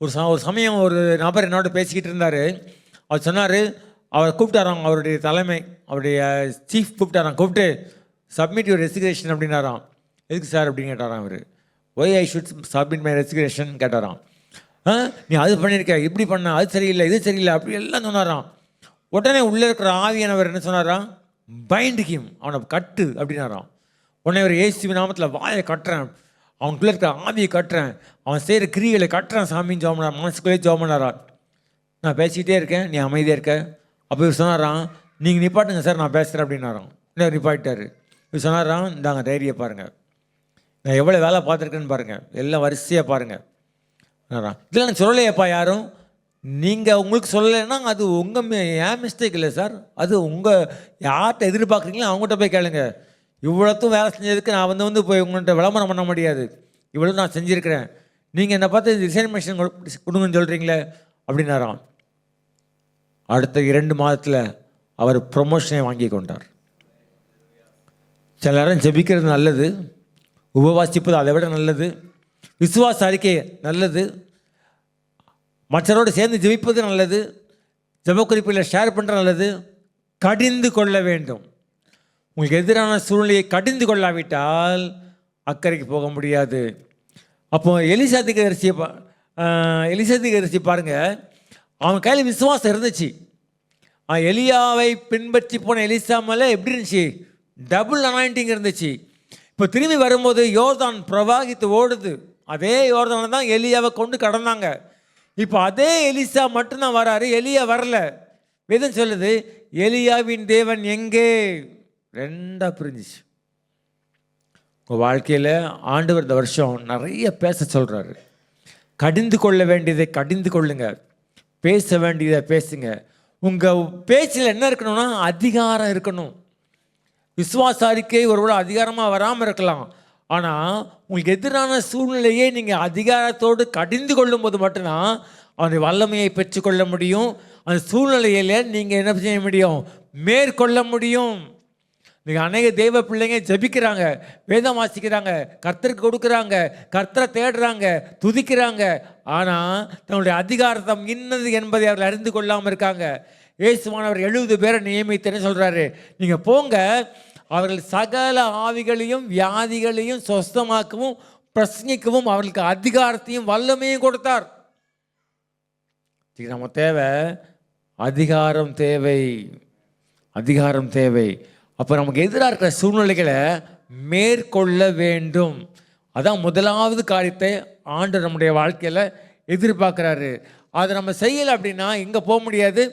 Speaker 4: ஒரு சமயம் ஒரு நபர் என்னோட பேசிக்கிட்டு இருந்தார். அவர் சொன்னார், அவர் கூப்பிட்டாராம், அவருடைய தலைமை, அவருடைய சீஃப் கூப்பிட்டு சப்மிட் யுவர் ரெசிக்னேஷன் அப்படின்னாராம். எதுக்கு சார் அப்படின்னு கேட்டாராம் அவர். Why I should submit my resignation கேட்டாராம். நீ அது பண்ணியிருக்க, இப்படி பண்ண, அது சரியில்லை, இது சரியில்லை, அப்படி எல்லாம் சொன்னாராம். உடனே உள்ளே இருக்கிற ஆவியானவர் என்ன சொன்னாராம்? பைண்ட் ஹிம், அவனை கட்டு அப்படின்னாராம். உடனே ஒரு இயேசுவின் நாமத்தில் வாயை கட்டுறேன், அவனுக்குள்ளே இருக்கிற ஆவியை கட்டுறேன், அவன் செய்கிற கிரிகளை கட்டுறேன் சாமின்னு ஜெபம் பண்ணார். மனசுக்குள்ளே ஜெபம் பண்ணாராம். நான் பேசிக்கிட்டே இருக்கேன், நீ அமைதியாக இருக்க. அப்போ இவர் சொன்னாராம், நீங்கள் நிப்பாட்டுங்க சார், நான் பேசுகிறேன் அப்படின்னாராம். இன்னும் நிப்பாட்டார். இவர் சொன்னாராம், இந்தாங்க டைரியை பாருங்கள், நான் எவ்வளோ வேலை பார்த்துருக்கேன்னு பாருங்கள், எல்லாம் வரிசையாக பாருங்கள். இதில் நான் சொல்லலையப்பா யாரும், நீங்கள் உங்களுக்கு சொல்லலைன்னா அது உங்கள் ஏன் மிஸ்டேக் இல்லை சார், அது உங்கள் யார்கிட்ட எதிர்பார்க்குறீங்களோ அவங்ககிட்ட போய் கேளுங்க. இவ்வளோத்தும் வேலை செஞ்சதுக்கு நான் வந்து போய் உங்கள்கிட்ட விளம்பரம் பண்ண முடியாது. இவ்வளோ நான் செஞ்சுருக்கிறேன், நீங்கள் என்னை பார்த்து ரிசைன்மென்ஷன் கொடுங்கன்னு சொல்கிறீங்களே அப்படின்னாராம். அடுத்த 2 மாதத்தில் அவர் ப்ரொமோஷனை வாங்கி கொண்டார். சில நேரம் ஜெபிக்கிறது நல்லது, உபவாசிப்பது அதை விட நல்லது, விசுவாச அறிக்கை நல்லது, மற்றவரோடு சேர்ந்து ஜெபிப்பது நல்லது, ஜெபக்குறிப்பில் ஷேர் பண்ணுறது நல்லது. கடிந்து கொள்ள வேண்டும். உங்களுக்கு எதிரான சூழ்நிலையை கடிந்து கொள்ளாவிட்டால் அக்கறைக்கு போக முடியாது. அப்போ எலிசா தீர்க்கதரிசி பாருங்கள், அவன் கையில் விசுவாசம் இருந்துச்சு. எலியாவை பின்பற்றி போன எலிசா மேலே எப்படி இருந்துச்சு? டபுள் அனாயிண்டிங் இருந்துச்சு. இப்போ திரும்பி வரும்போது யோர்தான் பிரவாகித்து ஓடுது. அதே யோர்தானை தான் எலியாவை கொண்டு கடந்தாங்க. இப்போ அதே எலிசா மட்டும்தான் வராரு, எலியா வரல. வேதம் சொல்லுது, எலியாவின் தேவன் எங்கே? 2 பிரிஞ்சிச்சு. உங்கள் வாழ்க்கையில் ஆண்டவர் இந்த வருஷம் நிறைய பேச சொல்கிறாரு. கடிந்து கொள்ள வேண்டியதை கடிந்து கொள்ளுங்க, பேச வேண்டியதை பேசுங்க. உங்கள் பேச்சில் என்ன இருக்கணும்னா அதிகாரம் இருக்கணும். விசுவாச அறிக்கை ஒருவேளை அதிகாரமாக வராமல் இருக்கலாம், ஆனால் உங்களுக்கு எதிரான சூழ்நிலையை நீங்கள் அதிகாரத்தோடு கடிந்து கொள்ளும்போது மட்டும்தான் அவனுடைய வல்லமையை பெற்றுக்கொள்ள முடியும். அந்த சூழ்நிலையில் நீங்கள் என்ன செய்ய முடியும்? மேற்கொள்ள முடியும். நீங்கள் அநேக தெய்வ பிள்ளைங்க ஜெபிக்கிறாங்க, வேதம் வாசிக்கிறாங்க, கர்த்தருக்கு கொடுக்குறாங்க, கர்த்தரை தேடுறாங்க, துதிக்கிறாங்க. ஆனால் தன்னுடைய அதிகாரத்தம் இன்னது என்பதை அவர்கள் அறிந்து கொள்ளாமல் இருக்காங்க. இயேசுவானவர் 70 பேரை நியமித்தேன்னு சொல்கிறாரு. நீங்கள் போங்க, அவர்கள் சகல ஆவிகளையும் வியாதிகளையும் சொஸ்தமாக்கவும் பிரசங்கிக்கவும் அவர்களுக்கு அதிகாரத்தையும் வல்லமையும் கொடுத்தார். நம்ம தேவை அதிகாரம் தேவை, அதிகாரம் தேவை. அப்போ நமக்கு எதிராக இருக்கிற சூழ்நிலைகளை மேற்கொள்ள வேண்டும். அதான் முதலாவது காரியத்தை ஆண்டவர் நம்முடைய வாழ்க்கையில் எதிர்பார்க்குறாரு. அதை நம்ம செய்யலை அப்படின்னா எங்கே போக முடியாது?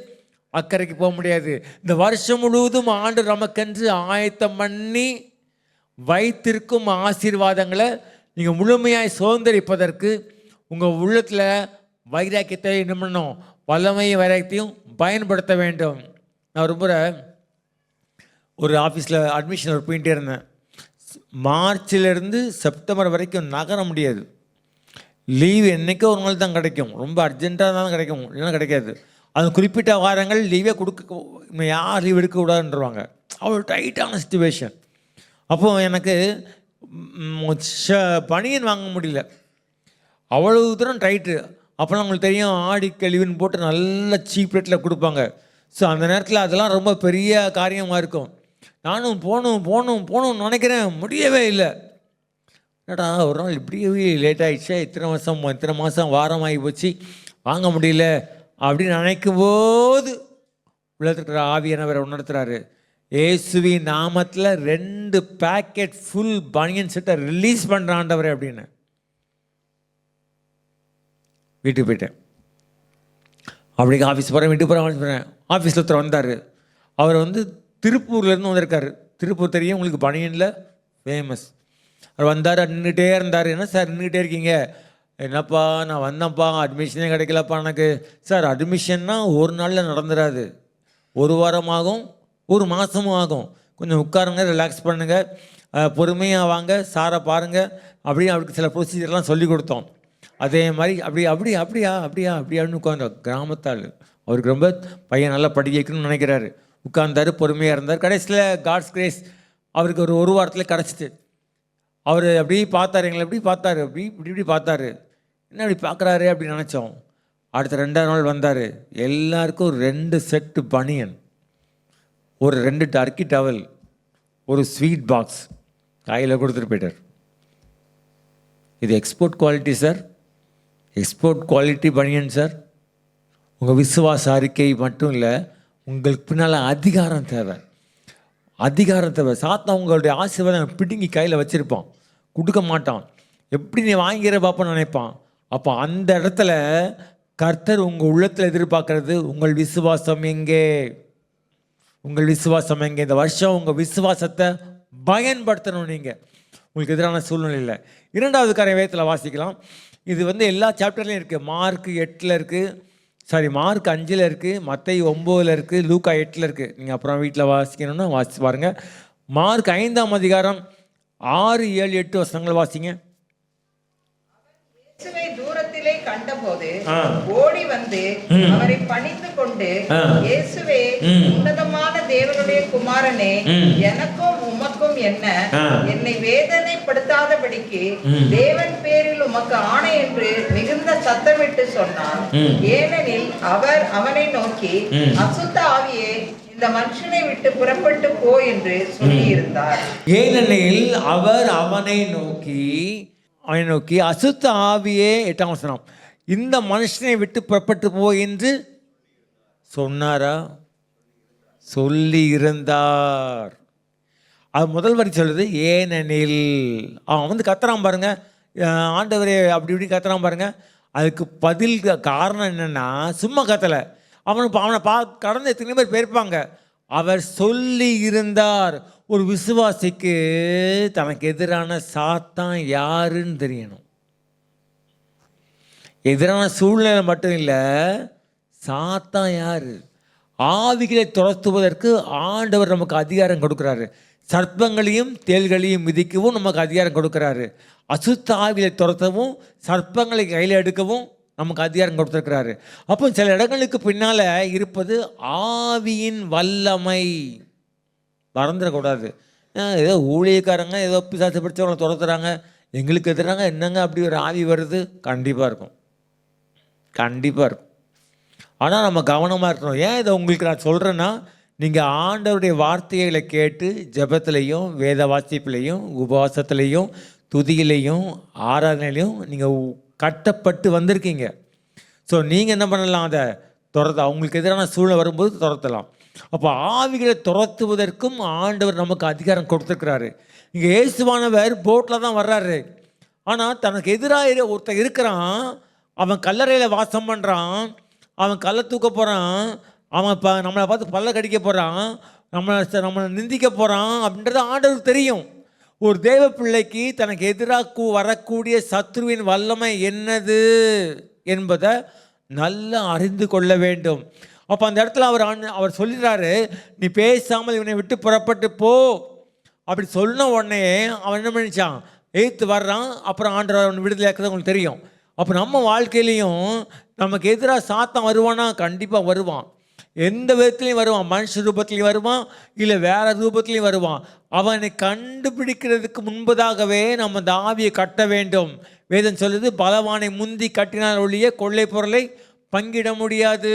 Speaker 4: அக்கறைக்கு போக முடியாது. இந்த வருஷம் முழுவதும் ஆண்டவர் நமக்கென்று ஆயத்தம் பண்ணி வைத்திருக்கும் ஆசீர்வாதங்களை நீங்கள் முழுமையாய் சுதந்திரிப்பதற்கு உங்கள் உள்ளத்தில் வைராக்கியத்தை என்ன பண்ணணும்? வல்லமையும் வைராக்கியத்தையும் பயன்படுத்த வேண்டும். நான் ரொம்ப ஒரு ஆஃபீஸில் அட்மிஷன் போயிட்டே இருந்தேன். மார்ச்சிலேருந்து செப்டம்பர் வரைக்கும் நகர முடியாது. லீவ் என்றைக்கோ ஒரு நாள் தான் கிடைக்கும், ரொம்ப அர்ஜென்ட்டாக தான் கிடைக்கும், இல்லைன்னா கிடைக்காது. அது குறிப்பிட்ட வாரங்கள் லீவே கொடுக்க, யார் லீவ் எடுக்கக்கூடாதுன்றவாங்க. அவ்வளோ டைட்டான சுச்சுவேஷன். அப்போது எனக்கு பனியன் வாங்க முடியல, அவ்வளவு தூரம் டைட்டு. அப்போலாம் உங்களுக்கு தெரியும், ஆடி கழிவுன்னு போட்டு நல்ல சீப் ரேட்டில் கொடுப்பாங்க. ஸோ அந்த நேரத்தில் அதெல்லாம் ரொம்ப பெரிய காரியமாக இருக்கும். நானும் போகணும்னு நினைக்கிறேன், முடியவே இல்லை. என்னடா ஒரு நாள் இப்படியே லேட் ஆகிடுச்சா, இத்தனை மாதம் வாரம் ஆகி போச்சு, வாங்க முடியல அப்படின்னு நினைக்கும் போது உள்ளத்திருக்கிற ஆவியானவர் உணர்த்துறாரு, இயேசுவின் நாமத்தில் 2 பேக்கெட் ஃபுல் பனியன் செட்டை ரிலீஸ் பண்ணுற ஆண்டவரே அப்படின்னு. வீட்டுக்கு போயிட்டேன். அப்படியே ஆஃபீஸ் போகிறேன், வீட்டுக்கு போகிறேன். ஆஃபீஸில் ஒருத்தர் வந்தார். அவர் திருப்பூர்லேருந்து வந்திருக்காரு. திருப்பூர் தெரியும் உங்களுக்கு, பனியனில் ஃபேமஸ். அவர் வந்தார், நின்றுட்டே இருந்தார். என்ன சார் நின்றுட்டே இருக்கீங்க? என்னப்பா நான் வந்தேன்ப்பா, அட்மிஷனே கிடைக்கலப்பா எனக்கு. சார் அட்மிஷன்னா ஒரு நாளில் நடந்துடாது, ஒரு வாரம் ஆகும், ஒரு மாதமும் ஆகும். கொஞ்சம் உட்காருங்க, ரிலாக்ஸ் பண்ணுங்கள், பொறுமையாக வாங்க, சாரை பாருங்கள் அப்படின்னு அவருக்கு சில ப்ரொசீஜர்லாம் சொல்லி கொடுத்தோம். அதே மாதிரி அப்படியான்னு உட்காந்தோம். கிராமத்தாள், அவருக்கு ரொம்ப பையன் நல்லா படிக்க வைக்கணும்னு நினைக்கிறாரு. உட்கார்ந்தார், பொறுமையாக இருந்தார். கடைசியில் காட்ஸ் கிரேஸ் அவருக்கு ஒரு வாரத்தில் கிடச்சிட்டு. அவர் அப்படியே பார்த்தாரு, எங்களை எப்படி பார்த்தாரு, இப்படி பார்த்தாரு. என்ன அப்படி பார்க்குறாரு அப்படின்னு நினச்சோம். அடுத்த 2ஆம் நாள் வந்தார். எல்லாருக்கும் 2 செட்டு பனியன், ஒரு 2 டர்க்கி டவல், ஒரு ஸ்வீட் பாக்ஸ் கையில் கொடுத்துட்டு போயிட்டார். இது export quality sir, export quality பனியன் சார். உங்கள் விசுவாச அறிக்கை மட்டும் இல்லை, உங்களுக்கு பின்னால் அதிகாரம் தேவை, அதிகாரம் தேவை. சாத்தா உங்களுடைய ஆசீர்வாதம் பிடுங்கி கையில் வச்சுருப்பான், கொடுக்க மாட்டான். எப்படி நீ வாங்கிற பாப்பன்னு நினைப்பான். அப்போ அந்த இடத்துல கர்த்தர் உங்கள் உள்ளத்தில் எதிர்பார்க்கறது, உங்கள் விசுவாசம் எங்கே, உங்கள் விசுவாசம் எங்கே? இந்த வருஷம் உங்கள் விசுவாசத்தை பயன்படுத்தணும் நீங்கள் உங்களுக்கு எதிரான சூழ்நிலையில். 2வது காரியம் வேதத்தில் வாசிக்கலாம். இது எல்லா சாப்டர்லையும் இருக்குது. மார்க் 8 இருக்குது, மார்க் 5 இருக்குது, மத்தேயு 9 இருக்குது, லூக்கா 8 இருக்குது. நீங்கள் அப்புறம் வீட்டில் வாசிக்கணும்னா வாசிச்சு பாருங்கள். மார்க் 5ஆம் அதிகாரம் 6, 7, 8 வசனங்கள் வாசிங்க.
Speaker 5: தூரத்திலே கண்டபோது ஓடி வந்து அவரை பணிந்து கொண்டு, இயேசுவே, உன்னதமான தேவனுடைய குமாரனே, எனக்கும் உமக்கும் என்ன, என்னை வேதனைப்படுத்தாதபடிக்கு தேவன் பேரில் உமக்கு ஆணை என்று மிகுந்த சத்தமிட்டு சொன்னான். ஏனெனில் அவர் அவனை நோக்கி, அசுத்த ஆவியே, இந்த மனுஷனை விட்டு புறப்பட்டு போ என்று சொல்லி இருந்தார்.
Speaker 4: ஏனெனில் அவர் அவனை நோக்கி அசுத்த ஆவியே, 8ஆம் வசனம், இந்த மனுஷனை விட்டு புறப்பட்டு போ என்று சொன்னாரா? சொல்லி இருந்தார். அது முதல் வரி சொல்லுது, ஏனெனில். அவன் கத்துறான் பாருங்க, ஆண்டவரே அப்படி இப்படி கத்துறான் பாருங்க. அதுக்கு பதில் காரணம் என்னன்னா, சும்மா கத்தலை. அவனை கடந்து எத்தனை பேர் போயிருப்பாங்க. அவர் சொல்லி இருந்தார். ஒரு விசுவாசிக்கு தனக்கு எதிரான சாத்தான் யாருன்னு தெரியணும். எதிரான சூழ்நிலை மட்டும் இல்லை, சாத்தான் யாரு. ஆவிகளை துரத்துவதற்கு ஆண்டவர் நமக்கு அதிகாரம் கொடுக்குறாரு. சர்ப்பங்களையும் தேள்களையும் மிதிக்கவும் நமக்கு அதிகாரம் கொடுக்குறாரு. அசுத்த ஆவிகளை துரத்தவும் சர்ப்பங்களை கையில் எடுக்கவும் நமக்கு அதிகாரம் கொடுத்துருக்கிறாரு. அப்போ சில இடங்களுக்கு பின்னால் இருப்பது ஆவியின் வல்லமை. மறந்துடக்கூடாது. ஏதோ ஊழியக்காரங்க ஏதோ பிசாசு பிடிச்சவங்களை துரத்துறாங்க, எங்களுக்கு எதிராங்க என்னங்க அப்படி ஒரு ஆவி வருது? கண்டிப்பாக இருக்கும், கண்டிப்பாக இருக்கும். ஆனால் நம்ம கவனமாக இருக்கணும். ஏன் இதை உங்களுக்கு நான் சொல்கிறேன்னா, நீங்கள் ஆண்டவருடைய வார்த்தைகளை கேட்டு ஜெபத்திலையும் வேத வாசிப்பிலையும் உபவாசத்துலேயும் துதியிலையும் ஆராதனையிலையும் நீங்கள் கட்டப்பட்டு வந்திருக்கீங்க. ஸோ நீங்கள் என்ன பண்ணலாம்? அதை அவங்களுக்கு எதிரான சூழ்நிலை வரும்போது துரத்தலாம். அப்போ ஆவிகளை துரத்துவதற்கும் ஆண்டவர் நமக்கு அதிகாரம் கொடுத்துருக்கிறாரு. இங்கே இயேசுவானவர் போட்டில் தான் வர்றாரு. ஆனால் தனக்கு எதிராக ஒருத்தர் இருக்கிறான், அவன் கல்லறையில் வாசம் பண்ணுறான், அவன் கல்லை தூக்க போகிறான், அவன் நம்மளை பார்த்து பல்ல கடிக்க போகிறான், நம்மளை நிந்திக்க போகிறான் அப்படின்றது ஆண்டவருக்கு தெரியும். ஒரு தேவ பிள்ளைக்கு தனக்கு எதிராக வரக்கூடிய சத்ருவின் வல்லமை என்னது என்பதை நல்லா அறிந்து கொள்ள வேண்டும். அப்போ அந்த இடத்துல அவர் சொல்லிடுறாரு, நீ பேசாமல் இவனை விட்டு புறப்பட்டு போ. அப்படி சொன்ன உடனே அவன் என்ன பண்ணிச்சான்? எய்த்து வர்றான். அப்புறம் ஆண்டவர் அவன் விடுதலையாக்குறது உங்களுக்கு தெரியும். அப்போ நம்ம வாழ்க்கையிலையும் நமக்கு எதிராக சாத்தான் வருவானா? கண்டிப்பாக வருவான். எந்த விதத்துலையும் வருவான். மனுஷ ரூபத்துலையும் வருவான், இல்லை வேறு ரூபத்துலையும் வருவான். அவனை கண்டுபிடிக்கிறதுக்கு முன்பதாகவே நம்ம இந்த ஆவியை கட்ட வேண்டும். வேதம் சொல்லுது, பலவானை முந்தி கட்டினால் ஒழிய கொள்ளை பொருளை பங்கிட முடியாது.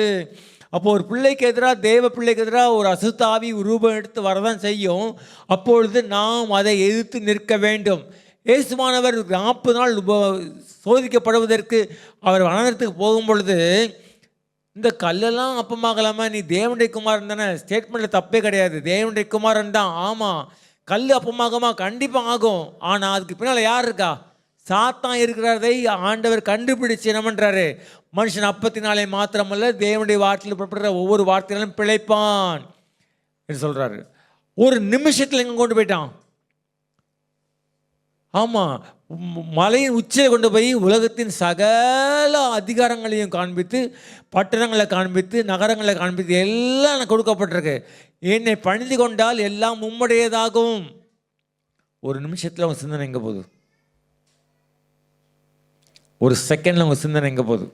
Speaker 4: அப்போ ஒரு பிள்ளைக்கு எதிராக, தேவ பிள்ளைக்கு எதிராக ஒரு அசுத்த ஆவி ரூபம் எடுத்து வரதான் செய்யும். அப்பொழுது நாம் அதை எதிர்த்து நிற்க வேண்டும். இயேசுவானவர் 40 நாள் சோதிக்கப்படுவதற்கு அவர் வனாந்தரத்துக்கு போகும் பொழுது, இந்த கல்லெல்லாம் அப்பமாகலாமா, நீ தேவனுடைய குமாரன் தானே, ஸ்டேட்மெண்ட்டில் தப்பே கிடையாது, தேவனுடைய குமாரன் தான். ஆமாம், கல் அப்பமாகுமா? கண்டிப்பாக ஆகும். ஆனால் அதுக்கு பின்னால் யார் இருக்கா? சாத்தான் இருக்கிறதை ஆண்டவர் கண்டுபிடிச்சு என்ன பண்ணுறாரு? மனுஷன் அப்பத்தினாலே மாத்திரமல்ல, தேவனுடைய வார்த்தையில் புறப்படுற ஒவ்வொரு வார்த்தையிலும் பிழைப்பான் என்று சொல்கிறாரு. ஒரு நிமிஷத்தில் எங்கே கொண்டு போயிட்டான்? ஆமாம், மலையின் உச்சியை கொண்டு போய் உலகத்தின் சகல அதிகாரங்களையும் காண்பித்து, பட்டணங்களை காண்பித்து, நகரங்களை காண்பித்து, எல்லாம் எனக்கு கொடுக்கப்பட்டிருக்கு. என்னை பணிந்து கொண்டால் எல்லாம் உம்முடையதாகும். ஒரு நிமிஷத்தில் உங்கள் சிந்தனை எங்கே போகுது? ஒரு செகண்டில் உங்கள் சிந்தனை எங்கே போகுது?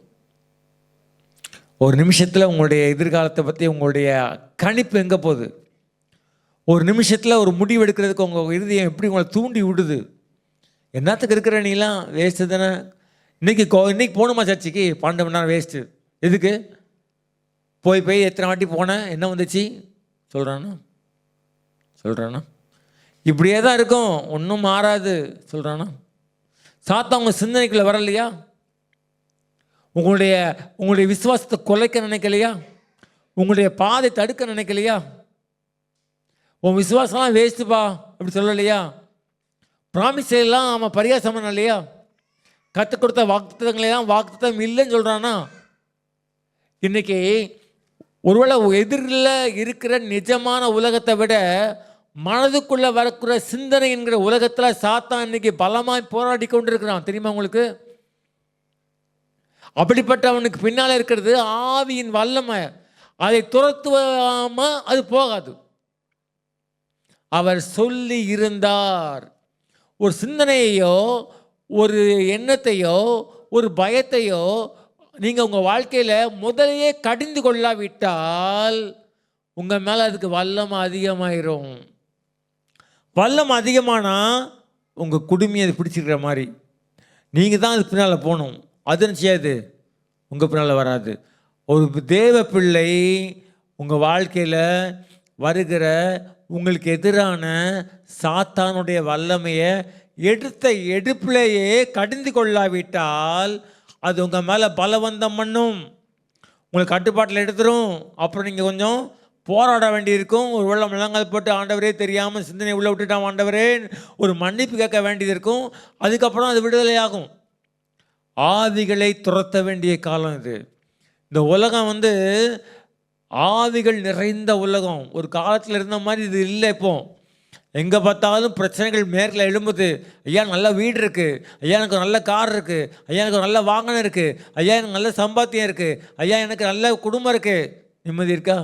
Speaker 4: ஒரு நிமிஷத்தில் உங்களுடைய எதிர்காலத்தை பற்றி உங்களுடைய கணிப்பு எங்கே போகுது? ஒரு நிமிஷத்தில் ஒரு முடிவு எடுக்கிறதுக்கு உங்கள் இறுதியம் எப்படி உங்களை தூண்டி விடுது? என்னத்துக்கு இருக்கிற நீலாம் வேஸ்ட்டு தானே. இன்றைக்கி போகணுமா சர்ச்சைக்கு? 12 மணி நேரம் வேஸ்ட்டு. எதுக்கு? போய் எத்தனை வாட்டி போனேன், என்ன வந்துச்சு சொல்கிறானா? இப்படியே தான் இருக்கும், ஒன்றும் மாறாது சொல்கிறானா? சாத்தா உங்கள் சிந்தனைக்குள்ளே வரலையா? உங்களுடைய விசுவாசத்தை குலைக்க நினைக்கலையா? உங்களுடைய பாதை தடுக்க நினைக்கலையா? உன் விசுவாசம்லாம் வேஸ்ட்டுப்பா அப்படி சொல்லலையா? ப்ராமிஸ் எல்லாம் அவன் பரியாசம் இல்லையா? கற்றுக் கொடுத்த வாக்குத்தத்தங்களெல்லாம் வாக்குத்தத்தம் இல்லைன்னு சொல்கிறானா? இன்றைக்கி ஒருவேளை எதிரில் இருக்கிற நிஜமான உலகத்தை விட மனதுக்குள்ளே வரக்கூடிய சிந்தனை என்கிற உலகத்தில் சாத்தான் இன்னைக்கு பலமாய் போராடி கொண்டு இருக்கிறான். தெரியுமா உங்களுக்கு? அப்படிப்பட்டவனுக்கு பின்னால் இருக்கிறது ஆவியின் வல்லமை. அதை துரத்துவாமல் அது போகாது. அவர் சொல்லி இருந்தார். ஒரு சிந்தனையோ, ஒரு எண்ணத்தையோ, ஒரு பயத்தையோ நீங்கள் உங்கள் வாழ்க்கையில் முதலையே கடிந்து கொள்ளாவிட்டால் உங்கள் மேலே அதுக்கு வல்லமை அதிகமாயிரும். வல்லம் அதிகமானால் உங்கள் குடுமையை அது பிடிச்சிக்கிற மாதிரி நீங்கள் தான் அது பின்னால் போகணும். அது செய்யாது, உங்கள் பின்னால் வராது. ஒரு தேவ பிள்ளை உங்கள் வாழ்க்கையில் வருகிற உங்களுக்கு எதிரான சாத்தானுடைய வல்லமையை எடுத்த எடுப்பிலேயே கடிந்து கொள்ளாவிட்டால் அது உங்கள் மேலே பலவந்தம் பண்ணும், உங்களுக்கு கட்டுப்பாட்டில் எடுத்துரும். அப்புறம் நீங்கள் கொஞ்சம் போராட வேண்டியிருக்கும். ஒரு வெள்ள முழங்கால் போட்டு ஆண்டவரே தெரியாமல் சிந்தனை உள்ளே விட்டுட்டான் ஆண்டவரே ஒரு மன்னிப்பு கேட்க வேண்டியது இருக்கும். அதுக்கப்புறம் அது விடுதலையாகும். ஆவிகளை துரத்த வேண்டிய காலம் இது. இந்த உலகம் ஆவிகள் நிறைந்த உலகம். ஒரு காலத்தில் இருந்த மாதிரி இது இல்லை. இப்போ எங்கே பார்த்தாலும் பிரச்சனைகள் மேற்கில் எழும்புது. ஐயா நல்ல வீடு இருக்குது, ஐயா எனக்கு ஒரு நல்ல கார் இருக்குது, ஐயா எனக்கு ஒரு நல்ல வாகனம் இருக்குது, ஐயா எனக்கு நல்ல சம்பாத்தியம் இருக்குது, ஐயா எனக்கு நல்ல குடும்பம் இருக்குது. நிம்மதி இருக்கா?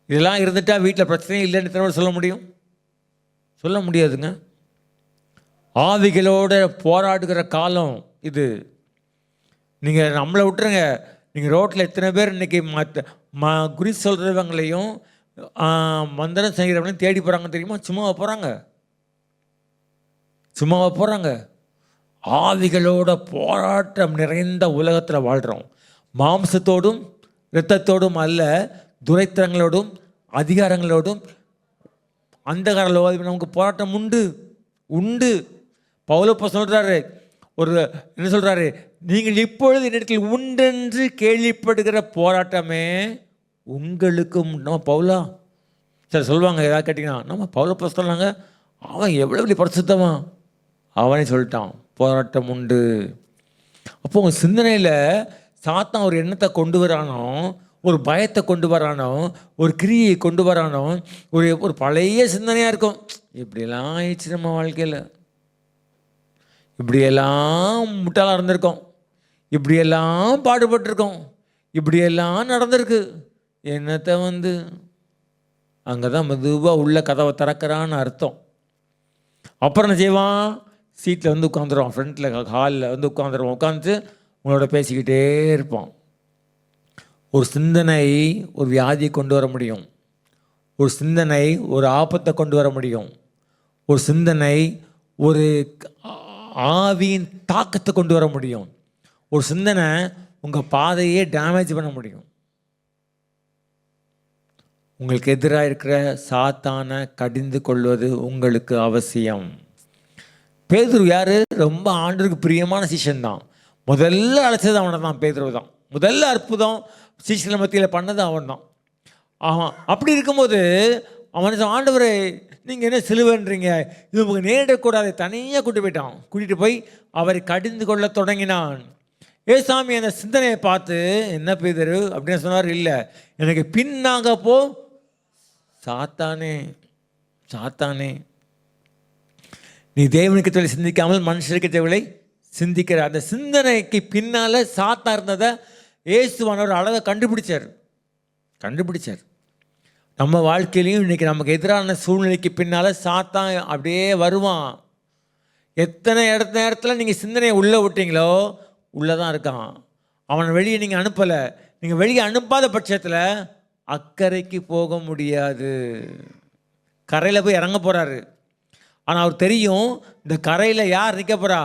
Speaker 4: இதெல்லாம் இருந்துட்டால் வீட்டில் பிரச்சனையே இல்லைன்னு எத்தனை சொல்ல முடியும்? சொல்ல முடியாதுங்க. ஆவிகளோட போராடுகிற காலம் இது. நீங்கள் நம்மளை விட்டுருங்க, நீங்கள் ரோட்டில் எத்தனை பேர் இன்றைக்கி குறி சொல்கிறவங்களையும் மந்திரம் செய்கிறவங்களையும் தேடி போகிறாங்க தெரியுமா? சும்மாவை போகிறாங்க, சும்மாவை போகிறாங்க. ஆவிகளோட போராட்டம் நிறைந்த உலகத்தில் வாழ்கிறோம். மாம்சத்தோடும் இரத்தத்தோடும் அல்ல, துரைத்தனங்களோடும் அதிகாரங்களோடும் அந்தகாரங்களோடும் நமக்கு போராட்டம் உண்டு உண்டு. பவுலப்போ சொல்கிறாரு, ஒரு என்ன சொல்கிறாரு, நீங்கள் இப்பொழுது என்னிடத்தில் உண்டென்று கேள்விப்படுகிற போராட்டமே உங்களுக்கும். நம்ம பவுலா சரி சொல்லுவாங்க, ஏதாவது கேட்டிங்கன்னா நம்ம பவுலப்போ சொல்லாங்க, அவன் எவ்வளோ இப்படி பரிசுத்தவன், அவனே சொல்லிட்டான் போராட்டம் உண்டு. அப்போ உங்கள் சிந்தனையில் சாத்தான் ஒரு எண்ணத்தை கொண்டு வரானோ, ஒரு பயத்தை கொண்டு வரானோ, ஒரு கிரியை கொண்டு வரானோ, ஒரு பழைய சிந்தனையாக இருக்கும். இப்படியெல்லாம் ஆயிடுச்சு நம்ம வாழ்க்கையில், இப்படியெல்லாம் முட்டாளாக இருந்திருக்கோம், இப்படியெல்லாம் பாடுபட்டிருக்கோம், இப்படியெல்லாம் நடந்திருக்கு. என்னத்தை அங்கே தான் மெதுவாக உள்ள கதவை திறக்கிறான்னு அர்த்தம். அப்புறம் என்ன செய்வான்? சீட்டில் உட்காந்துருவான், ஃப்ரண்ட்டில் ஹாலில் உட்காந்துருவான். உட்காந்துட்டு உங்களோட பேசிக்கிட்டே இருப்பான். ஒரு சிந்தனை ஒரு வியாதியை கொண்டு வர முடியும், ஒரு சிந்தனை ஒரு ஆபத்தை கொண்டு வர முடியும், ஒரு சிந்தனை ஒரு ஆவியின் தாக்கத்தை கொண்டு வர முடியும், ஒரு சிந்தனை உங்கள் பாதையே டேமேஜ் பண்ண முடியும். உங்களுக்கு எதிராக இருக்கிற சாத்தானை கடிந்து கொள்வது உங்களுக்கு அவசியம். பேதுரு யார்? ரொம்ப ஆண்டவருக்கு பிரியமான சீஷன் தான். முதல்ல அழைச்சது அவனை தான், பேதுரு தான். முதல்ல அற்புதம் சீஷன் மத்தியில் பண்ணது அவன் தான். அப்படி இருக்கும்போது அவன் ஆண்டவரை நீங்கள் என்ன சிலுவைன்றீங்க, இது உங்களுக்கு நேரிடக்கூடாது, தனியாக கூட்டிகிட்டு போய் அவரை கடிந்து கொள்ள தொடங்கினான். ஏசாமி அந்த சிந்தனையை பார்த்து, என்ன பேதுரு அப்படின்னு சொன்னார், இல்லை எனக்கு பின்னாக போ சாத்தானே, சாத்தானே, நீ தேவனுக்கு தேவை சிந்திக்காமல் மனுஷருக்கு தேவையை சிந்திக்கிற அந்த சிந்தனைக்கு பின்னால் சாத்தா இருந்ததை இயேசுவானவர் அழகாக கண்டுபிடிச்சார். நம்ம வாழ்க்கையிலையும் இன்றைக்கி நமக்கு எதிரான சூழ்நிலைக்கு பின்னால் சாத்தான் அப்படியே வருவான். எத்தனை நேரத்தில் நீங்கள் சிந்தனையை உள்ளே விட்டீங்களோ உள்ளே தான் இருக்கான். அவனை வெளியே நீங்கள் அனுப்பலை. நீங்கள் வெளியே அனுப்பாத பட்சத்தில் அக்கறைக்கு போக முடியாது. கரையில் போய் இறங்க போகிறாரு. ஆனால் அவர் தெரியும், இந்த கரையில் யார் நிற்க போகிறா?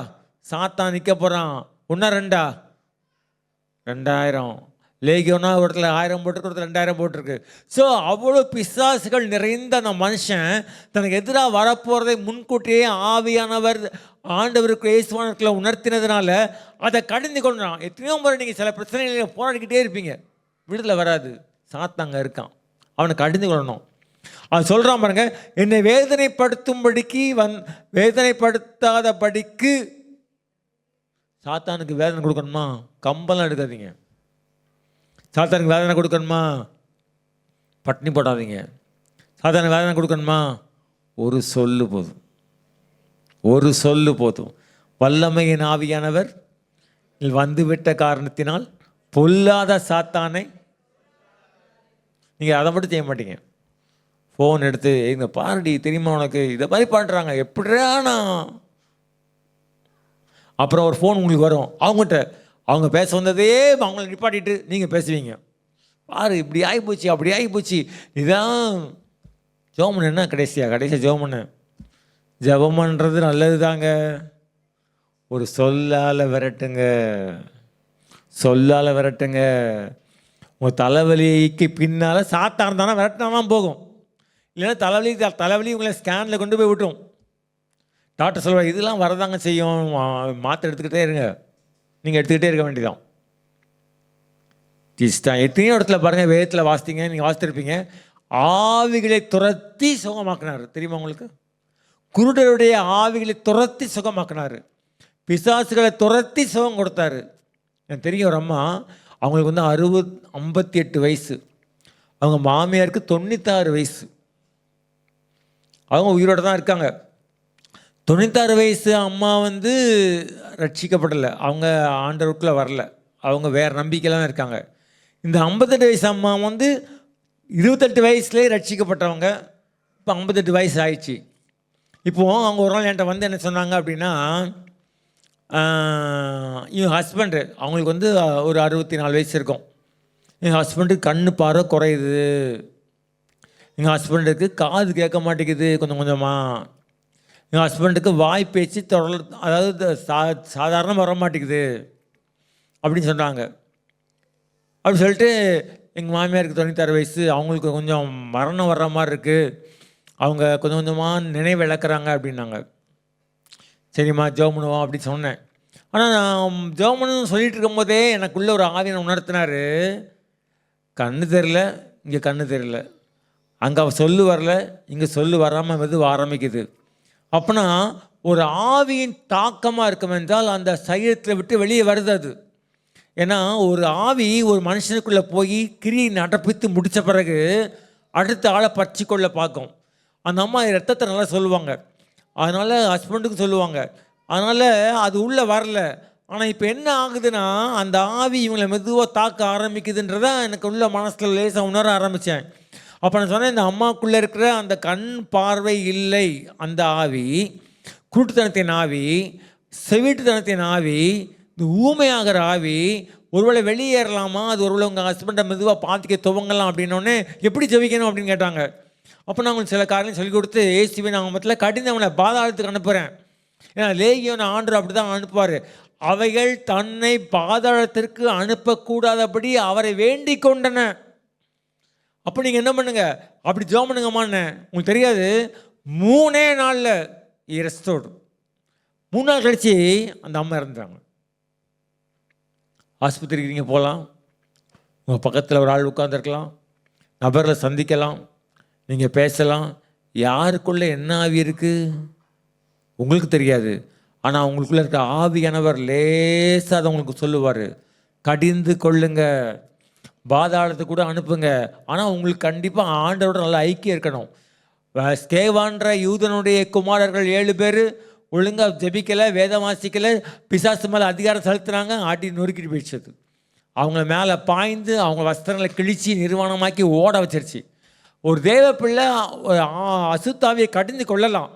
Speaker 4: சாத்தான் நிற்க போகிறான். 1 2 2000 லேகியோனா ஒரு இடத்துல 1000 போட்டிருக்கு, ஒரு இடத்துல 2000 போட்டிருக்கு. ஸோ அவ்வளோ பிசாசுகள் நிறைந்த அந்த மனுஷன் தனக்கு எதிராக வரப்போகிறதை முன்கூட்டியே ஆவியானவர் ஆண்டவருக்கு இயேசுவானவர்களை உணர்த்தினதுனால அதை கடிந்து கொண்டான். எத்தனையோ முறை நீங்கள் சில பிரச்சனைகளை போராடிக்கிட்டே இருப்பீங்க, விடுதலை வராது. சாத்தாங்க இருக்கான், அவனை கடிந்து கொள்ளணும். அது சொல்கிறான் பாருங்க, என்னை வேதனைப்படுத்தும்படிக்கு வேதனைப்படுத்தாதபடிக்கு. சாத்தானுக்கு வேதனை கொடுக்கணுமா? கம்பெல்லாம் எடுக்காதீங்க. சாத்தானுக்கு வேதனை கொடுக்கணுமா? பட்னி போடாதீங்க. சாத்தானுக்கு வேதனை கொடுக்கணுமா? ஒரு சொல்லு போதும், ஒரு சொல்லு போதும். வல்லமையின் ஆவியானவர் வந்துவிட்ட காரணத்தினால் பொல்லாத சாத்தானை நீங்கள் அதை மட்டும் செய்ய மாட்டீங்க. ஃபோன் எடுத்து எங்க பாருடி, தெரியுமா உனக்கு இதை மாதிரி பண்ணுறாங்க, எப்படினா அப்புறம் ஒரு ஃபோன் உங்களுக்கு வரும். அவங்ககிட்ட அவங்க பேச வந்ததே அவங்கள நிப்பாட்டிட்டு நீங்கள் பேசுவீங்க. பாரு இப்படி ஆகிப்போச்சு, அப்படி ஆகிப்போச்சு. இதுதான் ஜெபம் என்ன கடைசியாக ஜெபம் பண்ணுறது நல்லது தாங்க. ஒரு சொல்லால் விரட்டுங்க. உங்கள் தலைவலிக்கு பின்னால் சாத்தா இருந்தானா விரட்டினா தான் போகும். இல்லைன்னா தலைவலி உங்களை ஸ்கேனில் கொண்டு போய் விட்டுரும். டாக்டர் சொல்லுவார், இதெல்லாம் வரதாங்க செய்யும், மாத்திரை எடுத்துக்கிட்டே இருங்க. நீங்கள் எடுத்துக்கிட்டே இருக்க வேண்டியதான். எத்தனையோ இடத்துல பாருங்கள், வேதத்தில் வாசித்தீங்க, நீங்கள் வாசித்திருப்பீங்க, ஆவிகளை துரத்தி சுகமாக்கினார். தெரியுமா உங்களுக்கு? குருடருடைய ஆவிகளை துரத்தி சுகமாக்கினார். பிசாசுகளை துரத்தி சுகம் கொடுத்தாரு. எனக்கு தெரியும், ஒரு அம்மா, அவங்களுக்கு 58 வயசு, அவங்க மாமியாருக்கு 96 வயசு. அவங்க உயிரோடு தான் இருக்காங்க. 96 வயசு அம்மா ரட்சிக்கப்படலை, அவங்க ஆண்டவருக்குள்ளே வரல, அவங்க வேறு நம்பிக்கையில் தான் இருக்காங்க. இந்த 58 வயசு அம்மா 28 வயசுலேயே ரட்சிக்கப்பட்டவங்க இப்போ 58 வயசு ஆயிடுச்சு. இப்போது அவங்க ஒரு நாள் என்கிட்ட வந்து என்ன சொன்னாங்க அப்படின்னா, என் ஹஸ்பண்டு அவங்களுக்கு வந்து ஒரு 64 வயசு இருக்கும். எங்கள் ஹஸ்பண்டுக்கு கண்ணு பார்வை குறையுது, எங்கள் ஹஸ்பண்டுக்கு காது கேட்க மாட்டேங்குது கொஞ்சம் கொஞ்சமாக, எங்கள் ஹஸ்பண்டுக்கு வாய் பேச்சு அதாவது சாதாரணமாக வர மாட்டேங்குது அப்படின்னு சொன்னாங்க. அப்படி சொல்லிட்டு எங்கள் மாமியாருக்கு 96 வயசு, அவங்களுக்கு கொஞ்சம் மரணம் வர்ற மாதிரி இருக்குது, அவங்க கொஞ்சம் கொஞ்சமாக நினைவு இழக்கிறாங்க அப்படின்னாங்க. சரிம்மா ஜெபம் பண்ணுவோம் அப்படின்னு சொன்னேன். ஆனால் நான் ஜெபம் பண்ணணும்னு சொல்லிட்டு இருக்கும்போதே எனக்குள்ளே ஒரு ஆவியை உணர்த்தினார். கண்ணு தெரில, இங்கே கண்ணு தெரில, அங்கே அவள் சொல்லு வரல, இங்கே சொல்லு வராமல் மெதுவாக ஆரம்பிக்குது. அப்போனா ஒரு ஆவியின் தாக்கமாக இருக்கும் என்றால் அந்த சரீரத்தில் விட்டு வெளியே வருது அது. ஏன்னா ஒரு ஆவி ஒரு மனுஷனுக்குள்ளே போய் கிரியை நடப்பித்து முடித்த பிறகு அடுத்த ஆளை பற்றி கொள்ள பார்க்கும். அந்த அம்மா ரத்தத்தை நல்லா சொல்லுவாங்க, அதனால் ஹஸ்பண்டுக்கும் சொல்லுவாங்க, அதனால் அது உள்ளே வரல. ஆனால் இப்போ என்ன ஆகுதுன்னா அந்த ஆவி இவங்களை மெதுவாக தாக்க ஆரம்பிக்குதுன்றதான் எனக்கு உள்ள மனசில் லேசாக உணர ஆரம்பித்தேன். அப்போ நான் சொன்னேன், இந்த அம்மாவுக்குள்ளே இருக்கிற அந்த கண் பார்வை இல்லை அந்த ஆவி, குருட்டுத்தனத்தின் ஆவி, செவிட்டுத்தனத்தின் ஆவி, இந்த ஊமையாகிற ஆவி ஒருவேளை வெளியேறலாமா, அது ஒருவேளை உங்கள் ஹஸ்பண்டை மெதுவாக பார்த்துக்க துவங்கலாம் அப்படின்னோடனே எப்படி ஜெபிக்கணும் அப்படின்னு கேட்டாங்க. அப்போ நான் உங்களுக்கு சில காரணம் சொல்லிக் கொடுத்து ஏசுவே நான் மத்தியில் கடிந்து அவனை பாதாளத்துக்கு அனுப்புகிறேன். ஏன்னா லேகியோன ஆண்டவர் அப்படி தான் அனுப்புவார். அவைகள் தன்னை பாதாளத்திற்கு அனுப்பக்கூடாதபடி அவரை வேண்டிக் கொண்டன. அப்போ நீங்கள் என்ன பண்ணுங்க, அப்படி ஜெபம் பண்ணுங்கம்மான்னு. உங்களுக்கு தெரியாது, 3 நாளில் இரஸ்தோடு 3 நாள் கழிச்சு அந்த அம்மா இறந்துட்டாங்க. ஆஸ்பத்திரிக்கு நீங்கள் போகலாம், உங்கள் பக்கத்தில் ஒரு ஆள் உட்காந்துருக்கலாம், நபர்களை சந்திக்கலாம், நீங்கள் பேசலாம். யாருக்குள்ளே என்ன ஆவி இருக்குது உங்களுக்கு தெரியாது, ஆனால் உங்களுக்குள்ளே இருக்க ஆவியானவர் லேசாக அதை உங்களுக்கு சொல்லுவார். கடிந்து கொள்ளுங்க, பாதாளத்தை கூட அனுப்புங்க. ஆனால் உங்களுக்கு கண்டிப்பாக ஆண்டவரோட நல்ல ஐக்கியம் இருக்கணும். ஸ்கேவான்ற யூதனுடைய குமாரர்கள் 7 பேர் ஒழுங்காக ஜெபிக்கலை, வேதம் வாசிக்கலை, பிசாசு மேலே அதிகாரம் செலுத்துனாங்க, ஆட்டி நொறுக்கிட்டு போயிடுச்சது. அவங்கள மேலே பாய்ந்து அவங்க வஸ்திரங்களை கிழிச்சு நிர்வாணமாக்கி ஓட வச்சிருச்சு. ஒரு தேவ பிள்ளை அசுத்தாவியை கடிந்து கொள்ளலாம்.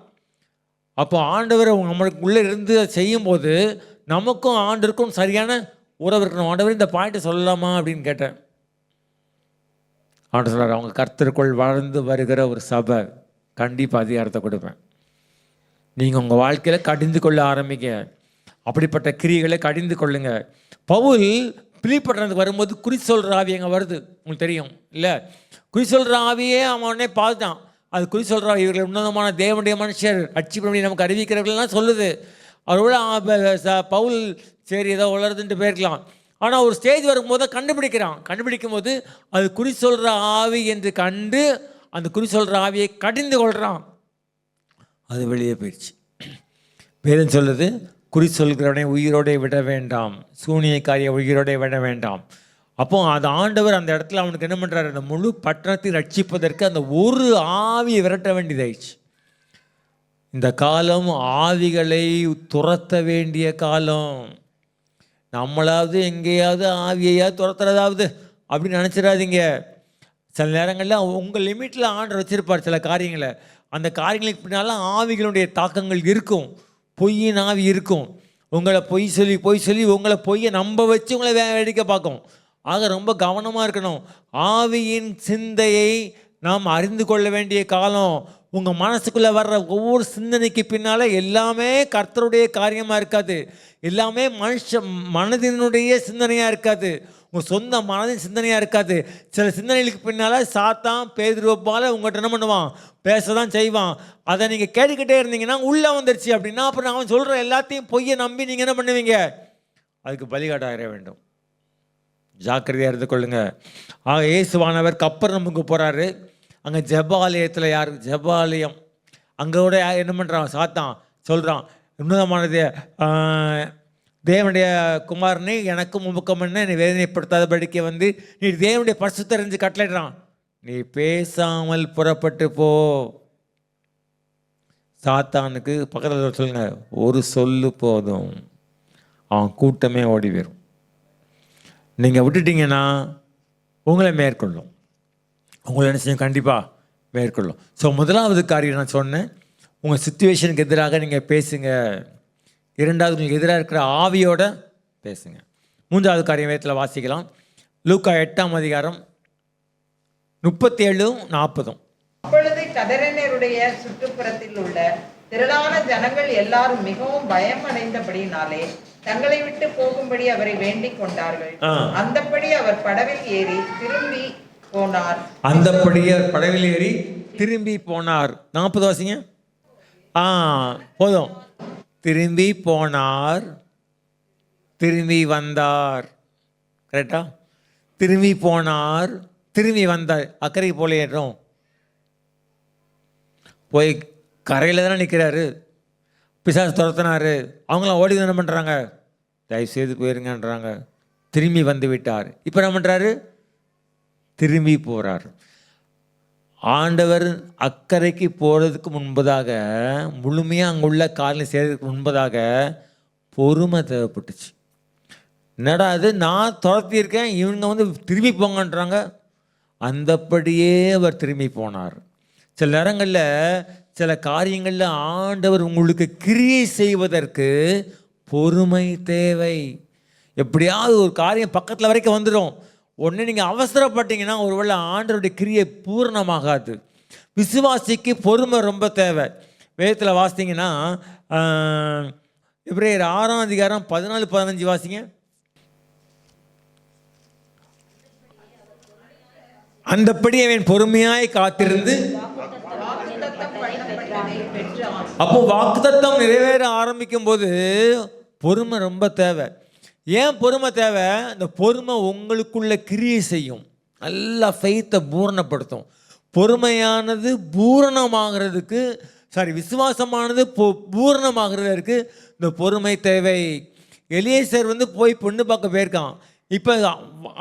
Speaker 4: அப்போ ஆண்டவர் நம்மளுக்கு உள்ளே இருந்து செய்யும்போது நமக்கும் ஆண்டவருக்கும் சரியான உறவு இருக்கணும். ஆண்டவர் இந்த பாயிண்ட்டை சொல்லலாமா அப்படின்னு கேட்டேன். ஆண்டவர் சொல்கிறார், அவங்க கர்த்தருக்குள் வளர்ந்து வருகிற ஒரு சபை, கண்டிப்பாக அதிகாரத்தை கொடுப்பேன். நீங்கள் உங்கள் வாழ்க்கையில் கடிந்து கொள்ள ஆரம்பிங்க, அப்படிப்பட்ட கிரியைகளை கடிந்து கொள்ளுங்க. பவுல் பிலிப்பட்டணத்துக்கு வரும்போது குறி சொல்கிற ஆவி அங்கே வருது, உங்களுக்கு தெரியும் இல்லை? குறி சொல்கிற ஆவியே அவன் உடனே பார்த்தான். அது குறி சொல்கிற இவர்கள் உன்னதமான தேவனுடைய மனுஷர் ரட்சிப்படி நமக்கு அறிவிக்கிறவர்கள்லாம் சொல்லுது. அவரோட பவுல் சரி ஏதோ வளருதுன்ட்டு போயிருக்கலாம். ஆனால் ஒரு ஸ்டேஜ் வரும்போது கண்டுபிடிக்கும் போது அது குறி சொல்கிற ஆவி என்று கண்டு அந்த குறி சொல்கிற ஆவியை கடிந்து கொள்கிறான். அது வெளியே போயிடுச்சு. வேதம் சொல்லுது, குறி சொல்கிறவனை உயிரோடே விட வேண்டாம், சூனியக்காரியை உயிரோடே விட வேண்டாம். அப்போ அந்த ஆண்டவர் அந்த இடத்துல அவனுக்கு என்ன பண்ணுறாரு, அந்த முழு பட்டணத்தை ரட்சிப்பதற்கு அந்த ஒரு ஆவியை விரட்ட வேண்டியதாயிடுச்சு. இந்த காலம் ஆவிகளை துரத்த வேண்டிய காலம். நம்மளாவது எங்கேயாவது ஆவியையாவது துரத்துறதாவது அப்படின்னு நினச்சிடாதீங்க. சில நேரங்களில் உங்கள் லிமிட்டில் ஆண்டவர் வச்சுருப்பார் சில காரியங்களை. அந்த காரியங்களுக்கு பின்னால் ஆவிகளுடைய தாக்கங்கள் இருக்கும், பொய்யின் ஆவி இருக்கும். உங்களை பொய் சொல்லி உங்களை பொய்யை நம்ப வச்சு உங்களை வேடிக்கை பார்க்கும். ஆக ரொம்ப கவனமாக இருக்கணும். ஆவியின் சிந்தையை நாம் அறிந்து கொள்ள வேண்டிய காலம். உங்கள் மனசுக்குள்ளே வர்ற ஒவ்வொரு சிந்தனைக்கு பின்னால் எல்லாமே கர்த்தருடைய காரியமாக இருக்காது, எல்லாமே மனதினுடைய சிந்தனையாக இருக்காது, உங்கள் சொந்த மனதின் சிந்தனையாக இருக்காது. சில சிந்தனைகளுக்கு பின்னால் சாத்தான் பேதுருவால் உங்கள்கிட்ட என்ன பண்ணுவான், பேச தான் செய்வான். அதை நீங்கள் கேட்டுக்கிட்டே இருந்தீங்கன்னா உள்ளே வந்துருச்சு அப்படின்னா அப்புறம் அவன் சொல்கிற எல்லாத்தையும் பொய்யை நம்பி நீங்கள் என்ன பண்ணுவீங்க, அதுக்கு பலிகாட்டாக வேண்டும். ஜாக்கிரதையாக இருந்து கொள்ளுங்க. ஆக இயேசுவானவர் கப்பர்நகூமுக்கு போகிறாரு. அங்கே ஜெபாலயத்தில் ஜெபாலயம் அங்கே கூட என்ன பண்ணுறான், சாத்தான் சொல்கிறான், உன்னதமானது தேவனுடைய குமாரனை எனக்கும் உமக்கும் என்ன நீ வேதனைப்படுத்தாதபடிக்க வந்து நீ தேவனுடைய பரிசுத்தத்தை அறிஞ்சு கட்டளையிடுறான். நீ பேசாமல் புறப்பட்டு போ. சாத்தானுக்கு பக்கத்தில் சொல்லுங்க, ஒரு சொல்லு போதும், அவன் கூட்டமே ஓடி வரும். நீங்கள் விட்டுட்டீங்கன்னா உங்களை மேற்கொள்ளும். உங்களை என்ன செய்யும்? கண்டிப்பாக மேற்கொள்ளும். ஸோ முதலாவது காரியம் நான் சொன்னேன், உங்கள் சுச்சுவேஷனுக்கு எதிராக நீங்கள் பேசுங்க. இரண்டாவது, உங்களுக்கு எதிராக இருக்கிற ஆவியோட பேசுங்க. மூன்றாவது காரியம் வேதத்தில் வாசிக்கலாம். லூக்கா 8ஆம் அதிகாரம் 37-40.
Speaker 5: அப்பொழுது கதரேனருடைய சுற்றுப்புறத்தில் உள்ள திரளான ஜனங்கள் எல்லாரும் மிகவும் பயம் அடைந்தபடினாலே தங்களை விட்டு போகும்படி அவரை வேண்டிக் கொண்டார்கள். அந்தப்படி அவர் படவில் ஏறி திரும்பி போனார்.
Speaker 4: அந்தப்படியே படவில் ஏறி திரும்பி போனார். 40 வாசிங்க. போதும். திரும்பி போனார், திரும்பி வந்தார். கரெக்டா? திரும்பி போனார், திரும்பி வந்தார். அக்கறைக்கு போல ஏற்றோம். போய் கரையில் தானே நிற்கிறாரு, பிசாசு துரத்தினாரு. அவங்களாம் ஓடி என்ன பண்ணுறாங்க? தயவுசெய்து போயிருங்கன்றாங்க. திரும்பி வந்து விட்டார். இப்போ என்ன பண்ணுறாரு? திரும்பி போகிறார். ஆண்டவர் அக்கறைக்கு போகிறதுக்கு முன்பதாக, முழுமையாக அங்கே உள்ள காரியம் செய்கிறதுக்கு முன்பதாக பொறுமை தேவைப்பட்டுச்சு. என்னடா அது, நான் துரத்தியிருக்கேன், இவங்க வந்து திரும்பி போங்கன்றாங்க. அந்தப்படியே அவர் திரும்பி போனார். சில நேரங்களில் சில காரியங்களில் ஆண்டவர் உங்களுக்கு கிரியை செய்வதற்கு பொறுமை தேவை. எப்படியாவது ஒரு காரியம் பக்கத்தில் வரைக்கும் வந்துடும். உடனே நீங்கள் அவசரப்பட்டீங்கன்னா ஒருவேளை ஆண்டவருடைய கிரியை பூர்ணமாகாது. விசுவாசிக்கு பொறுமை ரொம்ப தேவை. வேதத்தில் வாசித்தீங்கன்னா எபிரேயர் 6ஆம் அதிகாரம் 14-15 வாசிங்க. அந்தப்படி அவன் பொறுமையாய் காத்திருந்து, அப்போ வாக்குத்தத்தம் நிறைவேற ஆரம்பிக்கும் போது பொறுமை ரொம்ப தேவை. ஏன் பொறுமை தேவை? இந்த பொறுமை உங்களுக்குள்ள கிரியை செய்யும், நல்லா ஃபெய்த்தை பூரணப்படுத்தும். பொறுமையானது பூரணமாகிறதுக்கு, விசுவாசமானது பூரணமாகிறதுக்கு இந்த பொறுமை தேவை. எலியேசர் வந்து போய் பொண்ணு பார்க்க போயிருக்கான். இப்போ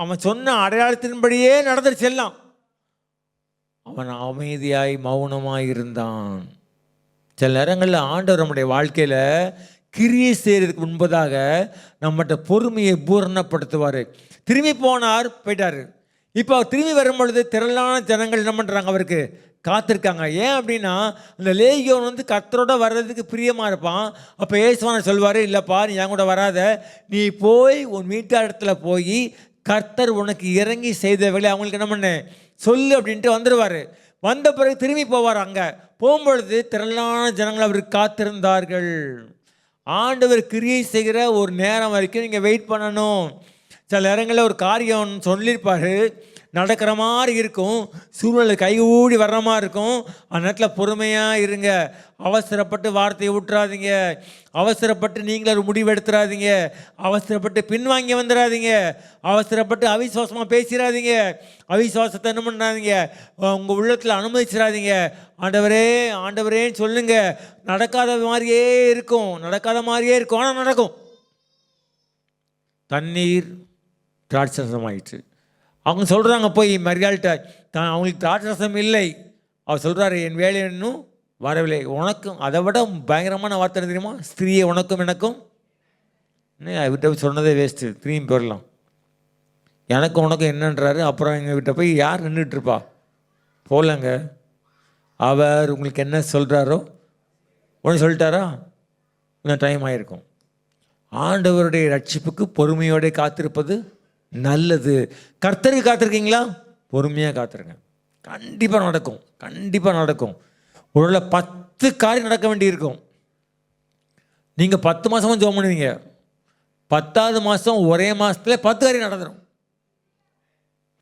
Speaker 4: அவன் சொன்ன அடையாளத்தின்படியே நடந்துருச்சு எல்லாம். அவன் அமைதியாய் மௌனமாய் இருந்தான். சில நேரங்களில் ஆண்டவர் நம்முடைய வாழ்க்கையில் கிரியை செய்கிறதுக்கு முன்பதாக நம்மகிட்ட பொறுமையை பூரணப்படுத்துவார். திரும்பி போனார், போயிட்டார். இப்போ திரும்பி வரும்பொழுது திரளான ஜனங்கள் என்ன பண்ணுறாங்க? அவருக்கு காத்திருக்காங்க. ஏன் அப்படின்னா, அந்த லேகியோன் வந்து கர்த்தரோட வர்றதுக்கு பிரியமாக இருப்பான். அப்போ ஏசுவான சொல்வார், இல்லைப்பா நீ என் கூட வராத, நீ போய் உன் வீட்டாஇடத்துல போய் கர்த்தர் உனக்கு இறங்கி செய்த வேலை அவங்களுக்கு என்ன பண்ண சொல்லு அப்படின்ட்டு வந்துடுவார். வந்த பிறகு திரும்பி போவார். அங்கே போகும்பொழுது திரளான ஜனங்கள் அவருக்கு காத்திருந்தார்கள். ஆண்டவர் கிரியை செய்கிற ஒரு நேரம் வரைக்கும் நீங்கள் வெயிட் பண்ணணும். சில நேரங்களில் ஒரு காரியம் சொல்லியிருப்பார், நடக்கிற மாதிரி இருக்கும், சூழ்நிலை கைகூடி வர்ற மாதிரி இருக்கும். அந்த நேரத்தில் பொறுமையாக இருங்க. அவசரப்பட்டு வார்த்தையை விட்டுறாதீங்க. அவசரப்பட்டு நீங்களே ஒரு முடிவு எடுத்துடாதீங்க. அவசரப்பட்டு பின்வாங்கி வந்துடாதீங்க. அவசரப்பட்டு அவிசுவாசமாக பேசிடாதீங்க. அவிசுவாசத்தை என்ன பண்ணாதீங்க, உங்கள் உள்ளத்தில் அனுமதிச்சிடாதீங்க. ஆண்டவரே ஆண்டவரேன்னு சொல்லுங்க. நடக்காத மாதிரியே இருக்கும், நடக்காத மாதிரியே இருக்கும், ஆனால் நடக்கும். தண்ணீர் திராட்சரசம் ஆயிடுச்சு. அவங்க சொல்கிறாங்க போய் மரியாள்கிட்ட, அவங்களுக்கு திராட்சரசம் இல்லை. அவர் சொல்கிறாரு, என் வேலை இன்னும் வரவில்லை. உனக்கும் அதை விட பயங்கரமான வார்த்தை தெரியுமா? ஸ்திரீயை உனக்கும் எனக்கும். விட்ட சொன்னதே வேஸ்ட்டு, திரும்பி போயிடலாம். எனக்கும் உனக்கும் என்னன்றாரு. அப்புறம் எங்கள் வீட்டை போய் யார் நின்றுட்டுருப்பா? போகலங்க. அவர் உங்களுக்கு என்ன சொல்கிறாரோ உடனே சொல்லிட்டாரா? இன்னும் டைம் ஆகிருக்கும். ஆண்டவருடைய ரட்சிப்புக்கு பொறுமையோடு காத்திருப்பது நல்லது. கர்த்தருக்கு காத்திருக்கீங்களா? பொறுமையாக காத்திருங்க. கண்டிப்பாக நடக்கும், கண்டிப்பாக நடக்கும். ஒரு 10 காரியம் நடக்க வேண்டியிருக்கும். நீங்கள் 10 மாதமும் ஜெபம் பண்ணுவீங்க, 10ஆவது மாதம் ஒரே மாதத்தில் 10 காரியம் நடந்துடும்.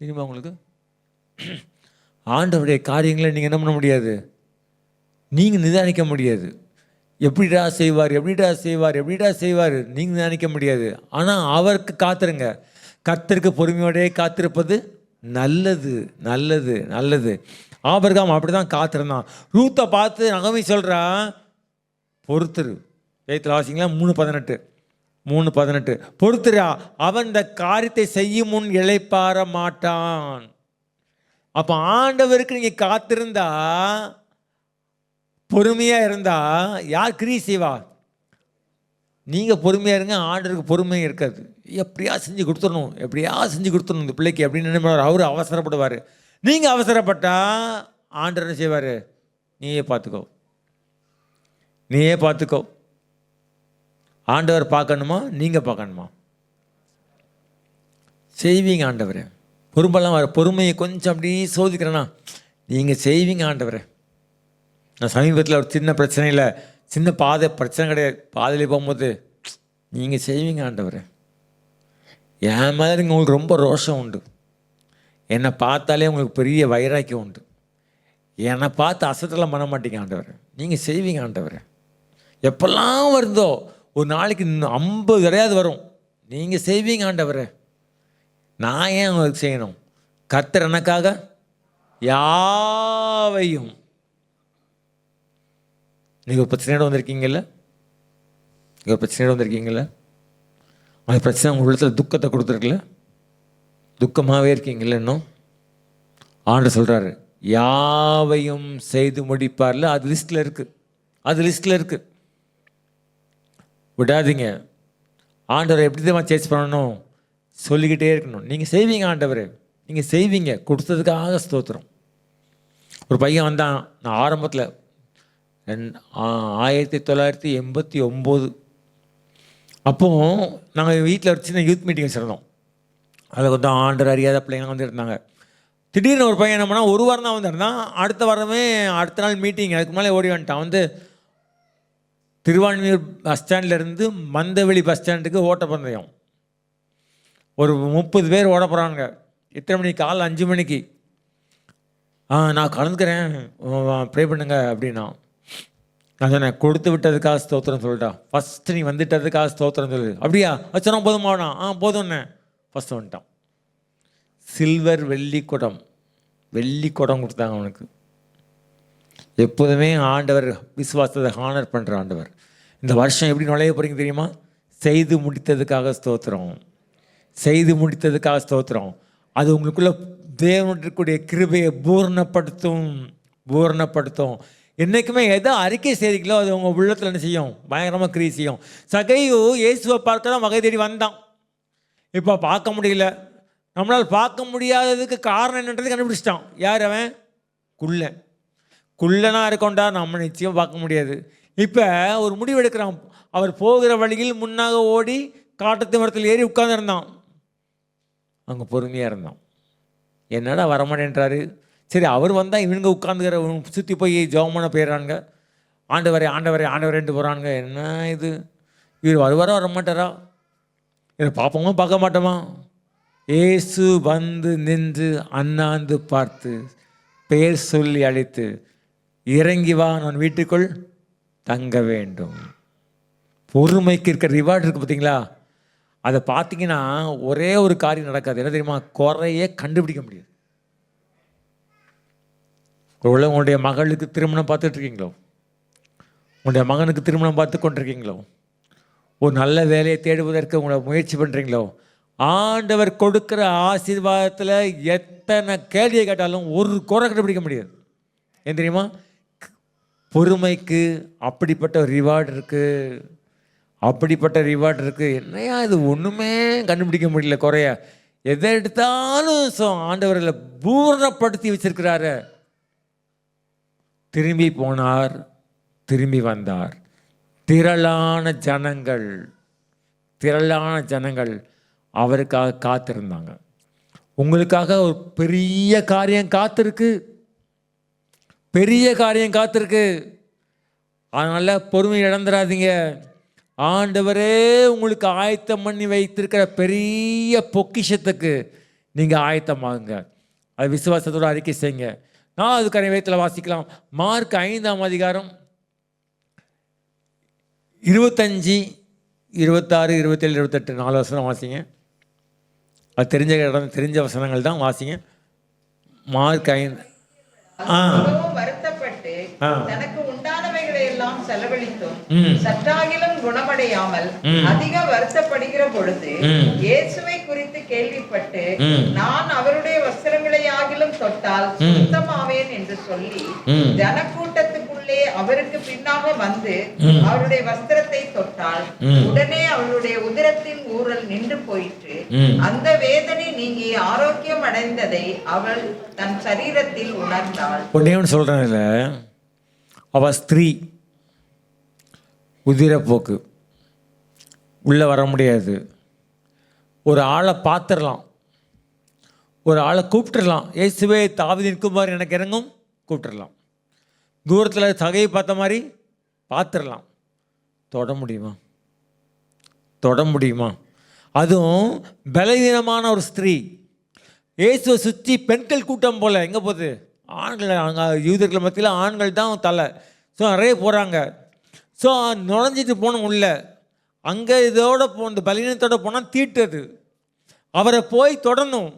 Speaker 4: தெரியுமா உங்களுக்கு? ஆண்டவருடைய காரியங்களை நீங்கள் என்ன பண்ண முடியாது, நீங்கள் நிதானிக்க முடியாது. எப்படிடா செய்வார், எப்படிடா செய்வார், எப்படிடா செய்வார் நீங்கள் நினைக்க முடியாது. ஆனால் அவருக்கு காத்திருங்க. கர்த்தருக்கு பொறுமையோடே காத்திருப்பது நல்லது, நல்லது, நல்லது. ஆபிரகாம் அப்படி தான் காத்திருந்தான். ரூத்தை பார்த்து நகமி சொல்கிறா, பொறுத்துரு. வேதத்தில் வாசிங்களா 3:18 பொறுத்துரா, அவன் இந்த காரியத்தை செய்யும் முன் இளைப்பாற மாட்டான். அப்போ ஆண்டவருக்கு நீங்கள் காத்திருந்தா, பொறுமையாக இருந்தா யார் கிரியை செய்வா? நீங்கள் பொறுமையாக இருங்க. ஆண்டவருக்கு பொறுமை இருக்காது. எப்படியா செஞ்சு கொடுத்துடணும், எப்படியா செஞ்சு கொடுத்துடணும் இந்த பிள்ளைக்கு அப்படின்னு நினைப்பார். அவர் அவசரப்படுவார். நீங்கள் அவசரப்பட்டா ஆண்டவர் என்ன செய்வார்? நீயே பார்த்துக்கோ, நீயே பார்த்துக்கோ. ஆண்டவர் பார்க்கணுமா, நீங்கள் பார்க்கணுமா? செய்வீங்க ஆண்டவரே. பொறுப்பெல்லாம் வர பொறுமையை கொஞ்சம் அப்படி சோதிக்கிறேன்னா நீங்கள் செய்வீங்க ஆண்டவரே. நான் சமீபத்தில் ஒரு சின்ன பிரச்சனையில், சின்ன பிரச்சனை கிடையாது, பாதையில் போகும்போது நீங்கள் செய்வீங்க ஆண்டவரே. என் மாதிரி உங்களுக்கு ரொம்ப ரோஷம் உண்டு, என்னை பார்த்தாலே உங்களுக்கு பெரிய வைராக்கியம் உண்டு, என்னை பார்த்து அசத்தெல்லாம் பண்ண மாட்டீங்க ஆண்டவரே. நீங்கள் செய்வீங்க ஆண்டவரே. எப்பெல்லாம் வருதோ ஒரு நாளைக்கு 50 கிடையாது வரும், நீங்கள் செய்வீங்க ஆண்டவரே. நான் ஏன் உங்களுக்கு செய்யணும்? கர்த்தர் எனக்காக யாவையும். நீங்கள் ஒரு பிரச்சனையோடு வந்திருக்கீங்கல்ல, நீங்கள் ஒரு பிரச்சனையோடு வந்திருக்கீங்கல்ல, அந்த பிரச்சனை உங்கள் உள்ளத்தில் துக்கத்தை கொடுத்துருக்குல்ல, துக்கமாகவே இருக்கீங்கல்ல, இன்னும் ஆண்டவர் சொல்கிறாரு யாவையும் செய்து முடிப்பார்ல. அது லிஸ்ட்டில் இருக்குது, அது லிஸ்ட்டில் இருக்குது. விடாதீங்க. ஆண்டவரை எப்படி தான் சேஸ் பண்ணணும் சொல்லிக்கிட்டே இருக்கணும். நீங்கள் செய்வீங்க ஆண்டவர், நீங்கள் செய்வீங்க. கொடுத்ததுக்காக ஸ்தோத்திரம். ஒரு பையன் வந்தான், நான் ஆரம்பத்தில் 1989 அப்போது நாங்கள் வீட்டில் ஒரு சின்ன யூத் மீட்டிங் வச்சுருந்தோம். அதில் கொஞ்சம் ஆண்டர் அறியாத பிள்ளைங்க வந்து இருந்தாங்க. திடீர்னு ஒரு பையன் என்ன பண்ணால், ஒரு வாரம் தான் வந்துருந்தான், அடுத்த வாரமே அடுத்த நாள் மீட்டிங், அதுக்கு மேலே ஓடி வந்துட்டான். வந்து திருவான்மியூர் பஸ் ஸ்டாண்ட்லேருந்து மந்தவெளி பஸ் ஸ்டாண்டுக்கு ஓட்டப்பந்தயம். ஒரு 30 பேர் ஓட போகிறாங்க. எத்தனை மணிக்கு? காலைல 5 மணிக்கு. நான் கலந்துக்கிறேன், ப்ரே பண்ணுங்க அப்படின்னா. நான் சொன்னேன், கொடுத்து விட்டதுக்காக ஸ்தோத்திரம் சொல்லிட்டா. ஃபஸ்ட்டு நீ வந்துட்டதுக்காக ஸ்தோத்திரம் சொல்லு. அப்படியா வச்சோன்னா போதுமாண்ணா? போதும்ண்ணே. ஃபஸ்ட்டு வந்துட்டான். சில்வர் வெள்ளி குடம் கொடுத்தாங்க அவனுக்கு. எப்போதுமே ஆண்டவர் விசுவாசத்தை ஹானர் பண்ணுற ஆண்டவர். இந்த வருஷம் எப்படி நுழைய போகிறீங்க தெரியுமா? செய்து முடித்ததுக்காக ஸ்தோத்திரம், செய்து முடித்ததுக்காக ஸ்தோத்திரம். அது உங்களுக்குள்ள தேவனுடைய கிருபையை பூரணப்படுத்தும். என்றைக்குமே எதை அறிக்கை செய்கிறீங்களோ அது உங்கள் உள்ளத்தில் என்ன செய்யும்? பயங்கரமாக கிரியை செய்யும். சகையு இயேசுவை பார்க்க தான் வகை தேடி வந்தான். இப்போ பார்க்க முடியல. நம்மளால் பார்க்க முடியாததுக்கு காரணம் என்னன்றது கண்டுபிடிச்சிட்டான். யார் அவன்? குள்ளனா இருக்கோண்டா, நம்ம நிச்சயம் பார்க்க முடியாது. இப்போ ஒரு முடிவு எடுக்கிறான். அவர் போகிற வழியில் முன்னாக ஓடி காட்டத்து மரத்தில் ஏறி உட்கார்ந்துருந்தான். அங்கே பொறுமையாக இருந்தான். என்னடா வரமாட்டேன்றாரு. சரி, அவர் வந்தால் இவனுங்க உட்காந்துக்கிற சுற்றி போய் ஜெபமான போயிடுறானுங்க. ஆண்டவரேன்ட்டு போகிறானுங்க. என்ன இது, இவர் வருவாரா வரமாட்டாரா? இதை பார்ப்போமா பார்க்க மாட்டோமா? இயேசு வந்து நின்று அண்ணாந்து பார்த்து பெயர் சொல்லி அழைத்து, இறங்கி வா, நான் வீட்டுக்குள் தங்க வேண்டும். பொறுமைக்கு இருக்கிற ரிவார்டு இருக்குது பார்த்தீங்களா? அதை பார்த்தீங்கன்னா ஒரே ஒரு காரியம் நடக்காது. என்ன தெரியுமா? குறைய கண்டுபிடிக்க முடியாது. உங்களுடைய மகளுக்கு திருமணம் பார்த்துட்ருக்கீங்களோ? உங்களுடைய மகனுக்கு திருமணம் பார்த்து கொண்டிருக்கீங்களோ? ஒரு நல்ல வேலையை தேடுவதற்கு உங்களை முயற்சி பண்ணுறீங்களோ? ஆண்டவர் கொடுக்குற ஆசீர்வாதத்தில் எத்தனை கேள்வியை கேட்டாலும் ஒரு குறை கண்டுபிடிக்க முடியாது. ஏன் தெரியுமா? பொறுமைக்கு அப்படிப்பட்ட ரிவார்டு இருக்குது. என்னையா இது, ஒன்றுமே கண்டுபிடிக்க முடியல குறைய. எதை எடுத்தாலும் ஆண்டவரில் பூரணப்படுத்தி வச்சிருக்கிறாரு. திரும்பி போனார், திரும்பி வந்தார். திரளான ஜனங்கள் அவருக்காக காத்திருந்தாங்க. உங்களுக்காக ஒரு பெரிய காரியம் காத்திருக்கு. அதனால் பொறுமை இழந்துடாதீங்க. ஆண்டவரே உங்களுக்கு ஆயத்தம் பண்ணி வைத்திருக்கிற பெரிய பொக்கிஷத்துக்கு நீங்கள் ஆயத்தமாகுங்க. அது விசுவாசத்தோடு அறிக்கை செய்யுங்க. நான் அதுக்கான வேதத்தில் வாசிக்கலாம். மார்க் 5ஆம் அதிகாரம் 25, 26, 27, 28 4 வசனம் வாசிங்க. அது தெரிஞ்ச வசனங்கள் தான் வாசிங்க. மார்க் 5.
Speaker 5: வருத்தப்பட்டு தனக்கு உண்டானவைகளை எல்லாம் செலவழித்தும் சற்றாகிலும் குணமடையாமல் அதிக வருத்தப்படுகிற பொழுது இயேசுவை குறித்து கேள்விப்பட்டு நான் அவருடைய வஸ்திரங்களையாகிலும் தொட்டால் சுத்தமாவேன் என்று சொல்லி ஜனக்கூட்டத்துக்குள்ளே அவருக்கு பின்னாக வந்து அவருடைய வஸ்திரத்தை தொட்டால் உடனே அவளுடைய உதரத்தின் ஊறல் நின்று போயிற்று. அந்த வேதனை நீங்கி ஆரோக்கியம் அடைந்ததை அவள் தன் சரீரத்தில் உணர்ந்தாள்.
Speaker 4: ஒன்னே ஒன்று சொல்கிறேன்ல, அவ ஸ்திரீ, உதிரப்போக்கு, உள்ளே வர முடியாது. ஒரு ஆளை பார்த்துடலாம், ஒரு ஆளை கூப்பிட்டுடலாம், இயேசுவே தாவீதின் குமாரன் எனக்கு இறங்கும் கூப்பிட்டுடலாம். தூரத்தில் சகையை பார்த்த மாதிரி பார்த்துடலாம். தொட முடியுமா? தொட முடியுமா? அதுவும் பலவீனமான ஒரு ஸ்திரீ. இயேசுவை சுற்றி பெண்கள் கூட்டம் போல். எங்கே போகுது? ஆண்கள், அங்கே யூதர்கள் மத்தியில் ஆண்கள் தான் தலை. ஸோ நிறைய போகிறாங்க. ஸோ நுழைஞ்சிட்டு போனோம் உள்ள. அங்கே இதோட இந்த பலவீனத்தோடு போனால் தீட்டுது. அவரை போய் தொடணும்.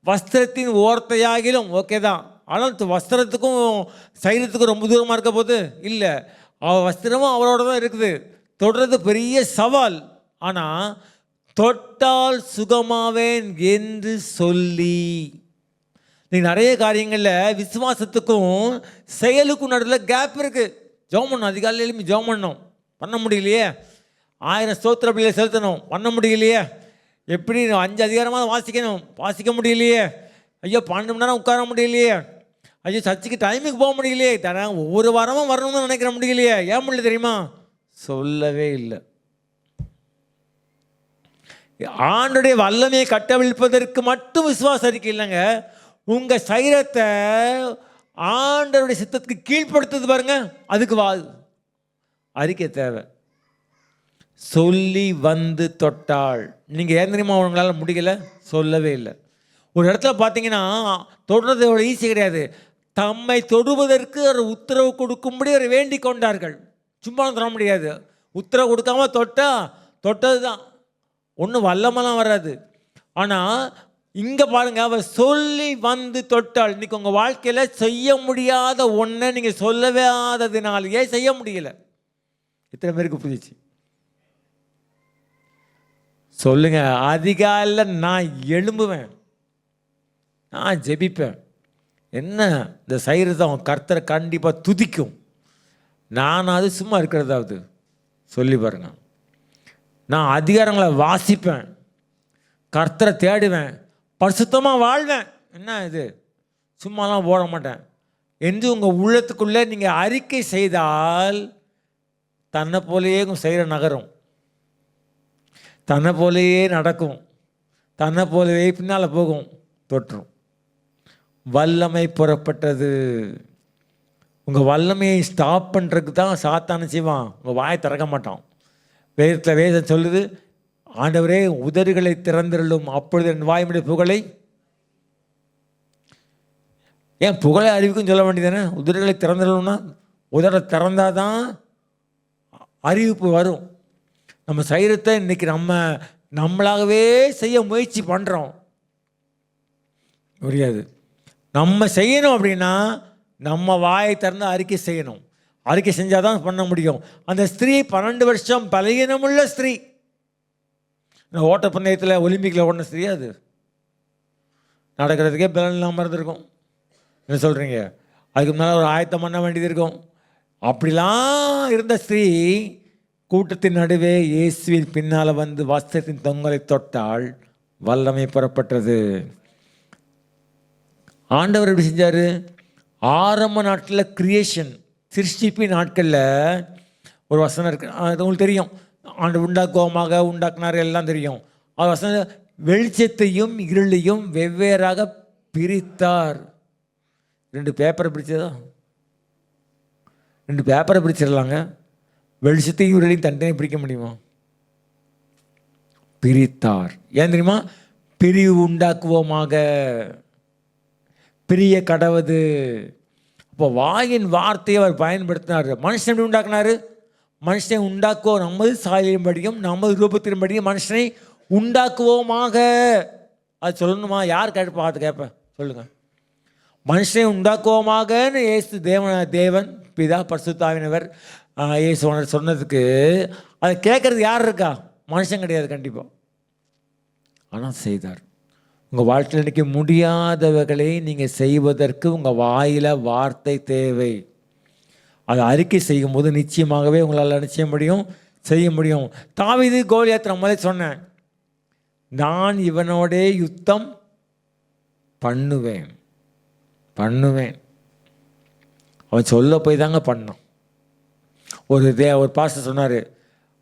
Speaker 4: வஸ்திரத்தின் ஓரத்தையாகிலும் ஓகே தான், ஆனால் வஸ்திரத்துக்கும் சைரத்துக்கும் ரொம்ப தூரமாக இருக்க போது இல்லை. அவள் வஸ்திரமும் அவரோட தான் இருக்குது. தொடுறது பெரிய சவால். ஆனால் தொட்டால் சுகமாவேன் என்று சொல்லி, நீ நிறைய காரியங்களில் விசுவாசத்துக்கும் செயலுக்கும் நடுவில் கேப் இருக்குது. ஜெபம் பண்ணணும், அதிகாலையில் எழுப்பி ஜெபம் பண்ணணும், பண்ண முடியலையே. 1000 ஸ்தோத்திர பலியை செலுத்தணும், பண்ண முடியலையே. எப்படி 5 அதிகாரமாக வாசிக்கணும், வாசிக்க முடியலையே. ஐயோ 12 மணி நேரம் உட்கார முடியலையே. ஐயோ சர்ச்சுக்கு டைமுக்கு போக முடியலையே. ஒவ்வொரு வாரமும் வரணும்னு நினைக்கிற முடியலையே. ஏன் முடியல தெரியுமா? சொல்லவே இல்லை. ஆண்டுடைய வல்லமையை கட்டவிழ்ப்பதற்கு மட்டும் விசுவாச அறிக்கை இல்லைங்க. உங்கள் சரீரத்தை ஆண்டவருடைய சித்தத்துக்கு கீழ்ப்படுத்துது பாருங்க, அதுக்கு அறிக்கை தேவை. சொல்லி வந்து தொட்டாள். நீங்கள் ஏன் தெரியுமா அவங்களால முடியலை? சொல்லவே இல்லை. ஒரு இடத்துல பார்த்தீங்கன்னா தொடுறது அவ்வளோ ஈஸி கிடையாது. தம்மை தொடுவதற்கு ஒரு உத்தரவு கொடுக்கும்படி அவர் வேண்டிக் கொண்டார்கள். சும்மா தொட முடியாது. உத்தரவு கொடுக்காம தொட்டது தான். ஒன்றும் வல்லமெல்லாம் வராது. ஆனால் இங்கே பாருங்கள், அவர் சொல்லி வந்து தொட்டாள். இன்றைக்கி உங்கள் வாழ்க்கையில் செய்ய முடியாத ஒன்றை நீங்கள் சொல்லவே ஆததுனாலேயே செய்ய முடியலை. இத்தனை பேருக்கு புரிஞ்சிச்சு. சொல்லுங்க, அதிகாலையில் நான் எழும்புவேன், நான் ஜெபிப்பேன். என்ன இந்த சைரத்தை அவன் கர்த்தரை கண்டிப்பாக துதிக்கும். நான் அது சும்மா இருக்கிறதாவது சொல்லி பாருங்க. நான் அதிகாரங்களை வாசிப்பேன், கர்த்தரை தேடுவேன், பரிசுத்தமாக வாழ்வேன். என்ன இது சும்மாலாம் ஓட மாட்டேன் என்று உங்கள் உள்ளத்துக்குள்ளே நீங்கள் அறிக்கை செய்தால் தன்னை போலேயே செய்கிற நகரும், தன்னை போலேயே நடக்கும், தன்னை போலவே பின்னால் போகும், தொற்றும். வல்லமை புறப்பட்டது. உங்கள் வல்லமையை ஸ்டாப் பண்ணுறதுக்கு தான் சாத்தான செய்வான். உங்கள் வாயை திறக்க மாட்டான். வேதம் சொல்லுது, ஆண்டவரே உதடுகளை திறந்திரலும், அப்பொழுது என் வாய்மொழி புகழை. ஏன் புகழை அறிவிக்கும் சொல்ல வேண்டியதானே? உதடுகளை திறந்திரலும்னா உதட திறந்தாதான் அறிவிப்பு வரும். நம்ம சரீரத்தை இன்னைக்கு நம்மளாகவே செய்ய முயற்சி பண்ணுறோம், முடியாது. நம்ம செய்யணும் அப்படின்னா நம்ம வாயை திறந்து அறிக்கை செய்யணும். அறிக்கை செஞ்சால் தான் பண்ண முடியும். அந்த ஸ்திரீ 12 வருஷம் பலகீனமுள்ள ஸ்திரீ. ஓட்டப்பந்தயத்தில் ஒலிம்பிக்கில் ஓடின ஸ்திரீ. அது நடக்கிறதுக்கே பலன் இல்லாமல் இருந்திருக்கும். என்ன சொல்கிறீங்க? அதுக்கு முன்னால் ஒரு ஆயத்தம் பண்ண வேண்டியது இருக்கும். அப்படிலாம் இருந்த ஸ்திரீ கூட்டத்தின் நடுவே இயேசுவின் பின்னால் வந்து வஸ்திரத்தின் தொங்கலை தொட்டால் வல்லமை புறப்பட்டது. ஆண்டவர் எப்படி செஞ்சார்? ஆரம்ப நாட்களில் கிரியேஷன், சிருஷ்டிப்பு நாட்களில் ஒரு வசனம் இருக்குது, அது உங்களுக்கு தெரியும். ஆண்டு உண்டாக்குவமாக உண்டாக்குனார், எல்லாம் தெரியும். அது வசனம், வெளிச்சத்தையும் இருளையும் வெவ்வேறாக பிரித்தார். 2 பேப்பரை பிரித்ததா? 2 பேப்பரை பிரிச்சிடலாங்க. வெளிச்சத்தையும் இருளையும் தனித்தனி பிரிக்க முடியுமா? பிரித்தார். ஏன் தெரியுமா? பிரிவு உண்டாக்குவோமாக, பிரிய கடவுது. அப்போ வாயின் வார்த்தையை அவர் பயன்படுத்தினார். மனுஷன் எப்படி உண்டாக்குனார்? மனுஷனை உண்டாக்குவோம், நமது சாயலின்படியும் நமது ரூபத்தின்படியும் மனுஷனை உண்டாக்குவோமாக. அது சொல்லணுமா? யார் கேட்பா? அது கேட்பேன், சொல்லுங்கள். மனுஷனை உண்டாக்குவோமாகன்னு ஏசு தேவன் பிதா பரிசுத்த ஆவியானவர் இயேசுவானவர் சொன்னதுக்கு அதை கேட்குறது யார் இருக்கா? மனுஷன் கிடையாது கண்டிப்பாக. ஆனால் செய்தார். உங்கள் வாழ்க்கையில் இன்றைக்கி முடியாதவைகளை நீங்கள் செய்வதற்கு உங்கள் வாயில் வார்த்தை தேவை. அதை அறிக்கை செய்யும்போது நிச்சயமாகவே உங்களால் நிச்சய முடியும், செய்ய முடியும். தாவீது கோலியாத் நம்மளே சொன்னேன், நான் இவனோடே யுத்தம் பண்ணுவேன். அவன் சொல்ல போய் தாங்க பண்ணான். ஒரு பாஸ்டர் சொன்னார்,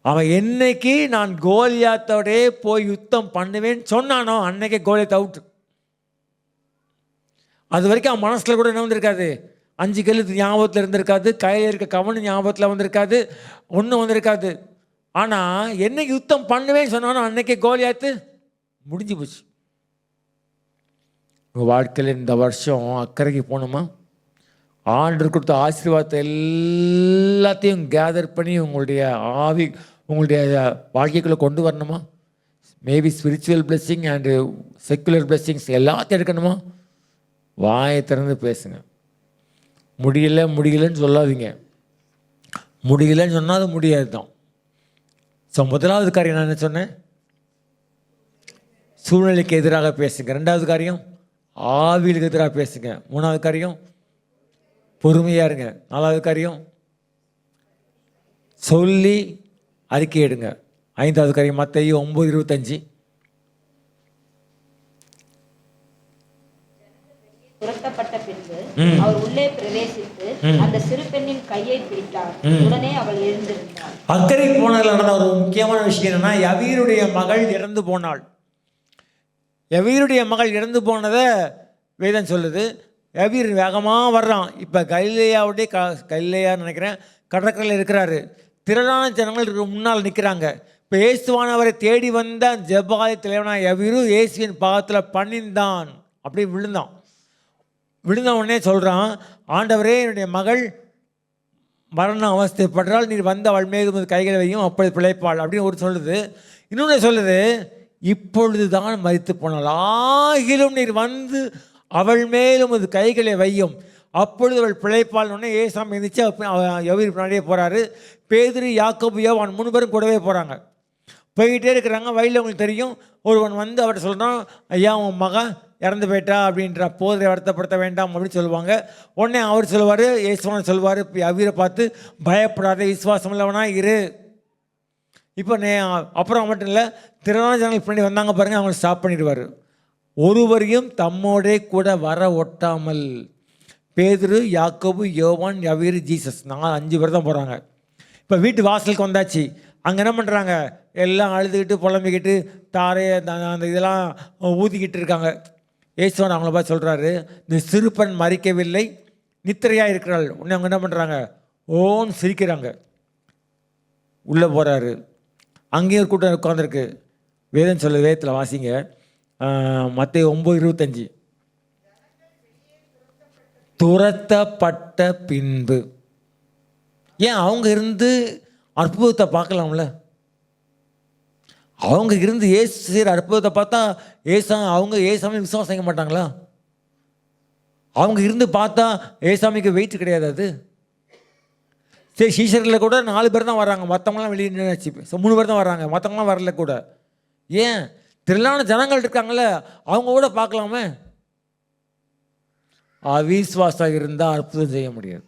Speaker 4: அவன் என்னைக்கு நான் கோலியாத்தோடே போய் யுத்தம் பண்ணுவேன்னு சொன்னானோ அன்னைக்கே கோலியாத் அவுட். அது வரைக்கும் அவன் மனசில் கூட என்ன வந்திருக்காது, 5 கல் ஞாபகத்தில் இருந்திருக்காது, கையில் இருக்க கவனம் ஞாபகத்தில் வந்திருக்காது, ஒன்றும் வந்திருக்காது. ஆனால் என்னைக்கு யுத்தம் பண்ணுவேன்னு சொன்னானோ அன்னைக்கே கோலியாத்து முடிஞ்சு போச்சு. உங்கள் வாழ்க்கையில் இந்த வருஷம் அக்கறைக்கு போகணுமா? ஆண்டவர் கொடுத்த ஆசீர்வாதத்தை எல்லாத்தையும் கேதர் பண்ணி உங்களுடைய வாழ்க்கைக்குள்ளே கொண்டு வரணுமா? Maybe spiritual blessing and secular blessings எல்லாத்தையும் எடுக்கணுமா? வாயை திறந்து பேசுங்க. முடியலன்னு சொல்லாதீங்க. முடியலன்னு சொன்னால் அது முடியாது தான். ஸோ முதலாவது காரியம் நான் என்ன சொன்னேன்? சூழ்நிலைக்கு எதிராக பேசுங்க. 2வது காரியம் ஆவிலுக்கு எதிராக பேசுங்க. 3வது காரியம் பொறுமையாக இருங்க. 4வது காரியம் சொல்லி அறிக்கை எடுங்க. 5வது காரியம் மத்தேயு 9:25
Speaker 6: துரத்தப்பட்ட பின்பு அவர் உள்ளே பிரவேசித்து அந்த சிறு பெண்ணின் கையை பிடித்தார். உடனே அவள் எழுந்திருந்தாள்.
Speaker 4: அக்கறை போனதில் நடந்த ஒரு முக்கியமான விஷயம் என்னன்னா, யவீருடைய மகள் இறந்து போனாள். யவீருடைய மகள் இறந்து போனதை வேதம் சொல்லுது. யவீர் வேகமாக வர்றான். இப்போ கலிலேயான்னு நினைக்கிறேன், கடற்கரையில் இருக்கிறாரு. திரளான ஜனங்களுக்கு முன்னால் நிற்கிறாங்க. இப்போ இயேசுவானவரை தேடி வந்த ஜெபாலய தலைவனான யவீரு இயேசுவின் பாகத்தில் பணிந்தான். அப்படி விழுந்த உடனே சொல்கிறான், ஆண்டவரே என்னுடைய மகள் மரண அவஸ்தைப்படுறாள், நீர் வந்து அவள் மீது கைகளை வையும், அப்படி பிழைப்பாள் அப்படின்னு ஒரு சொல்லுது. இன்னொன்று சொல்லுது, இப்பொழுது தான் மரித்து போனாள், ஆகிலும் நீர் வந்து அவள் மேலும் அது கைகளை வையும், அப்பொழுது அவள் பிழைப்பாள். உடனே ஏசாமி இருந்துச்சு. யவீர் பின்னாடியே போகிறாரு. பேதுரு, யாக்கோபு, யோவான் 3 பேரும் கூடவே போகிறாங்க. போய்கிட்டே இருக்கிறாங்க. வழியில் உங்களுக்கு தெரியும், ஒருவன் வந்து அவர்கிட்ட சொல்கிறான், ஐயா உன் மகன் இறந்து போயிட்டா அப்படின்ற, போதை வருத்தப்படுத்த வேண்டாம் அப்படின்னு சொல்லுவாங்க. உடனே அவர் சொல்லுவார், இயேசுவான் சொல்லுவார் யவீரை பார்த்து, பயப்படாத, விசுவாசம் இல்லவனா இரு. இப்போ அப்புறம் மட்டும் இல்லை, திரளான ஜனங்கள் பின்னாடி வந்தாங்க பாருங்கள், அவங்களை ஸ்டாப் பண்ணிடுவார். ஒருவரையும் தம்மோடே கூட வர ஒட்டாமல். பேதுரு, யாக்கோபு, யோவான், யவீர், ஜீசஸ் 5 பேர் தான் போகிறாங்க. இப்போ வீட்டு வாசலுக்கு வந்தாச்சு. அங்கே என்ன பண்ணுறாங்க, எல்லாம் அழுதுகிட்டு புலம்பிக்கிட்டு தாரையை அந்த இதெல்லாம் ஊதிக்கிட்டு இருக்காங்க. இயேசுவான் அவங்கள பார்த்து சொல்கிறாரு, இந்த சிறுபெண் மறிக்கவில்லை, நித்திரையாக இருக்கிறாள். உடனே அவங்க என்ன பண்ணுறாங்க, ஓன்னு சிரிக்கிறாங்க. உள்ளே போகிறாரு. அங்கேயும் ஒரு கூட்டம் உட்காந்துருக்கு. வேதம் சொல்ல, வேதத்தில் வாசிங்க, மத்தேயு 9:25. துரத்தப்பட்ட பின்பு. ஏன் அவங்க இருந்து அற்புதத்தை பார்க்கலாம்ல? அவங்க இருந்து ஏசு செய்கிற அற்புதத்தை பார்த்தா அவங்க ஏசாமி விசுவாசம் செய்ய மாட்டாங்களா? அவங்க இருந்து பார்த்தா ஏசாமிக்கு வெயிட் கிடையாது. அது சரி, சீஷர்களில் கூட 4 பேர் தான் வர்றாங்க, மற்றவங்களாம் வெளியே நினைச்சு 3 பேர் தான் வர்றாங்க, மற்றவங்களாம் வரல கூட. ஏன்? திரளான ஜனங்கள் இருக்காங்களே, அவங்க கூட பார்க்கலாமே. அவிஸ்வாசம் இருந்தால் அற்புதம் செய்ய முடியாது.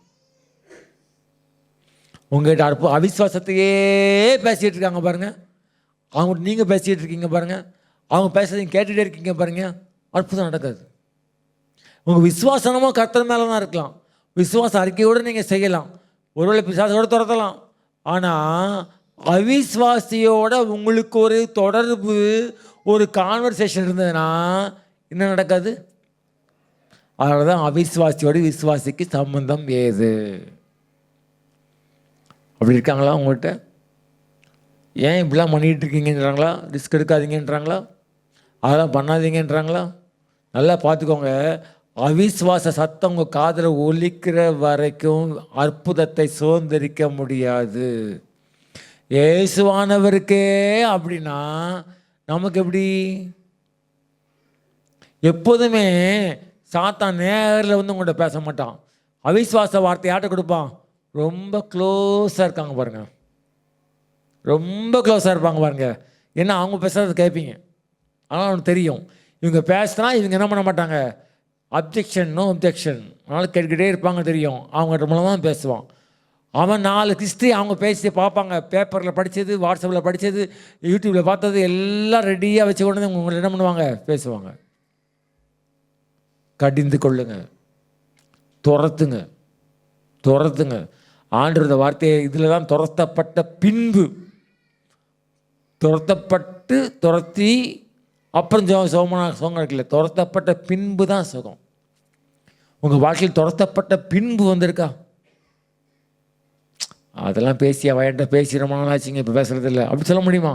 Speaker 4: உங்கள்கிட்ட அவிஸ்வாசத்தையே பேசிகிட்டு இருக்காங்க பாருங்கள். அவங்ககிட்ட நீங்கள் பேசிகிட்டு இருக்கீங்க பாருங்கள், அவங்க பேசுறதையும் கேட்டுகிட்டே இருக்கீங்க பாருங்கள், அற்புதம் நடக்காது. உங்கள் விசுவாசனமாக கர்த்தர் மேலே தான் இருக்கலாம். விசுவாச அறிக்கையோடு நீங்கள் செய்யலாம், ஒருவேளை பிசாசோடு துரத்தலாம். ஆனால் அவிஸ்வாசியோட உங்களுக்கு ஒரு தொடர்பு, ஒரு கான்வர்சேஷன் இருந்ததுன்னா என்ன நடக்காது? அதனால தான் அவிஸ்வாசியோடு விசுவாசிக்கு சம்பந்தம் ஏது. அப்படி இருக்காங்களா உங்கள்கிட்ட? ஏன் இப்படிலாம் பண்ணிகிட்டு இருக்கீங்கன்றாங்களா? ரிஸ்க் எடுக்காதீங்கன்றாங்களா? அதெல்லாம் பண்ணாதீங்கன்றாங்களா? நல்லா பார்த்துக்கோங்க. அவிஸ்வாச சத்தம் உங்கள் காதில் ஒலிக்கிற வரைக்கும் அற்புதத்தை சுதந்திரிக்க முடியாது. இயேசுவானவருக்கே அப்படின்னா நமக்கு எப்படி? எப்போதுமே சாத்தான் நேரில் வந்து உங்கள்கிட்ட பேச மாட்டான். அவிஸ்வாச வார்த்தை யார்கிட்ட கொடுப்பான்? ரொம்ப க்ளோஸாக இருக்காங்க பாருங்கள், ரொம்ப க்ளோஸாக இருப்பாங்க பாருங்க. ஏன்னா அவங்க பேசுகிறது கேட்பீங்க. ஆனால் அவனுக்கு தெரியும் இவங்க பேசுனா இவங்க என்ன பண்ண மாட்டாங்க, அப்ஜெக்ஷன் நோ அப்ஜெக்ஷன், அதனால் கேட்டுக்கிட்டே இருப்பாங்க. தெரியும் அவங்க மூலமாக தான் பேசுவான். அவன் 4 ஹிஸ்ட்ரி அவங்க பேசி பார்ப்பாங்க. பேப்பரில் படித்தது, வாட்ஸ்அப்பில் படித்தது, யூடியூப்பில் பார்த்தது எல்லாம் ரெடியாக வச்சு கொண்டு வந்து உங்களை என்ன பண்ணுவாங்க, பேசுவாங்க. கடிந்து கொள்ளுங்க, துரத்துங்க, துரத்துங்க. ஆண்டவருடைய வார்த்தையை இதில் தான் துரத்தப்பட்ட பின்பு, துரத்தப்பட்டு துரத்தி அப்புறம் சுகம் கிடைக்கல, துரத்தப்பட்ட பின்பு தான் சுகம். உங்கள் வாழ்க்கையில் துரத்தப்பட்ட பின்பு வந்திருக்கா? அதெல்லாம் பேசி அவன்கிட்ட பேசி ரொம்ப நாள் ஆச்சுங்க, இப்போ பேசுறது இல்லை அப்படி சொல்ல முடியுமா?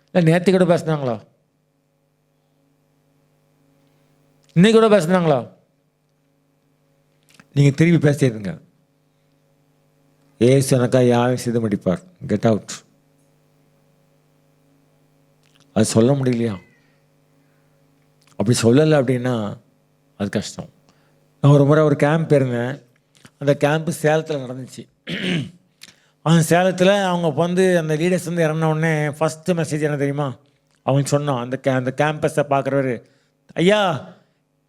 Speaker 4: இல்லை நேற்று கூட பேசுனாங்களா, இன்னைக்கு கூட பேசுனாங்களா? நீங்கள் திரும்பி பேசிடுங்க. ஏசு எனக்கா யாரும் செய்து முடிப்பார், கெட் அவுட். அது சொல்ல முடியலையா? அப்படி சொல்லலை அப்படின்னா அது கஷ்டம். நான் ஒரு முறை ஒரு கேம்ப் இருந்தேன். அந்த கேம்ப்பு சேலத்தில் நடந்துச்சு. அந்த சேலத்தில் அவங்க வந்து அந்த லீடர்ஸ் வந்து இறங்கின உடனே ஃபஸ்ட்டு மெசேஜ் என்ன தெரியுமா? அவங்க சொன்னான், அந்த கேம்பஸை பார்க்குறவர், ஐயா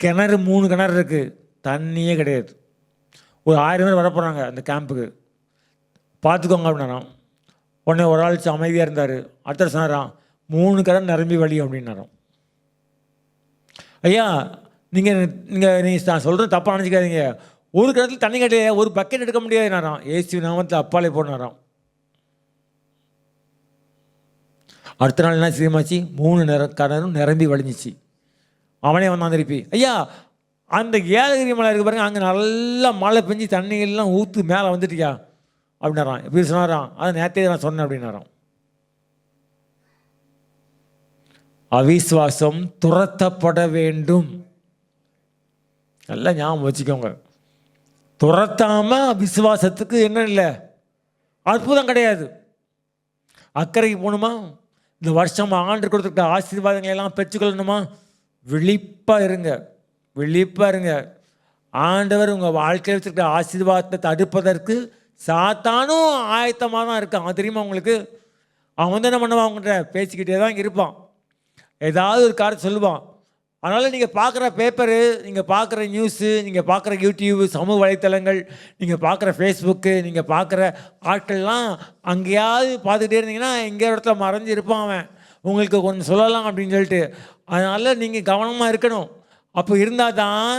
Speaker 4: கிணறு 3 கிணறு இருக்குது, தண்ணியே கிடையாது, ஒரு 1000 பேர் வரப்போகிறாங்க அந்த கேம்புக்கு, பார்த்துக்கோங்க அப்படின்னாராம். உடனே ஒரு ஆள் அமைதியாக இருந்தார். அடுத்த சொன்னாராம், 3 கிணறு நிரம்பி வழி அப்படின்னாராம். ஐயா நீங்கள் நான் சொல்கிறது தப்பாக நினச்சிக்காதீங்க, ஒரு கிணத்துல தண்ணி கிடையாது, ஒரு பக்கெட் எடுக்க முடியாதுனாராம். ஏசு நாமத்தில் அப்பாலே போனாராம். அடுத்த நாள் என்ன செய்யமாச்சு, 3 கிணறும் நிரம்பி வழிஞ்சிச்சு. அவனே வந்தான் திருப்பி, ஐயா அந்த ஏலகிரி மலை இருக்கு பாருங்க, அங்கே நல்லா மழை பெஞ்சு தண்ணியெல்லாம் ஊற்று மேலே வந்துட்டியா அப்படின்னாராம். எப்படி சொன்னாராம்? அதை நேற்றே நான் சொன்னேன் அப்படின்னாராம். அவிசுவாசம் துரத்தப்பட வேண்டும். நல்லா ஞாபகம் வச்சுக்கோங்க. துரத்தாம விசுவாசத்துக்கு என்ன இல்லை, அற்புதம் கிடையாது. அக்கறைக்கு போகணுமா, இந்த வருஷம் ஆண்டு கொடுத்துருக்க ஆசீர்வாதங்களை எல்லாம் பெற்றுக்கொள்ளணுமா, விழிப்பாக இருங்க, விழிப்பாக இருங்க. ஆண்டவர் உங்கள் வாழ்க்கையில் வச்சுருக்க ஆசீர்வாதத்தை தடுப்பதற்கு சாத்தானும் ஆயத்தமாக தான் இருக்கான். தெரியுமா உங்களுக்கு? அவன் வந்து என்ன பண்ணுவான், அவங்ககிட்ட பேசிக்கிட்டே தான் இருப்பான், ஏதாவது ஒரு காரணம் சொல்லுவான். அதனால் நீங்கள் பார்க்குற பேப்பரு, நீங்கள் பார்க்குற நியூஸு, நீங்கள் பார்க்குற யூடியூப், சமூக வலைத்தளங்கள், நீங்கள் பார்க்குற ஃபேஸ்புக்கு, நீங்கள் பார்க்குற ஆட்கள்லாம் அங்கேயாவது பார்த்துக்கிட்டே இருந்தீங்கன்னா எங்கேயோ இடத்துல மறைஞ்சு இருப்பான் அவன், உங்களுக்கு கொஞ்சம் சொல்லலாம் அப்படின்னு சொல்லிட்டு. அதனால் நீங்கள் கவனமாக இருக்கணும். அப்போ இருந்தால் தான்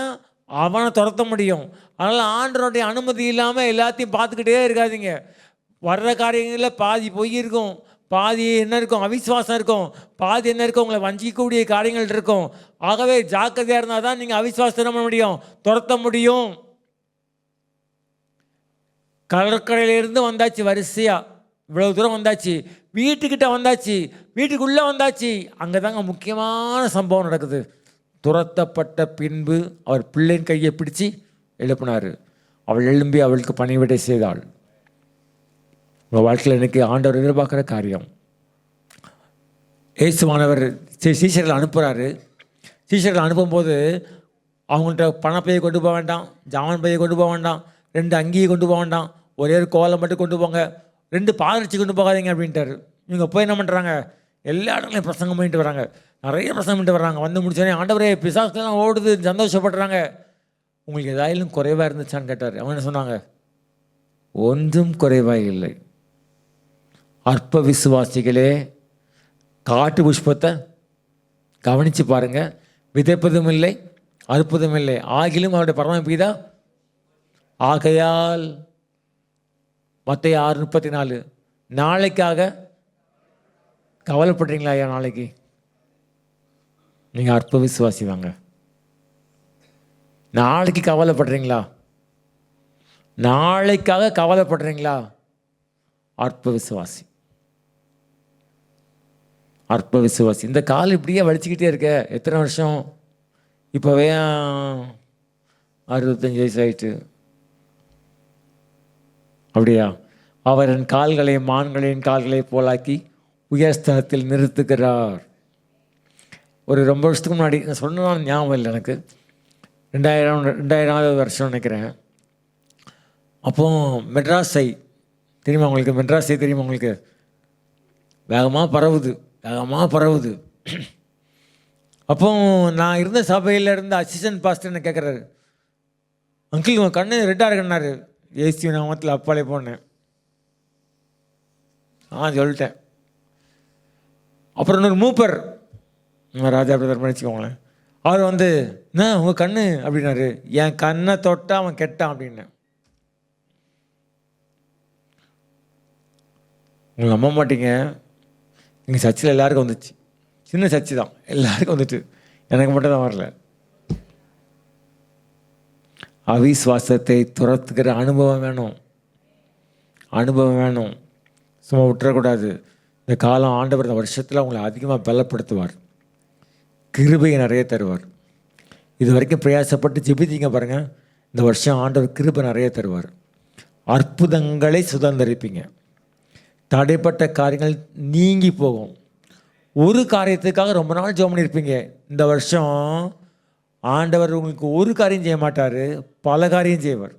Speaker 4: அவனை துரத்த முடியும். அதனால் ஆண்டவருடைய அனுமதி இல்லாமல் எல்லாத்தையும் பார்த்துக்கிட்டே இருக்காதீங்க. வர்ற காரியங்களில் பாதி பொய் இருக்கும், பாதி என்ன இருக்கும், அவிசுவாசம் இருக்கும், பாதி என்ன இருக்கும், உங்களை வஞ்சிக்கக்கூடிய காரியங்கள் இருக்கும். ஆகவே ஜாக்கிரதையாக இருந்தால் தான் நீங்கள் அவிசுவாசம் பண்ண முடியும், துரத்த முடியும். கடற்கரையிலேருந்து வந்தாச்சு, வரிசையாக இவ்வளோ தூரம் வந்தாச்சு, வீட்டுக்கிட்ட வந்தாச்சு, வீட்டுக்குள்ளே வந்தாச்சு. அங்கே தாங்க முக்கியமான சம்பவம் நடக்குது. துரத்தப்பட்ட பின்பு அவர் பிள்ளையின் கையை பிடிச்சி எழுப்பினார். அவள் எழும்பி அவளுக்கு பணிவிடை செய்தாள். உங்கள் வாழ்க்கையில் இன்றைக்கி ஆண்டவர் எதிர்பார்க்குற காரியம், இயேசுவானவர் சீஷர்களை அனுப்புகிறாரு. சீஷர்களை அனுப்பும்போது அவங்கள்ட்ட பணப்பையை கொண்டு போக வேண்டாம், ஜாமான் பையை கொண்டு போக வேண்டாம், 2 அங்கியை கொண்டு போக வேண்டாம், ஒரே ஒரு கோலம் மட்டும் கொண்டு போங்க, 2 பாதரட்சி கொண்டு போகாதீங்க அப்படின்ட்டார். இவங்க போய் என்ன பண்ணுறாங்க, எல்லா இடங்களையும் பிரசங்கம் பண்ணிட்டு வராங்க, நிறைய பிரசங்கம் பண்ணிட்டு வராங்க. வந்து முடிச்சோடனே ஆண்டவரே பிசாசுலாம் ஓடுது, சந்தோஷப்படுறாங்க. உங்களுக்கு ஏதாயிலும் குறைவாக இருந்துச்சான்னு கேட்டார். அவங்க என்ன சொன்னாங்க, ஒன்றும் குறைவாக இல்லை. அற்ப விசுவாசிகளே, காட்டு புஷ்பத்தை கவனித்து பாருங்கள், விதைப்பதும் இல்லை அற்புதம் இல்லை, ஆகிலும் அவருடைய பரமபிதா. ஆகையால் மத்தேயு 6:34, நாளைக்காக கவலைப்படுறீங்களா ஐயா? நாளைக்கு நீங்கள் அற்ப விசுவாசி வாங்க. நாளைக்கு கவலைப்படுறீங்களா? நாளைக்காக கவலைப்படுறீங்களா? அற்ப விசுவாசி, அற்ப விசுவாசி. இந்த கால் இப்படியே வலிச்சுக்கிட்டே இருக்க, எத்தனை வருஷம்? இப்போவே 65 வயசு ஆயிட்டு. அப்படியா? அவர் என் கால்களை மான்களின் கால்களை போலாக்கி உயர்ஸ்தலத்தில் நிறுத்துகிறார். ஒரு ரொம்ப வருஷத்துக்கு முன்னாடி நான் சொன்னதான் ஞாபகம் இல்லை எனக்கு, 2000 வருஷம் நினைக்கிறேன். அப்போ மெட்ராஸை தெரியுமா உங்களுக்கு? மெட்ராஸை தெரியுமா உங்களுக்கு? வேகமாக பரவுது. அப்போ நான் இருந்த சபையில் இருந்த அசிஸ்டன்ட் பாஸ்டர் என்ன கேட்குறாரு, அங்கிள் உங்கள் கண்ணு ரெட்டாக இருக்குன்னாரு. ஏசி நாமத்தில் அப்பாலே போனேன். சொல்லிட்டேன். அப்புறம் இன்னொரு மூப்பர், ராஜா பிரதர் வச்சுக்கோங்களேன், அவர் வந்து என்ன உங்கள் கண்ணு அப்படின்னாரு. என் கண்ணை தொட்டா அவன் கெட்டான் அப்படின்னு. உங்களை நம்ப மாட்டீங்க, எங்கள் சர்ச்சில் எல்லாருக்கும் வந்துச்சு. சின்ன சர்ச்சு தான், எல்லாருக்கும் வந்துட்டு, எனக்கு மட்டும் தான் வரல. அவிசுவாசத்தை துரத்துக்கிற அனுபவம் வேணும். சும்மா விட்டுறக்கூடாது. இந்த காலம் ஆண்டவர் இந்த வருஷத்தில் உங்களை அதிகமாக பலப்படுத்துவார், கிருபையை நிறைய தருவார். இது வரைக்கும் பிரயாசப்பட்டு ஜெபித்தீங்க பாருங்கள், இந்த வருஷம் ஆண்டவர் கிருபை நிறைய தருவார். அற்புதங்களை சுதந்திரிப்பீங்க. தடைப்பட்ட காரியங்கள் நீங்கி போகும். ஒரு காரியத்துக்காக ரொம்ப நாள் ஜெபம் பண்ணியிருப்பீங்க. இந்த வருஷம் ஆண்டவர் உங்களுக்கு ஒரு காரியம் செய்ய மாட்டார், பல காரியம் செய்வார்.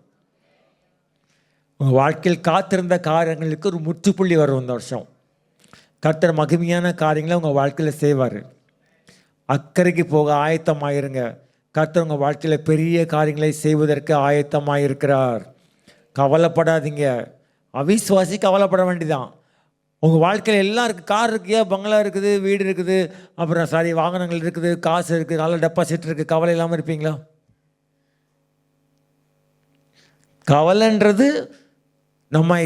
Speaker 4: உங்கள் வாழ்க்கையில் காத்திருந்த காரியங்களுக்கு ஒரு முற்றுப்புள்ளி வரும். இந்த வருஷம் கர்த்தர் மகிமையான காரியங்களை உங்கள் வாழ்க்கையில் செய்வார். அக்கறைக்கு போக ஆயத்தமாயிருங்க. கர்த்தர் உங்கள் வாழ்க்கையில் பெரிய காரியங்களை செய்வதற்கு ஆயத்தமாயிருக்கிறார். கவலைப்படாதீங்க. அவிசுவாசி கவலைப்பட வேண்டியதான். உங்கள் வாழ்க்கையில் எல்லாம் இருக்குது. கார் இருக்குது, பங்களா இருக்குது, வீடு இருக்குது, அப்புறம் வாகனங்கள் இருக்குது, காசு இருக்குது, நல்ல டெபாசிட் இருக்குது. கவலை இல்லாமல் இருப்பீங்களா? கவலைன்றது நம்ம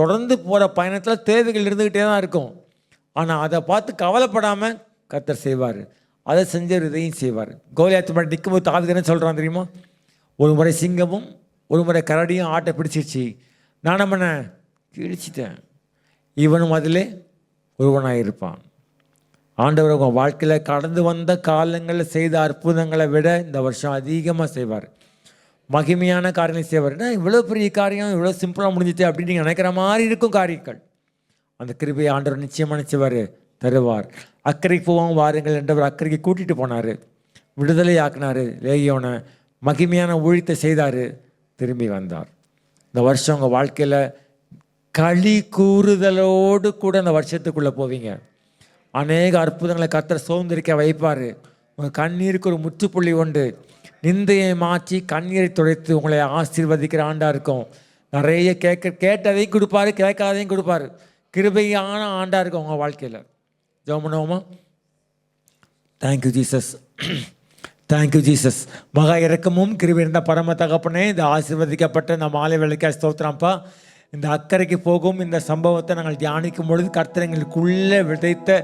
Speaker 4: தொடர்ந்து போகிற பயணத்தில் தேவைகள் இருந்துக்கிட்டே தான் இருக்கும். ஆனால் அதை பார்த்து கவலைப்படாமல் கர்த்தர் செய்வார். அதை செஞ்சவர் இதையும் செய்வார். கோலியாத்து மாதிரி நிற்கும்போது தாவீது என்ன சொல்கிறான் தெரியுமா? ஒரு முறை சிங்கமும் ஒரு முறை கரடியும் ஆட்டை பிடிச்சிருச்சு, நான் நம்மனை கிழிச்சிட்டேன், இவனும் அதிலே ஒருவனாக இருப்பான். ஆண்டவர் உங்கள் வாழ்க்கையில் கடந்து வந்த காலங்களில் செய்த அற்புதங்களை விட இந்த வருஷம் அதிகமாக செய்வார். மகிமையான காரியங்களை செய்வார். இவ்வளோ பெரிய காரியம் இவ்வளோ சிம்பிளாக முடிஞ்சிச்சு அப்படின்னு நீங்கள் நினைக்கிற மாதிரி இருக்கும் காரியங்கள். அந்த கிருபையை ஆண்டவர் நிச்சயமாக தருவார். அக்கறைக்கு போவாங்க வாருங்கள் என்றவர் அக்கறைக்கு கூட்டிகிட்டு போனார், விடுதலை ஆக்கினார், லேகியோனை மகிமையான ஊழியத்தை செய்தார், திரும்பி வந்தார். இந்த வருஷம் உங்கள் வாழ்க்கையில் களி கூறுதலோடு கூட இந்த வருஷத்துக்குள்ளே போவீங்க. அநேக அற்புதங்களை கர்த்தர் சுதந்திரிக்க வைப்பார். உங்கள் கண்ணீருக்கு ஒரு முற்றுப்புள்ளி உண்டு. நிந்தையை மாற்றி கண்ணீரை துடைத்து உங்களை ஆசீர்வதிக்கிற ஆண்டாக இருக்கும். நிறைய கேட்டதையும் கொடுப்பாரு, கேட்காதையும் கொடுப்பாரு. கிருபையான ஆண்டாக இருக்கும் உங்கள் வாழ்க்கையில். ஜெபம் பண்ணுவோமா? Thank you Jesus, thank you Jesus. மகா இறக்கமும் கிருபை இருந்த பரம தகப்பனே, இந்த ஆசீர்வதிக்கப்பட்ட இந்த மாலை வேலைக்காக ஸ்தோத்திரம்ப்பா. இந்த அக்கறைக்கு போகும் இந்த சம்பவத்தை நாங்கள் தியானிக்கும் பொழுது கர்த்தர் எங்களுக்குள்ளே விதைத்த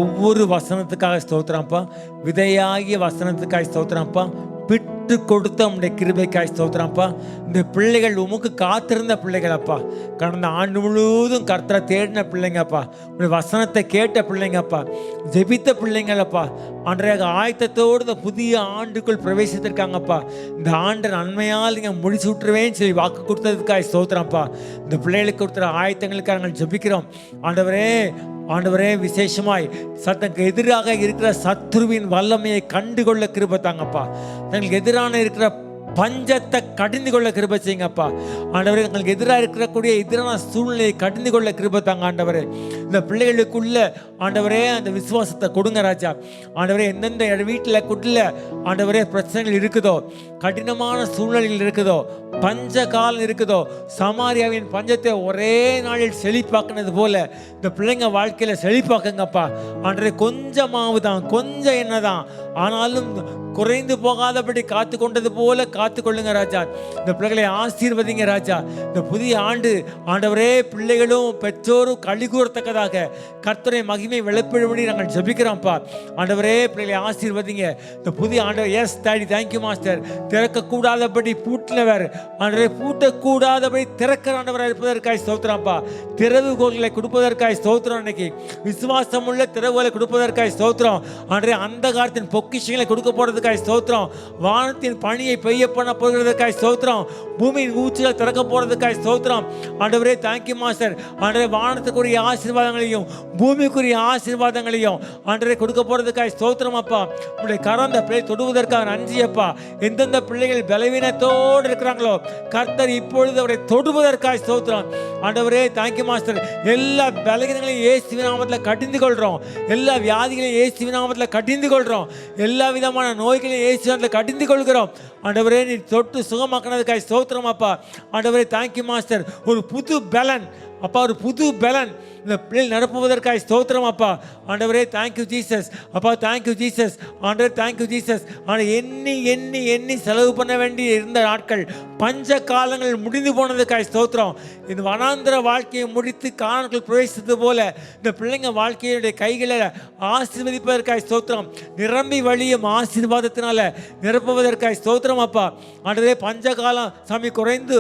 Speaker 4: ஒவ்வொரு வசனத்துக்காக ஸ்தோத்திரம்ப்பா. விதையாகிய வசனத்துக்காக ஸ்தோத்திரம்ப்பா. விட்டு கொடுத்த உங்களுடைய கிருபைக்காய் ஸ்தோத்திரம்ப்பா. இந்த பிள்ளைகள் உமக்கு காத்திருந்த பிள்ளைகளப்பா. கடந்த ஆண்டு முழுவதும் கர்த்தரை தேடின பிள்ளைங்கப்பா. உங்களுடைய வசனத்தை கேட்ட பிள்ளைங்கப்பா. ஜெபித்த பிள்ளைங்களப்பா. அன்றைய ஆயத்தத்தோடு இந்த புதிய ஆண்டுக்குள் பிரவேசித்திருக்காங்கப்பா. இந்த ஆண்டை நன்மையால் நீங்கள் முடிச்சு விட்டுருவேன்னு சொல்லி வாக்கு கொடுத்ததுக்காய் ஸ்தோத்திரம்ப்பா. இந்த பிள்ளைகளுக்கு கொடுத்துற ஆயத்தங்களுக்காக நாங்கள் ஜெபிக்கிறோம். ஆண்டவரே விசேஷமாய் சத்தனுக்கு எதிராக இருக்கிற சத்ருவின் வல்லமையை கண்டுகொள்ள கிருபை தாங்கப்பா. தங்களுக்கு எதிரான இருக்கிற பஞ்சத்தை கடிந்து கொள்ள கிருபை செய்யுங்கப்பா. ஆண்டவரே எங்களுக்கு எதிராக இருக்கக்கூடிய எதிரான சூழ்நிலையை கடிந்து கொள்ள கிருபை தாங்க ஆண்டவரே. இந்த பிள்ளைகளுக்குள்ள ஆண்டவரே அந்த விசுவாசத்தை கொடுங்க ராஜா. ஆண்டவரே எந்தெந்த வீட்டில் ஆண்டவரே பிரச்சனைகள் இருக்குதோ, கடினமான சூழ்நிலைகள் இருக்குதோ, பஞ்ச காலம் இருக்குதோ, சமாரியாவின் பஞ்சத்தை ஒரே நாளில் செழிப்பாக்குனது போல இந்த பிள்ளைங்க வாழ்க்கையில் செழிப்பாக்குங்கப்பா. ஆண்டவரே கொஞ்சமாவு தான், கொஞ்சம் என்னதான், ஆனாலும் குறைந்து போகாதபடி காத்து கொண்டது போல காத்து கொள்ளுங்க ராஜா. இந்த பிள்ளைகளை ஆசீர்வதிங்க ராஜா. இந்த புதிய ஆண்டு ஆண்டவரே பிள்ளைகளும் பெற்றோரும் களி கூறத்தக்கதாக கர்த்தரை மகிமை வெளிப்படும்படி நாங்கள் ஜெபிக்கிறோம்ப்பா. ஆண்டவரே பிள்ளைகளை ஆசீர்வதிங்க. இந்த புதிய ஆண்டவர் எஸ் டாடி தேங்க்யூ மாஸ்டர். திறக்கக்கூடாதபடி பூட்டினவர் ஆண்டவரே, பூட்டக்கூடாதபடி திறக்கிற ஆண்டவராக இருப்பதற்காக ஸ்தோத்திரம்ப்பா. திறவுகோல்களை கொடுப்பதற்காக ஸ்தோத்திரம். இன்னைக்கு விசுவாசம் உள்ள திறவுகளை கொடுப்பதற்காக ஸ்தோத்திரம். ஆண்டவரே அந்த காலத்தின் பொக்கிஷங்களை கொடுக்க போறதுக்கு போகிறதுக்காய் ஸ்தோத்திரம். வானத்தின் பனியை பெய்ய பண்ண போகிறதுக்காய் ஸ்தோத்திரம். பூமியின் ஊற்றுகள் திறக்க போகிறதுக்காய் ஸ்தோத்திரம். ஆண்டவரே தேங்க்யூ மாஸ்டர். ஆண்டவரே வானத்துக்குரிய ஆசீர்வாதங்களையும் பூமிக்குரிய ஆசீர்வாதங்களையும் ஆண்டவரே கொடுக்க போகிறதுக்காய் ஸ்தோத்திரம் அப்பா. உங்களுடைய கரந்த பிள்ளை தொடுவதற்காக நன்றி அப்பா. எந்தெந்த பிள்ளைகள் பலவீனத்தோடு இருக்கிறாங்களோ கர்த்தர் இப்பொழுது அவரை தொடுவதற்காக ஸ்தோத்திரம். ஆண்டவரே தேங்க்யூ மாஸ்டர். எல்லா பலவீனங்களையும் இயேசுவின் நாமத்தில் கடிந்து கொள்கிறோம். எல்லா வியாதிகளையும் இயேசுவின் நாமத்தில் கடிந்து கொள்கிறோம். எல்லா விதமான நோய்களையும் இயேசுவின் நாமத்தில் கடிந்து கொள்கிறோம். ஆண்டவரே நீ தொட்டு சுகமாக்கினதுக்காக ஸ்தோத்திரம் அப்பா. ஆண்டவரே தேங்க்யூ மாஸ்டர். ஒரு புது பலன் அப்பா, ஒரு புது பலன் இந்த பிள்ளை நடப்புவதற்காக ஸ்தோத்திரம் அப்பா. ஆண்டவரே தேங்க்யூ ஜீசஸ் அப்பா. Thank you Jesus. ஆண்டவரே தேங்க்யூ ஜீசஸ். ஆனால் எண்ணி எண்ணி எண்ணி செலவு பண்ண வேண்டி இருந்த நாட்கள் பஞ்ச காலங்கள் முடிந்து போனதுக்காக ஸ்தோத்திரம். இந்த வனாந்திர வாழ்க்கையை முடித்து காலங்கள் பிரவேசித்தது போல இந்த பிள்ளைங்க வாழ்க்கையுடைய கைகளை ஆசீர்வதிப்பதற்காக ஸ்தோத்திரம். நிரம்பி வழியும் ஆசீர்வாதத்தினால நிரப்புவதற்காக ஸ்தோத்திரம் அப்பா. ஆண்டவரே பஞ்ச காலம் சாமி குறைந்து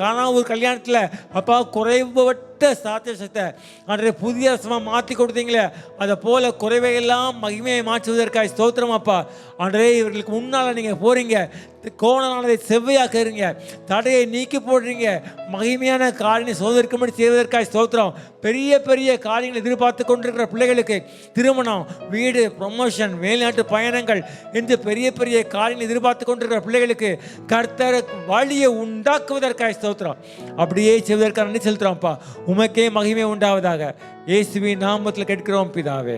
Speaker 4: காணாவூர் கல்யாணத்தில் அப்பா குறைவுபட்ட சாத்தியத்தை ஆண்டவரே புதிய ரசமாக மாற்றி கொடுத்தீங்களே அதை போல குறைவையெல்லாம் மகிமையை மாற்றுவதற்காக ஸ்தோத்திரம் அப்பா. ஆண்டவரே இவர்களுக்கு முன்னால் நீங்கள் போகிறீங்க, கோணலானதை செவ்வையாக்குறீங்க, தடையை நீக்கி போடுறீங்க, மகிமையான காரியங்களை சோதரிக்கும்படி செய்வதற்காக ஸ்தோத்திரம். பெரிய பெரிய காரியங்களை எதிர்பார்த்து கொண்டிருக்கிற பிள்ளைகளுக்கு திருமணம், வீடு, ப்ரொமோஷன், வெளிநாட்டு பயணங்கள் என்று பெரிய பெரிய காரியங்களை எதிர்பார்த்து கொண்டிருக்கிற பிள்ளைகளுக்கு கர்த்தர் வழியை உண்டாக்குவதற்காக ஸ்தோத்திரம். அப்படியே செய்வதற்காக நன்றி செலுத்துகிறோம்ப்பா. உமக்கே மகிமை உண்டாவதாக. இயேசுவின் நாமத்தில் கேட்கிறோம் பிதாவே.